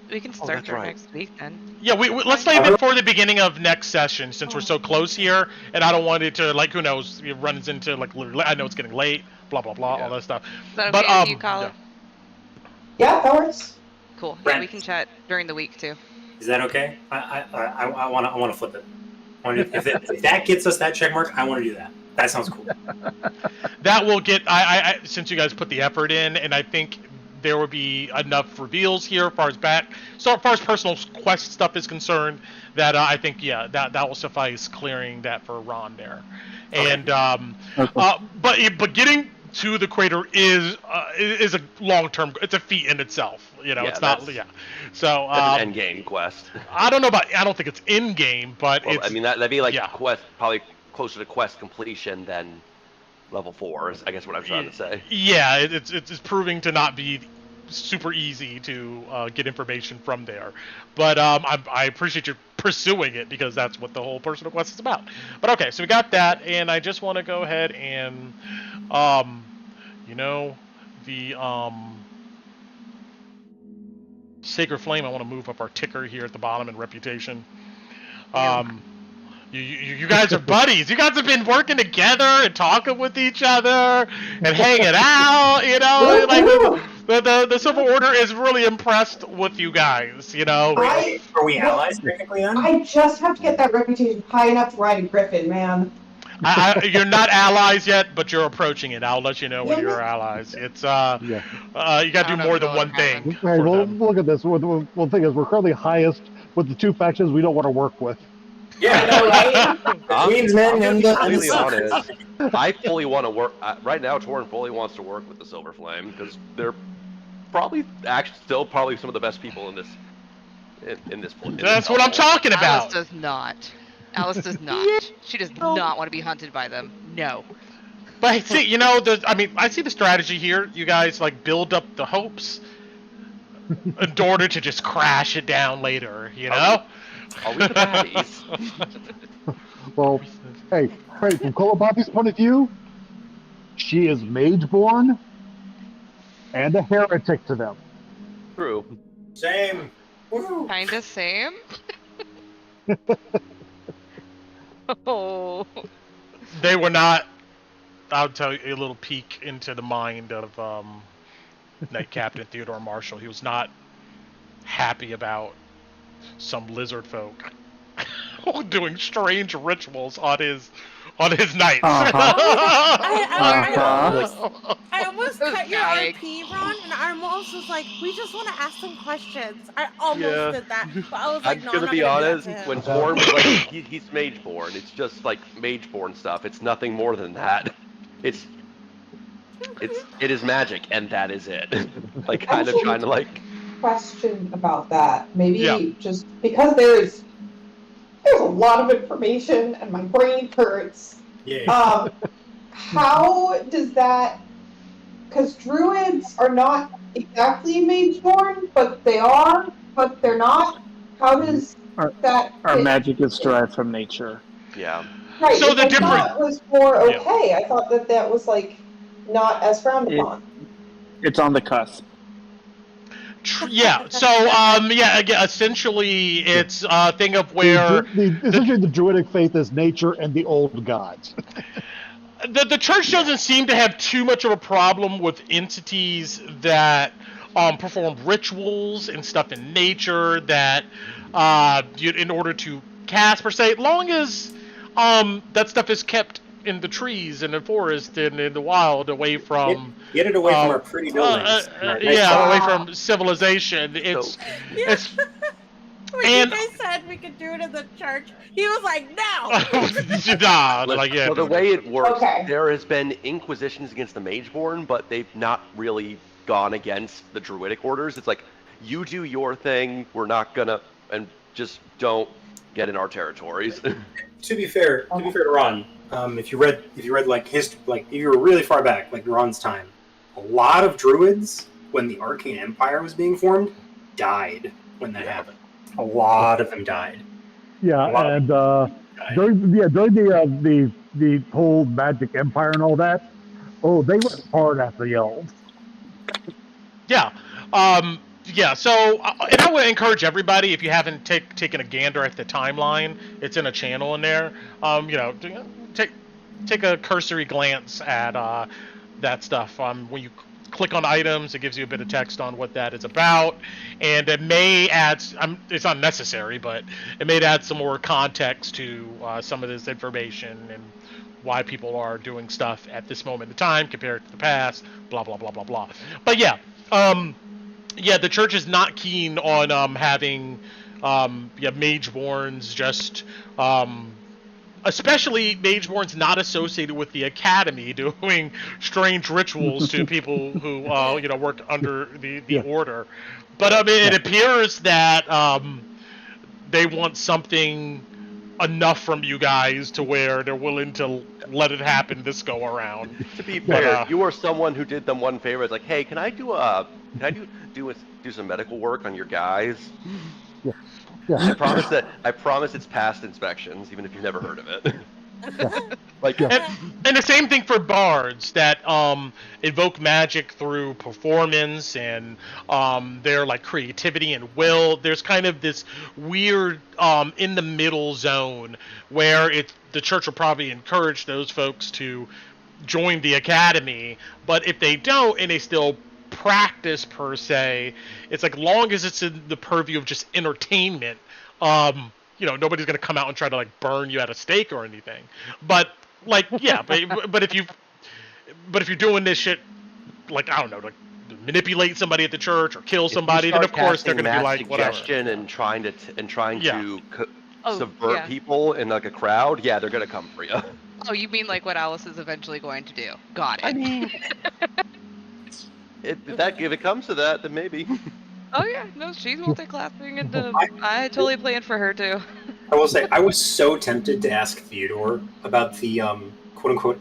we can start that's there right. next week then. Yeah, let's leave it for the beginning of next session since we're so close here, and I don't want it to who knows, it runs into literally. I know it's getting late, blah blah blah, all that stuff. Is that But okay with you, Colin? Yeah, that works. Cool. Yeah, Brent. we can chat during the week too. Is that okay? I want to flip it. If that gets us that check mark, I want to do that. That sounds cool. That will get. I since you guys put the effort in, and I think there will be enough reveals here as far as personal quest stuff is concerned, that I think that will suffice clearing that for Ron there. Okay. And but getting to the crater is a long-term. It's a feat in itself. It's not. So that's an end game quest. I don't know about. I don't think it's in game, but Well, it's. I mean that'd be like quest, probably closer to quest completion than level 4. Is I guess what I'm trying to say. Yeah, it's proving to not be super easy to get information from there, but I appreciate you pursuing it, because that's what the whole personal quest is about. But okay, so we got that, and I just want to go ahead and the Sacred Flame, I want to move up our ticker here at the bottom in reputation. You guys are buddies. You guys have been working together and talking with each other and hanging out. Like the Civil Order is really impressed with you guys. Are we allies technically then? I just have to get that reputation high enough to ride a griffin, man. You're not allies yet, but you're approaching it. I'll let you know when you're allies. It's you got to do more than one thing. Hey, well, look at this. Well, the thing is, we're currently highest with the 2 factions we don't want to work with. Yeah, I know, right? Queensmen and the Completely Suckers. honest, I fully want to work right now. Torin fully wants to work with the Silver Flame because they're probably still some of the best people in this. That's what I'm talking about. Alice does not. Alice does not. She does not want to be hunted by them. No. But see, I see the strategy here. You guys build up the hopes in order to just crash it down later. Are we the baddies? Well, hey, from Kolobati's point of view, she is mage-born and a heretic to them. True. Same. Woo. Kinda same. Oh. They were not. I'll tell you a little peek into the mind of Knight-Captain Theodore Marshal. He was not happy about some lizard folk doing strange rituals on his knights. I almost cut your RP, Ron, and I almost was like, we just want to ask some questions. I almost did that, but I was like, I'm gonna be honest. When Torm was he's mageborn, it's just like mageborn stuff. It's nothing more than that. It is magic, and that is it. Kind of trying to question about that. Maybe just because there's a lot of information and my brain hurts. Yeah. How does that? Because druids are not exactly mageborn, but they are, but they're not. How does that? Our magic is derived from nature. Yeah. Right. So the I difference thought was more okay. I thought that was not as frowned upon. It's on the cusp. Yeah. So again, essentially, it's a thing of where essentially the druidic faith is nature and the old gods. The church doesn't seem to have too much of a problem with entities that perform rituals and stuff in nature that in order to cast per se, long as that stuff is kept in the trees and the forest and in the wild, away from get it away from our pretty buildings. Away from civilization. It's When and you guys said we could do it in the church, he was like, no. So the way it works, there has been inquisitions against the mageborn, but they've not really gone against the druidic orders. It's like, you do your thing, we're not gonna, and just don't get in our territories. To be fair to Ron, if you read history, if you were really far back, like Ron's time, a lot of druids, when the Arcane Empire was being formed, died when that happened. A lot of them died. Yeah, and during the whole Magic Empire and all that, they went hard after the elves. Yeah. So, and I would encourage everybody, if you haven't taken a gander at the timeline, it's in a channel in there. Take a cursory glance at that stuff. When you click on items, it gives you a bit of text on what that is about, and it may add. It's not necessary, but it may add some more context to some of this information and why people are doing stuff at this moment in time compared to the past, blah, blah, blah, blah, blah. But yeah, the church is not keen on having Mageborns just especially Mageborns not associated with the academy doing strange rituals to people who work under the order. But I mean, it appears that they want something enough from you guys to where they're willing to let it happen this go around. To be fair, you are someone who did them one favor. It's like, hey, can I do some medical work on your guys? Yeah. I promise it's past inspections, even if you've never heard of it. And the same thing for bards that evoke magic through performance and their like creativity and will. There's kind of this weird in the middle zone where the church will probably encourage those folks to join the academy, but if they don't and they still practice per se, it's like long as it's in the purview of just entertainment, nobody's gonna come out and try to like burn you at a stake or anything. But like but if you're doing this shit, like I don't know, like manipulate somebody at the church or kill somebody, then of course they're gonna be like whatever. And trying to subvert people in like a crowd, they're gonna come for you. Oh, you mean like what Alice is eventually going to do? Got it. I mean, if it comes to that, then maybe. Oh yeah, no, she's multi-classing, and I totally planned for her too. I will say, I was so tempted to ask Theodore about the quote-unquote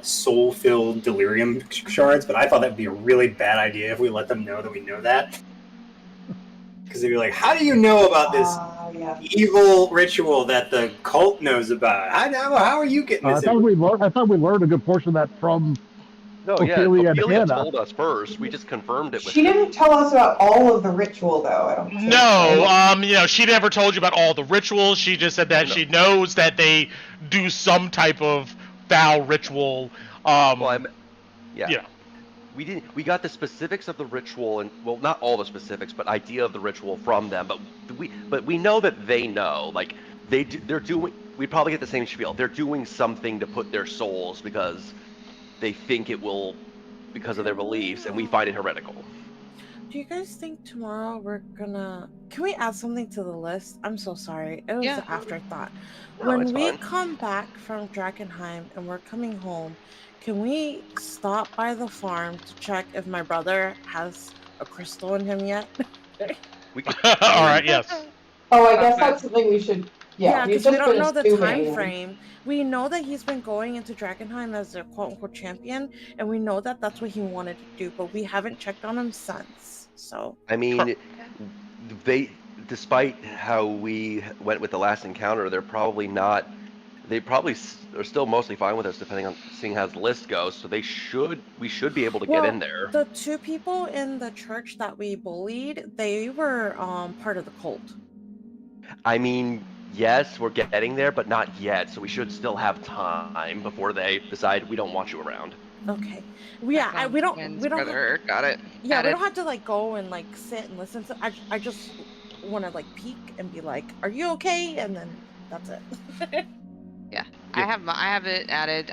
soul-filled delirium shards, but I thought that would be a really bad idea if we let them know that we know that. Because they'd be like, how do you know about this evil ritual that the cult knows about? How are you getting this? I thought we learned a good portion of that from Ophelia told us first. We just confirmed it with She didn't tell us about all of the ritual, though, I don't think. No, she never told you about all the rituals. She just said that she knows that they do some type of foul ritual. We got the specifics of the ritual, and well, not all the specifics, but idea of the ritual from them. But we know that they know. Like they're doing. We probably get the same spiel. They're doing something to put their souls because they think it will, because of their beliefs, and we find it heretical. Do you guys think tomorrow can we add something to the list? I'm so sorry. It was an afterthought. When we come back from Drakkenheim and we're coming home, can we stop by the farm to check if my brother has a crystal in him yet? All right, yes. Oh, I guess that's something we should... Yeah, because we don't know the time frame. We know that he's been going into Drakkenheim as their quote-unquote champion, and we know that that's what he wanted to do, but we haven't checked on him since. So I mean, despite how we went with the last encounter, they're probably not. They probably are still mostly fine with us, depending on seeing how the list goes. So we should be able to get in there. The two people in the church that we bullied, they were part of the cult. I mean, yes, we're getting there, but not yet. So we should still have time before they decide we don't want you around. Okay. We don't. Got it. Yeah, we don't have to like go and like sit and listen. I just want to like peek and be like, "Are you okay?" And then that's it. Yeah, I have it added.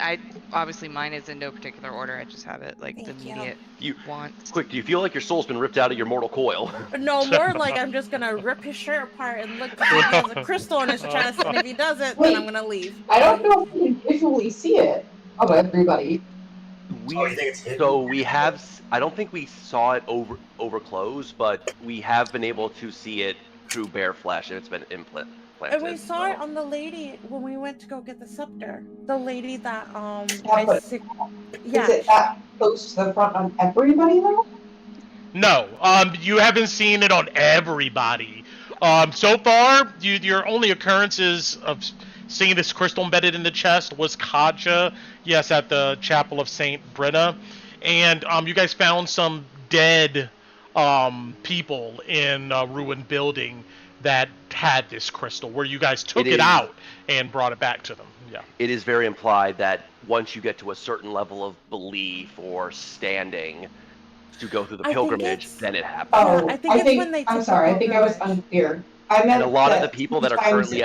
Obviously mine is in no particular order. I just have it like the immediate wants. Quick, do you feel like your soul's been ripped out of your mortal coil? No, more like I'm just gonna rip his shirt apart and look if he has a crystal in his chest, and if he doesn't, then I'm gonna leave. I don't know if we can visually see it of everybody. I don't think we saw it over close, but we have been able to see it through bare flesh, and it's been implanted. And we saw it on the lady when we went to go get the scepter. The lady that Is it that close to the front on everybody though? No, you haven't seen it on everybody. So far, your only occurrences of seeing this crystal embedded in the chest was Kaja, yes, at the Chapel of Saint Brenna, and you guys found some dead people in a ruined building that had this crystal, where you guys took it out and brought it back to them. Yeah. It is very implied that once you get to a certain level of belief or standing to go through the pilgrimage, then it happens. Oh, I think it's when they I was unclear. I meant and a lot of the people that are currently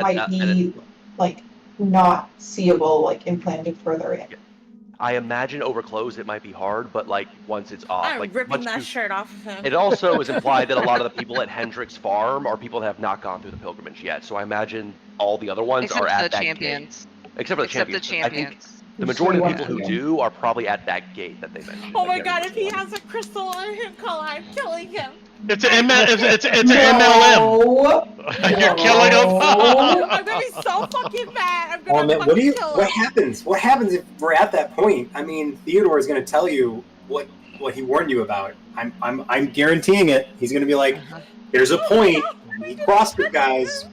like not seeable, like implanted further in. I imagine over clothes it might be hard, but like once it's off, I'm like ripping once that you, shirt off of him. it also is implied that a lot of the people at Hendrick's farm are people that have not gone through the pilgrimage yet. So I imagine all the other ones Except are for at the that champions. gate. Except for the Except the champions. I think champions. the majority of the people who Yeah. do are probably at that gate that they mentioned. Oh I my can't god, remember if he which one. has a crystal on him, Cole, I'm killing him. It's an MLM. No. You're killing him. I'm gonna be so fucking mad. I'm gonna man, fucking kill him. what happens? What happens if we're at that point? I mean, Theodore is going to tell you what he warned you about. I'm guaranteeing it. He's going to be like, "There's a point. We crossed it, guys.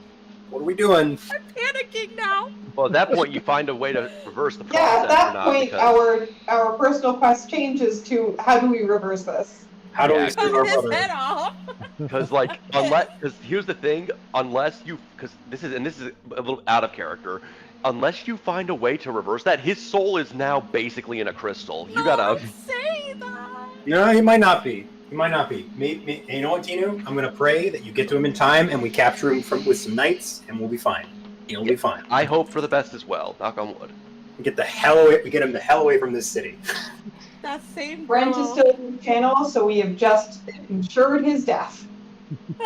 What are we doing?" I'm panicking now. Well, at that point, you find a way to reverse the Yeah, process. at that or not, point, because our personal quest changes to how do we reverse this? How do Yeah. we save Cut our his brother? head off. Because like because here's the thing, unless you this is a little out of character, unless you find a way to reverse that, his soul is now basically in a crystal. You No, gotta. don't say that. No, he might not be. He might not be. You know what, Tinu? I'm going to pray that you get to him in time and we capture him with some knights, and we'll be fine. He'll be fine. I hope for the best as well. Knock on wood. We get the hell away. We get him the hell away from this city. That same Brent is girl. still in the channel, so we have just ensured his death.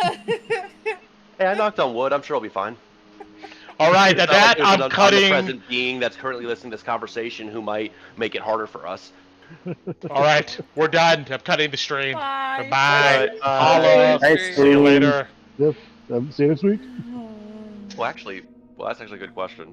Hey, I knocked on wood. I'm sure I'll be fine. All right, at It's not like that there's I'm an cutting. omnipresent being that's currently listening to this conversation who might make it harder for us. All right, we're done. I'm cutting the stream. Bye. Bye. Alright, Holla. Nice See you later. Yep. See you next week. Well, actually, that's actually a good question.